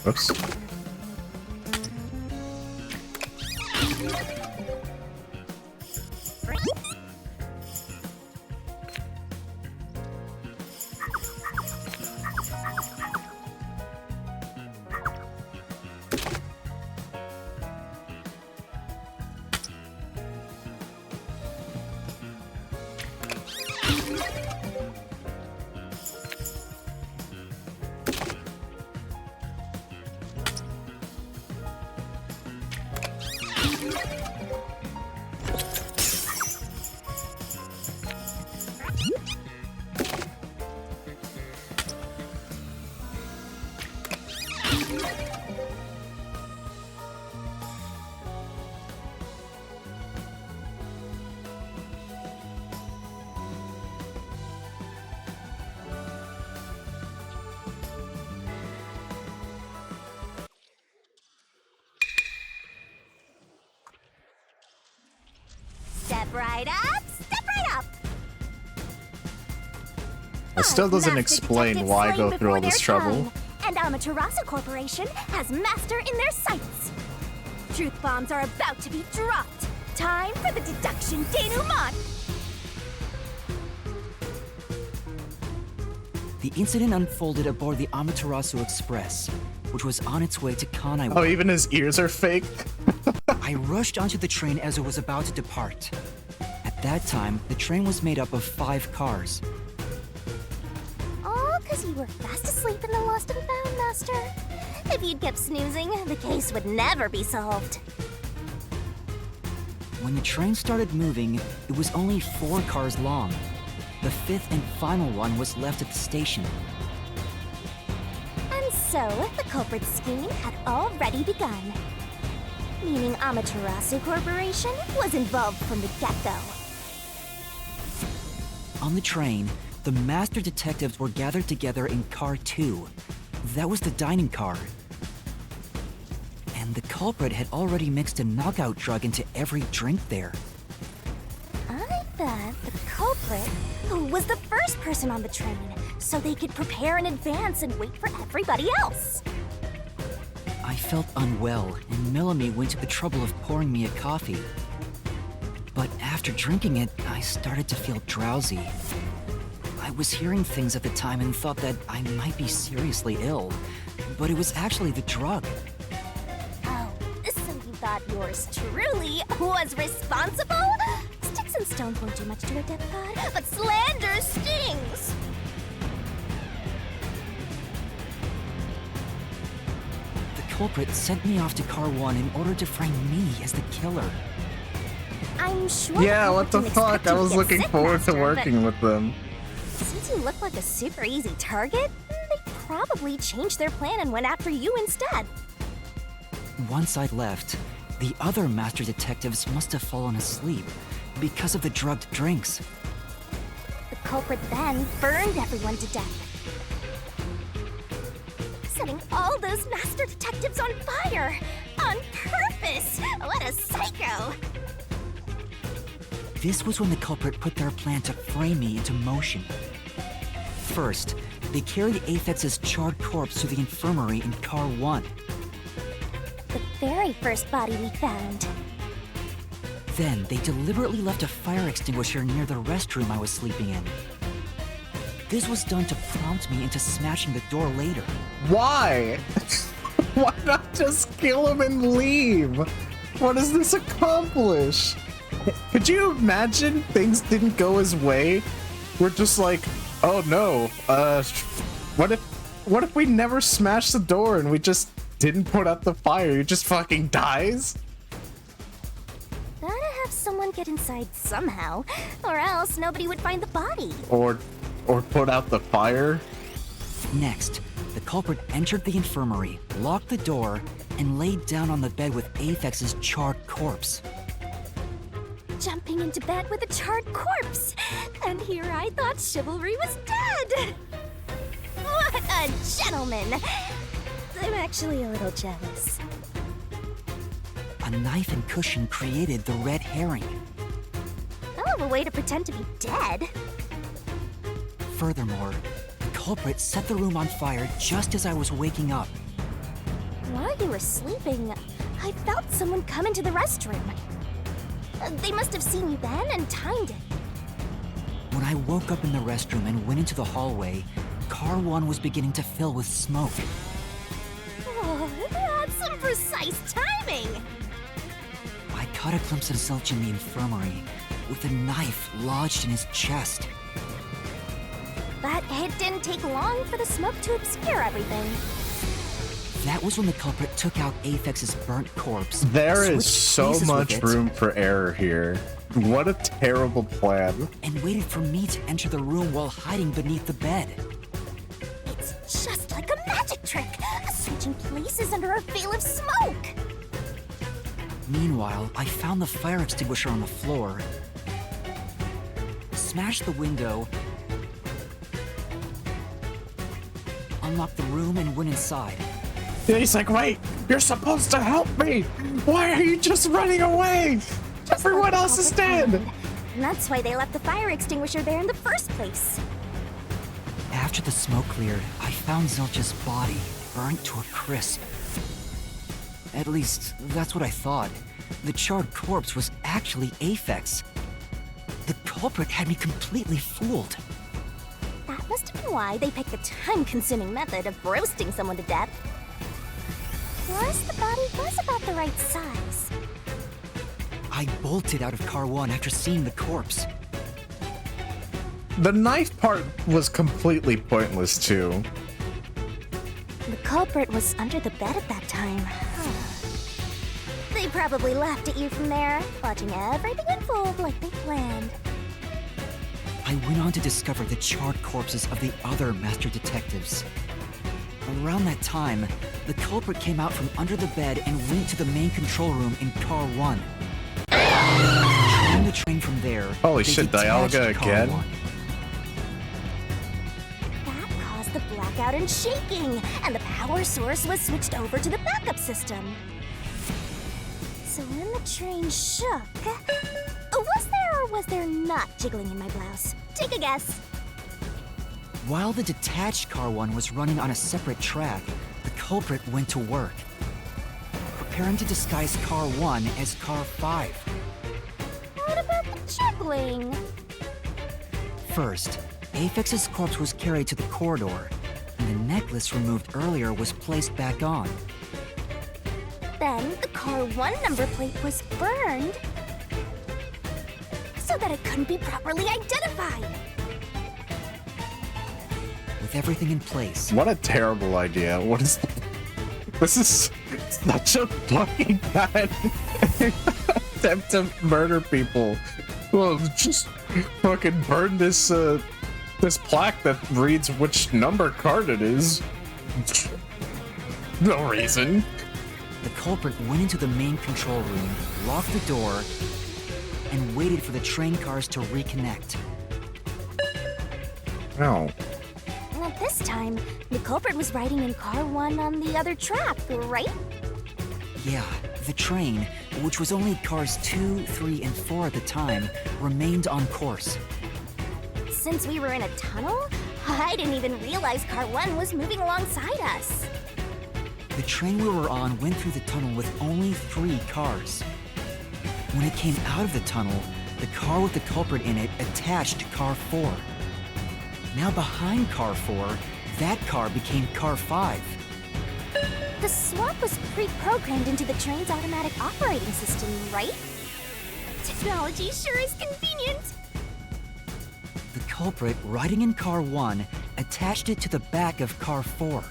Whoops. right up, step right up. It still doesn't Master explain detectives why I slain go through all before this their trouble. time, and Amaterasu Corporation has Master in their sights. Truth bombs are about to be dropped. Time for the deduction denouement. The incident unfolded aboard the Amaterasu Express, which was on its way to Kanai. Oh, even his ears are fake? I rushed onto the train as it was about to depart. At that time, the train was made up of 5 cars. All because you were fast asleep in the Lost and Found, Master. If you'd kept snoozing, the case would never be solved. When the train started moving, it was only 4 cars long. The 5th and final one was left at the station. And so, the culprit's scheme had already begun. Meaning Amaterasu Corporation was involved from the get-go. On the train, the master detectives were gathered together in car 2. That was the dining car. And the culprit had already mixed a knockout drug into every drink there. I bet the culprit was the first person on the train, so they could prepare in advance and wait for everybody else. I felt unwell, and Melanie went to the trouble of pouring me a coffee. But after drinking it, I started to feel drowsy. I was hearing things at the time and thought that I might be seriously ill, but it was actually the drug. Oh, so you thought yours truly was responsible? Sticks and stones won't do much to a dead pod, but slander stings! The culprit sent me off to car 1 in order to frame me as the killer. I'm sure. Yeah, what the fuck? I was looking forward to working with them. Since you look like a super easy target, they probably changed their plan and went after you instead. Once I'd left, the other master detectives must have fallen asleep because of the drugged drinks. The culprit then burned everyone to death, setting all those master detectives on fire on purpose. What a psycho! This was when the culprit put their plan to frame me into motion. First, they carried Apex's charred corpse to the infirmary in car 1. The very first body we found. Then, they deliberately left a fire extinguisher near the restroom I was sleeping in. This was done to prompt me into smashing the door later. Why? Why not just kill him and leave? What does this accomplish? Could you imagine things didn't go his way? We're just like, oh no, what if we never smashed the door and we just didn't put out the fire? He just fucking dies? Gotta have someone get inside somehow, or else nobody would find the body. Or put out the fire? Next, the culprit entered the infirmary, locked the door, and laid down on the bed with Apex's charred corpse. Jumping into bed with a charred corpse! And here I thought chivalry was dead! What a gentleman! I'm actually a little jealous. A knife and cushion created the red herring. Hell of a way to pretend to be dead. Furthermore, the culprit set the room on fire just as I was waking up. While you were sleeping, I felt someone come into the restroom. They must have seen you then and timed it. When I woke up in the restroom and went into the hallway, car 1 was beginning to fill with smoke. Oh, that's some precise timing! I caught a glimpse of Zilch in the infirmary, with a knife lodged in his chest. But it didn't take long for the smoke to obscure everything. That was when the culprit took out Apex's burnt corpse. There is switched so places with much it, room for error here. What a terrible plan. and waited for me to enter the room while hiding beneath the bed. It's just like a magic trick, switching places under a veil of smoke. Meanwhile, I found the fire extinguisher on the floor, smashed the window, unlocked the room, and went inside. He's like, wait, you're supposed to help me. Why are you just running away? Just Everyone else is dead! And that's why they left the fire extinguisher there in the first place. After the smoke cleared, I found Zilch's body, burnt to a crisp. At least, that's what I thought. The charred corpse was actually Aphex. The culprit had me completely fooled. That must have been why they picked the time-consuming method of roasting someone to death. Plus, the body was about the right size. I bolted out of Car 1 after seeing the corpse. The knife part was completely pointless too. The culprit was under the bed at that time. They probably laughed at you from there, watching everything unfold like they planned. I went on to discover the charred corpses of the other master detectives. Around that time, the culprit came out from under the bed and went to the main control room in Car 1. Controlling the train from there. Holy they shit, detached Dialga Car again? 1. That caused the blackout and shaking, and the power source was switched over to the backup system. So when the train shook, was there or was there not jiggling in my blouse? Take a guess. While the detached Car 1 was running on a separate track, the culprit went to work, preparing to disguise Car 1 as Car 5. What about the jiggling? First, Aphex's corpse was carried to the corridor, and the necklace removed earlier was placed back on. Then the Car 1 number plate was burned so that it couldn't be properly identified. With everything in place. What a terrible idea. What is this? Is such a fucking bad attempt to murder people. Well, just fucking burn this this plaque that reads which number card it is. No reason. The culprit went into the main control room, locked the door, and waited for the train cars to reconnect. No. At this time, the culprit was riding in Car 1 on the other track, right? Yeah, the train, which was only cars 2, 3, and 4 at the time, remained on course. Since we were in a tunnel, I didn't even realize Car 1 was moving alongside us. The train we were on went through the tunnel with only 3 cars. When it came out of the tunnel, the car with the culprit in it attached to Car 4. Now behind Car 4, that car became Car 5. The swap was pre-programmed into the train's automatic operating system, right? Technology sure is convenient. The culprit, riding in Car 1, attached it to the back of Car 4.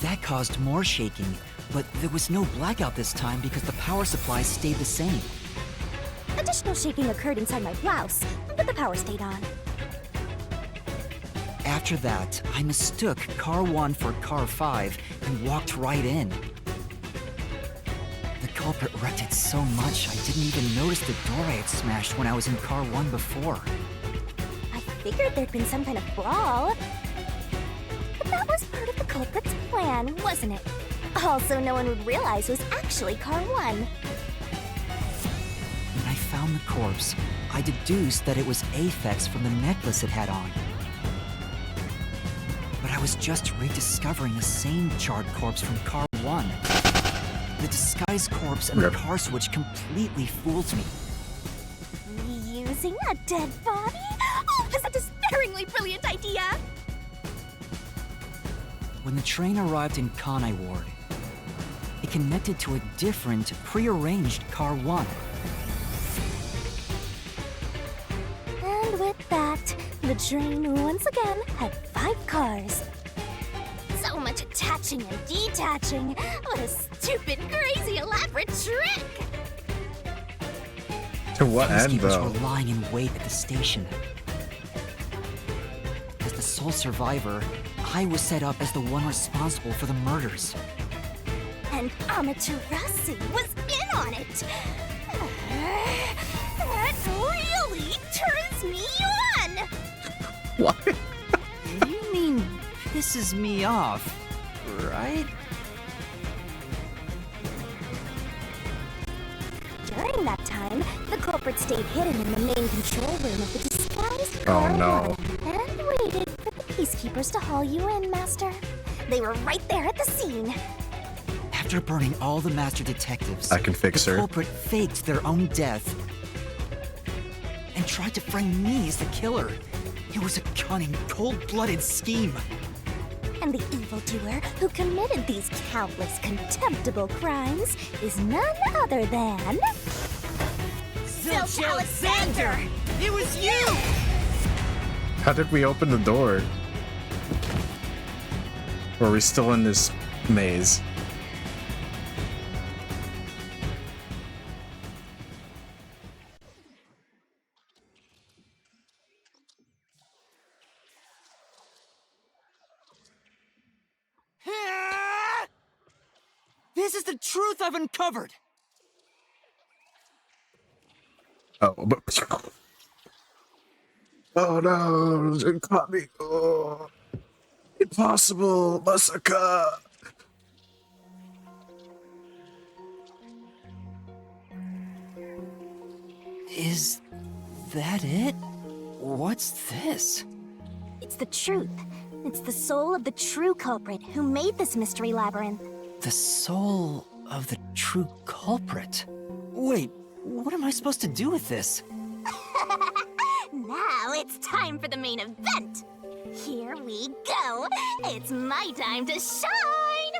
That caused more shaking, but there was no blackout this time because the power supply stayed the same. Additional shaking occurred inside my blouse, but the power stayed on. After that, I mistook Car 1 for Car 5 and walked right in. The culprit wrecked it so much I didn't even notice the door I had smashed when I was in Car 1 before. I figured there'd been some kind of brawl. But that was part of the culprit's plan, wasn't it? Also, no one would realize it was actually Car 1. When I found the corpse, I deduced that it was Aphex from the necklace it had on. But I was just rediscovering the same charred corpse from Car 1. The disguised corpse and the car switch completely fooled me. Reusing a dead body? Oh, that's a despairingly brilliant idea! When the train arrived in Kanai Ward, it connected to a different, prearranged Car 1. And with that, the train once again had 5 cars. So much attaching and detaching. What a stupid, crazy, elaborate trick! To what end, Peacekeepers though? were lying in wait at the station. As the sole survivor, I was set up as the one responsible for the murders. And Amaterasu was in on it! That really turns me on! What? You mean pisses me off, right? During that time, the culprit stayed hidden in the main control room of the disguised Oh, car no. and waited for the peacekeepers to haul you in, Master. They were right there at the scene. After burning all the master detectives, I can fix the her. culprit faked their own death and tried to frame me as the killer. It was a cunning, cold-blooded scheme. And the evildoer who committed these countless contemptible crimes is none other than... Zilch Alexander! It was you! How did we open the door? Or are we still in this maze? This is the truth I've uncovered! Oh, but... Oh no, it caught me. Oh, impossible, Masaka. Is that it? What's this? It's the truth. It's the soul of the true culprit who made this mystery labyrinth. The soul of the true culprit? Wait, what am I supposed to do with this? Now it's time for the main event. Here we go. It's my time to shine.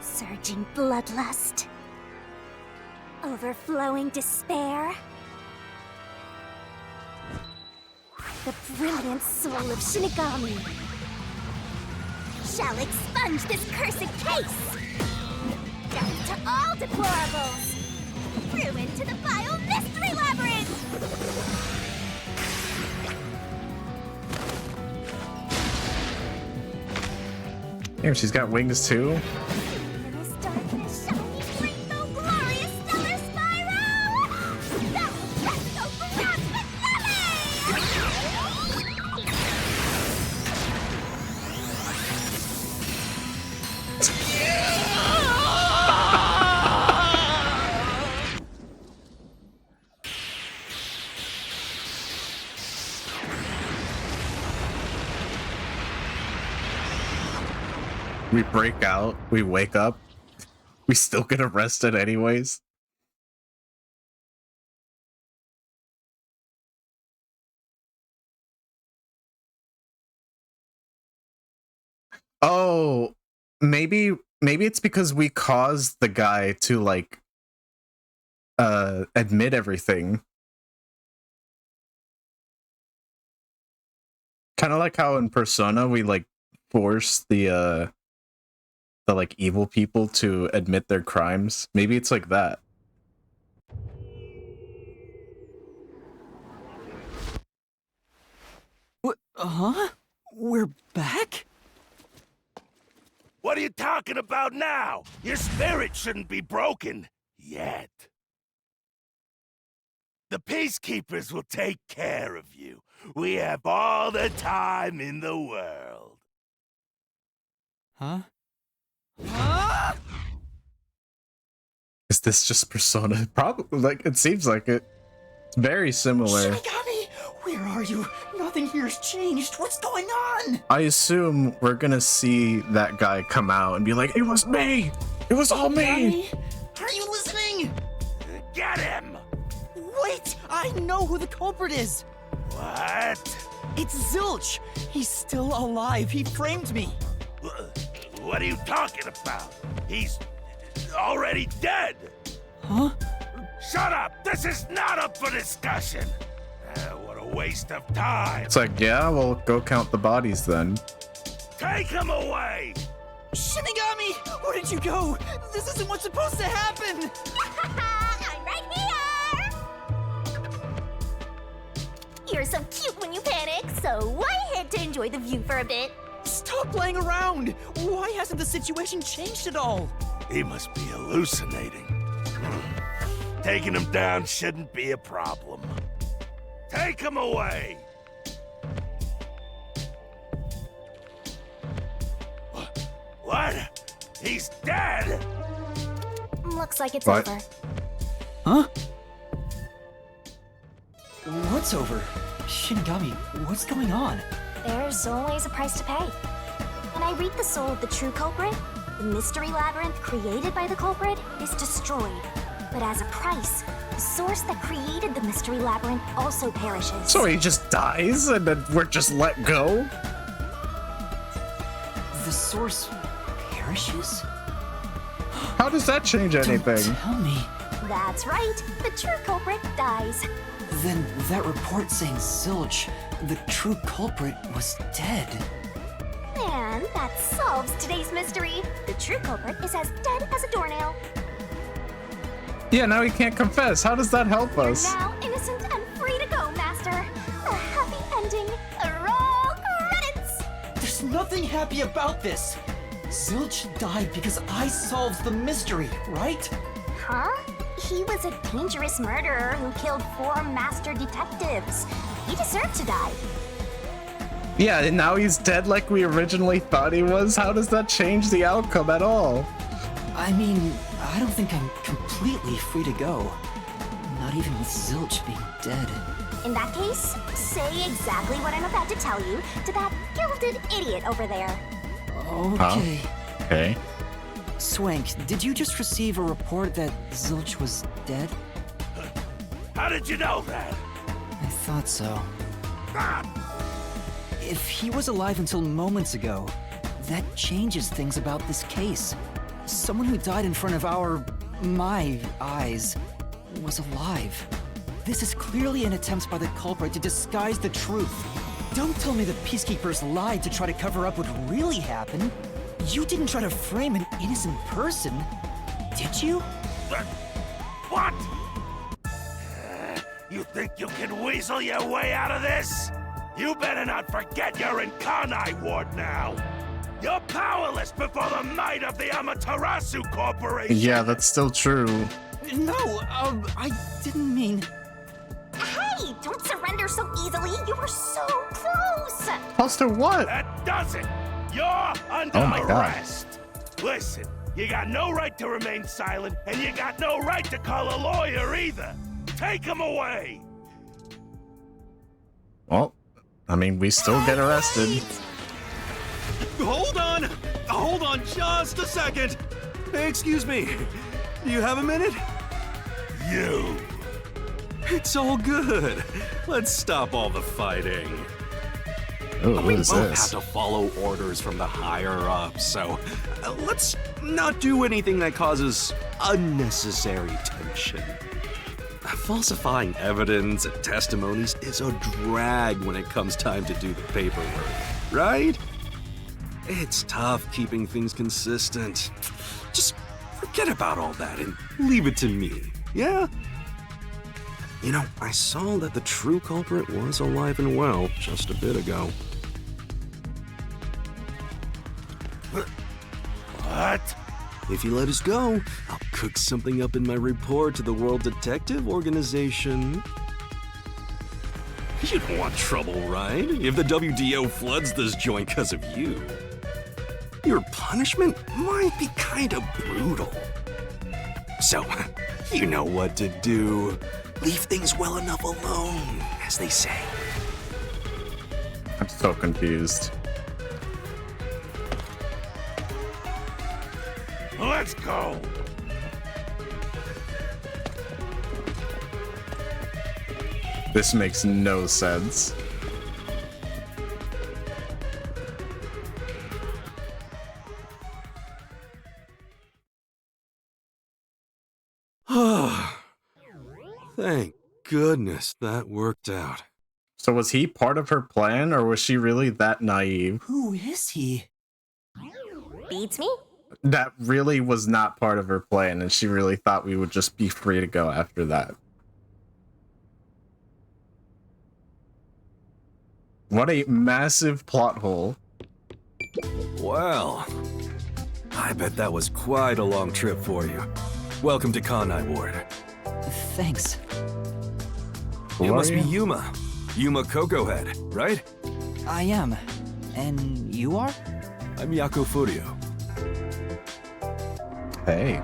Surging bloodlust. Overflowing despair. The brilliant soul of Shinigami shall expunge this cursed case. Death to all deplorables. Ruin to the vile mystery labyrinth. Damn, she's got wings too. We break out, we wake up, we still get arrested anyways. Oh, maybe it's because we caused the guy to like admit everything. Kind of like how in Persona we like force the like evil people to admit their crimes. Maybe it's like that. What? Huh? We're back? What are you talking about now? Your spirit shouldn't be broken yet. The peacekeepers will take care of you. We have all the time in the world. Huh? Is this just Persona? Probably, like, it seems like it. It's very similar. Shinigami! Where are you? Nothing here's changed. What's going on? I assume we're gonna see that guy come out and be like, it was me! It was all me! Are you listening? Get him! Wait! I know who the culprit is! What? It's Zilch! He's still alive. He framed me. What are you talking about? He's already dead. Huh? Shut up! This is not up for discussion. What a waste of time. It's like, yeah, well, go count the bodies then. Take him away! Shinigami! Where did you go? This isn't what's supposed to happen! I'm right here! You're so cute when you panic, so why head to enjoy the view for a bit? Stop playing around! Why hasn't the situation changed at all? He must be hallucinating. Taking him down shouldn't be a problem. Take him away! He's dead! Looks like it's What? over. Huh? What's over? Shinigami, what's going on? There's always a price to pay. When I reap the soul of the true culprit, the mystery labyrinth created by the culprit is destroyed. But as a price, the source that created the mystery labyrinth also perishes. So he just dies and then we're just let go? The source perishes? How does that change anything? Don't tell me. That's right, the true culprit dies. Then that report saying Zilch, the true culprit, was dead. And that solves today's mystery. The true culprit is as dead as a doornail. Yeah, now he can't confess. How does that help us? Now innocent and free to go, Master. A happy ending. Roll credits. There's nothing happy about this. Zilch died because I solved the mystery, right? Huh? He was a dangerous murderer who killed 4 master detectives. He deserved to die. Yeah, and now he's dead like we originally thought he was? How does that change the outcome at all? I mean, I don't think I'm completely free to go. Not even with Zilch being dead. In that case, say exactly what I'm about to tell you to that gilded idiot over there. Okay. Okay. Swank, did you just receive a report that Zilch was dead? How did you know that? I thought so. If he was alive until moments ago, that changes things about this case. Someone who died in front of my eyes, was alive. This is clearly an attempt by the culprit to disguise the truth. Don't tell me the Peacekeepers lied to try to cover up what really happened. You didn't try to frame an innocent person, did you? What? You think you can weasel your way out of this? You better not forget you're in Kanai Ward now. You're powerless before the might of the Amaterasu Corporation. Yeah, that's still true. No, I didn't mean... Hey, don't surrender so easily. You were so close. Close to what? That does it. You're under Oh my God. arrest. Listen, you got no right to remain silent, and you got no right to call a lawyer either. Take him away. Well, I mean, we still get arrested. Hold on just a second. Excuse me, do you have a minute? You. It's all good. Let's stop all the fighting. Oh, what We is both this? have to follow orders from the higher ups, so let's not do anything that causes unnecessary tension. Falsifying evidence and testimonies is a drag when it comes time to do the paperwork, right? It's tough keeping things consistent. Just forget about all that and leave it to me, yeah? You know, I saw that the true culprit was alive and well just a bit ago. What? If you let us go, I'll cook something up in my report to the World Detective Organization. You don't want trouble, right? If the WDO floods this joint because of you. Your punishment might be kind of brutal. So, you know what to do. Leave things well enough alone, as they say. I'm so confused. Let's go. This makes no sense. Thank goodness that worked out. So was he part of her plan, or was she really that naive? Who is he? Beats me? That really was not part of her plan, and she really thought we would just be free to go after that. What a massive plot hole. Well, I bet that was quite a long trip for you. Welcome to Kanai Ward. Thanks. You must be Yuma. Yuma Cocohead, right? I am. And you are? I'm Yako Furio. Hey.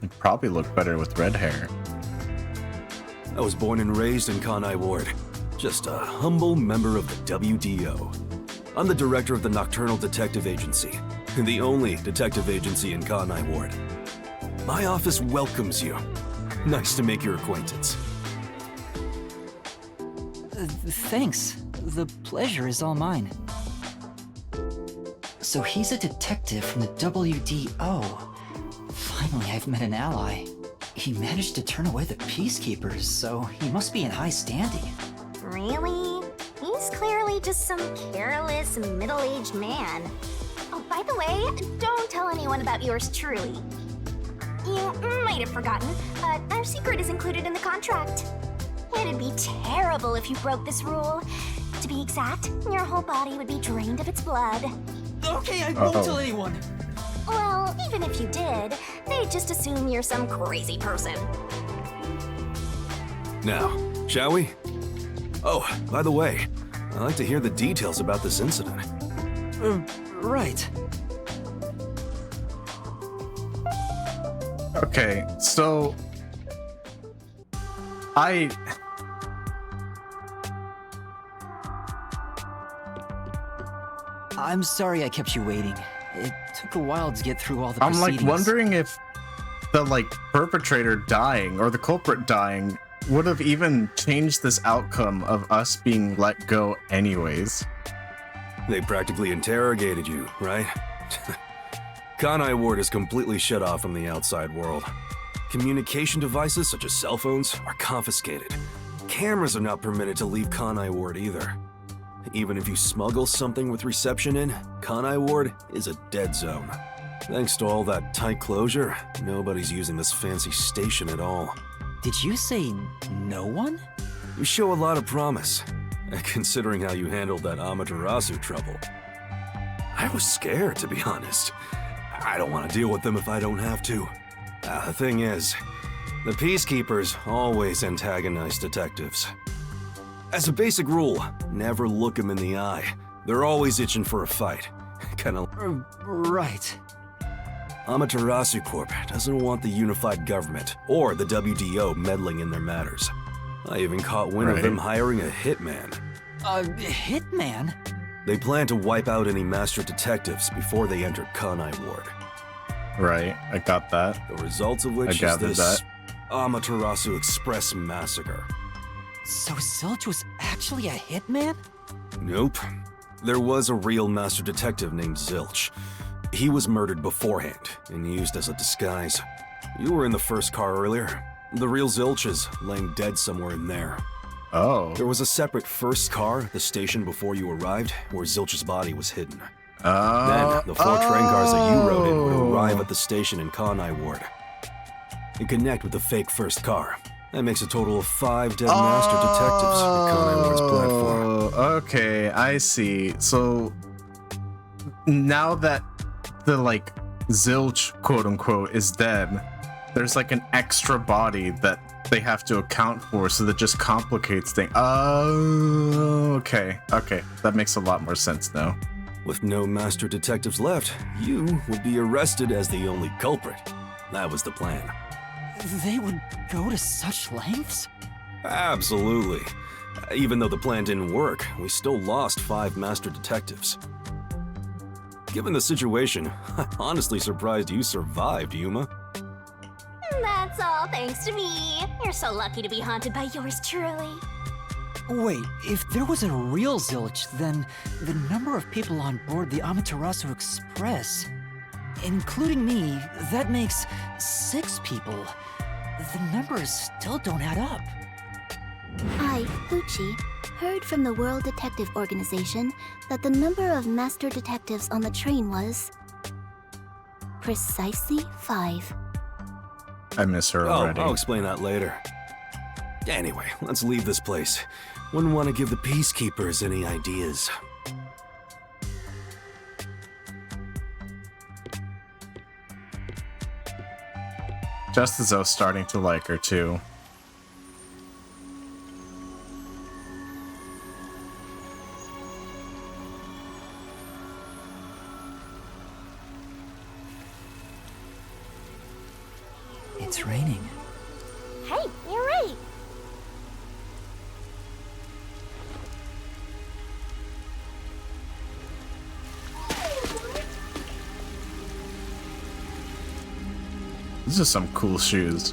You probably look better with red hair. I was born and raised in Kanai Ward. Just a humble member of the WDO. I'm the director of the Nocturnal Detective Agency, the only detective agency in Kanai Ward. My office welcomes you. Nice to make your acquaintance. Thanks. The pleasure is all mine. So he's a detective from the WDO. Finally, I've met an ally. He managed to turn away the peacekeepers, so he must be in high standing. Really? He's clearly just some careless, middle-aged man. Oh, by the way, don't tell anyone about yours truly. You might have forgotten, but our secret is included in the contract. It'd be terrible if you broke this rule. To be exact, your whole body would be drained of its blood. Okay, I won't tell anyone. Well, even if you did, they'd just assume you're some crazy person. Now, shall we? Oh, by the way, I'd like to hear the details about this incident. Right. Okay, so I'm sorry I kept you waiting. It took a while to get through all the I'm proceedings. like wondering if the perpetrator dying or the culprit dying would have even changed this outcome of us being let go anyways. They practically interrogated you, right? Kanai Ward is completely shut off from the outside world. Communication devices such as cell phones are confiscated. Cameras are not permitted to leave Kanai Ward either. Even if you smuggle something with reception in, Kanai Ward is a dead zone. Thanks to all that tight closure, nobody's using this fancy station at all. Did you say no one? You show a lot of promise, considering how you handled that Amaterasu trouble. I was scared, to be honest. I don't want to deal with them if I don't have to. The thing is, the Peacekeepers always antagonize detectives. As a basic rule, never look them in the eye. They're always itching for a fight. Kinda... Right. Amaterasu Corp doesn't want the unified government or the WDO meddling in their matters. I even caught wind of them hiring a hitman. A hitman? They plan to wipe out any master detectives before they enter Kanai Ward. Right, I got that. The results of which is this Amaterasu Express massacre. So Zilch was actually a hitman? Nope. There was a real master detective named Zilch. He was murdered beforehand and used as a disguise. You were in the first car earlier. The real Zilch is laying dead somewhere in there. Oh. There was a separate first car at the station before you arrived where Zilch's body was hidden. Then, the 4 train cars that you rode in would arrive at the station in Kanai Ward and connect with the fake first car. That makes a total of 5 dead master detectives on Kanai Ward's platform. Okay, I see. So now that the Zilch quote unquote is dead, there's an extra body that they have to account for, so that just complicates things. Oh, okay. That makes a lot more sense now. With no master detectives left, you would be arrested as the only culprit. That was the plan. They would go to such lengths? Absolutely. Even though the plan didn't work, we still lost 5 master detectives. Given the situation, I'm honestly surprised you survived, Yuma. That's all thanks to me. You're so lucky to be haunted by yours truly. Wait, if there was a real Zilch, then the number of people on board the Amaterasu Express, including me, that makes 6 people. The numbers still don't add up. I, Pucci, heard from the World Detective Organization that the number of master detectives on the train was precisely 5. I miss her already. I'll explain that later. Anyway, let's leave this place. Wouldn't want to give the Peacekeepers any ideas. Just as I was starting to like her too. raining. Hey, you're right. These are some cool shoes.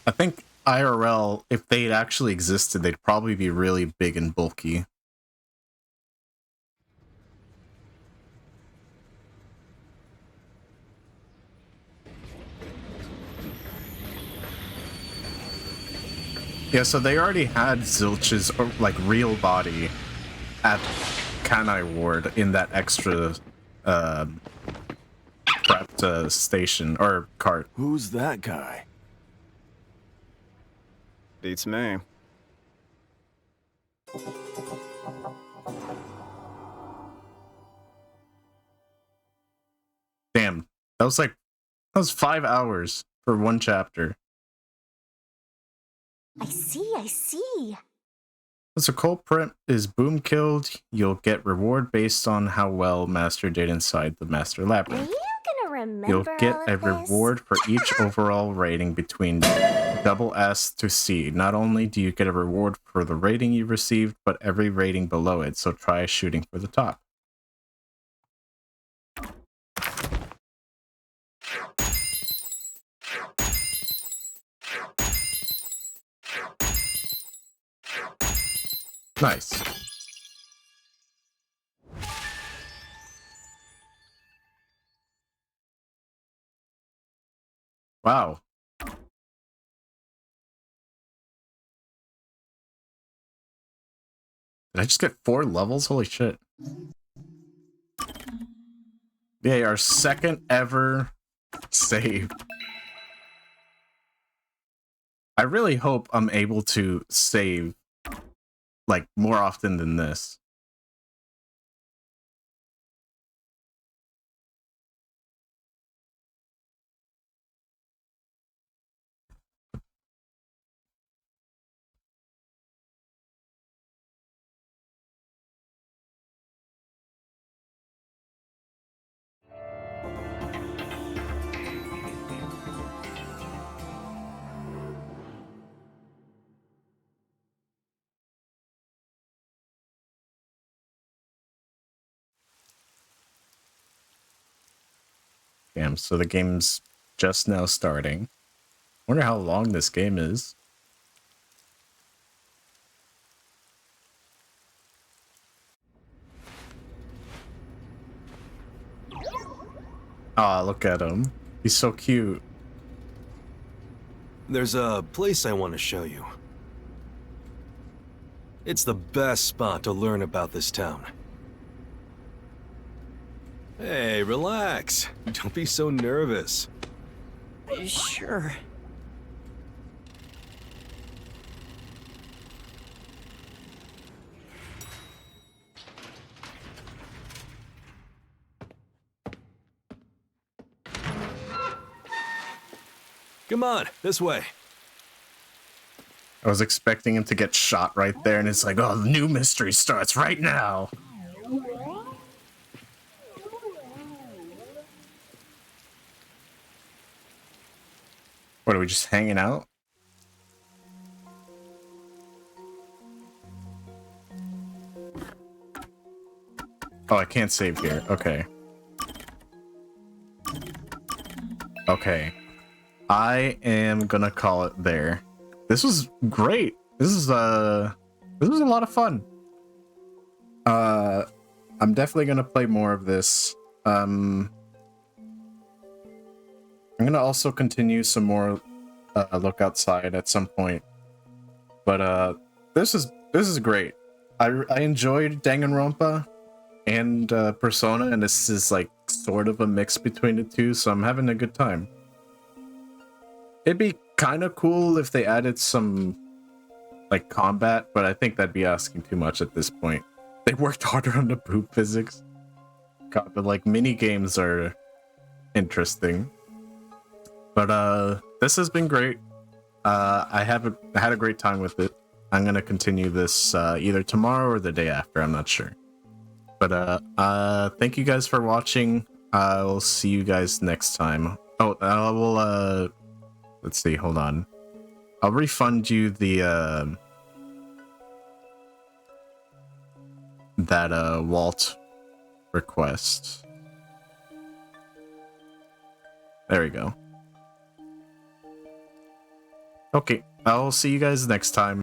I think IRL, if they'd actually existed, they'd probably be really big and bulky. Yeah, so they already had Zilch's like real body at Kanai Ward in that extra prepped station or cart. Who's that guy? Beats me. Damn, that was 5 hours for one chapter. I see. So culprit is boom killed. You'll get reward based on how well Master did inside the Master Are Labyrinth. you gonna remember You'll get all a of this? reward for each overall rating between double S to C. Not only do you get a reward for the rating you received, but every rating below it, so try shooting for the top. Nice. Wow. Did I just get 4 levels? Holy shit. Yeah, our second ever save. I really hope I'm able to save like more often than this. Damn, so the game's just now starting. Wonder how long this game is. Ah, look at him. He's so cute. There's a place I want to show you. It's the best spot to learn about this town. Hey, relax. Don't be so nervous. Sure. Come on, this way. I was expecting him to get shot right there, and it's like, oh, the new mystery starts right now. What, are we just hanging out? Oh, I can't save here. Okay. Okay. I am gonna call it there. This was great. This was a lot of fun. I'm definitely gonna play more of this. I'm gonna also continue some more Look Outside at some point. But this is great. I enjoyed Danganronpa and Persona, and this is like sort of a mix between the two, so I'm having a good time. It'd be kind of cool if they added some like combat, but I think that'd be asking too much at this point. They worked harder on the boob physics. God, but like mini games are interesting. But this has been great. I had a great time with it. I'm gonna continue this either tomorrow or the day after. I'm not sure. But thank you guys for watching. We'll see you guys next time. Oh, I will let's see, hold on. I'll refund you the that Walt request. There we go. Okay, I'll see you guys next time.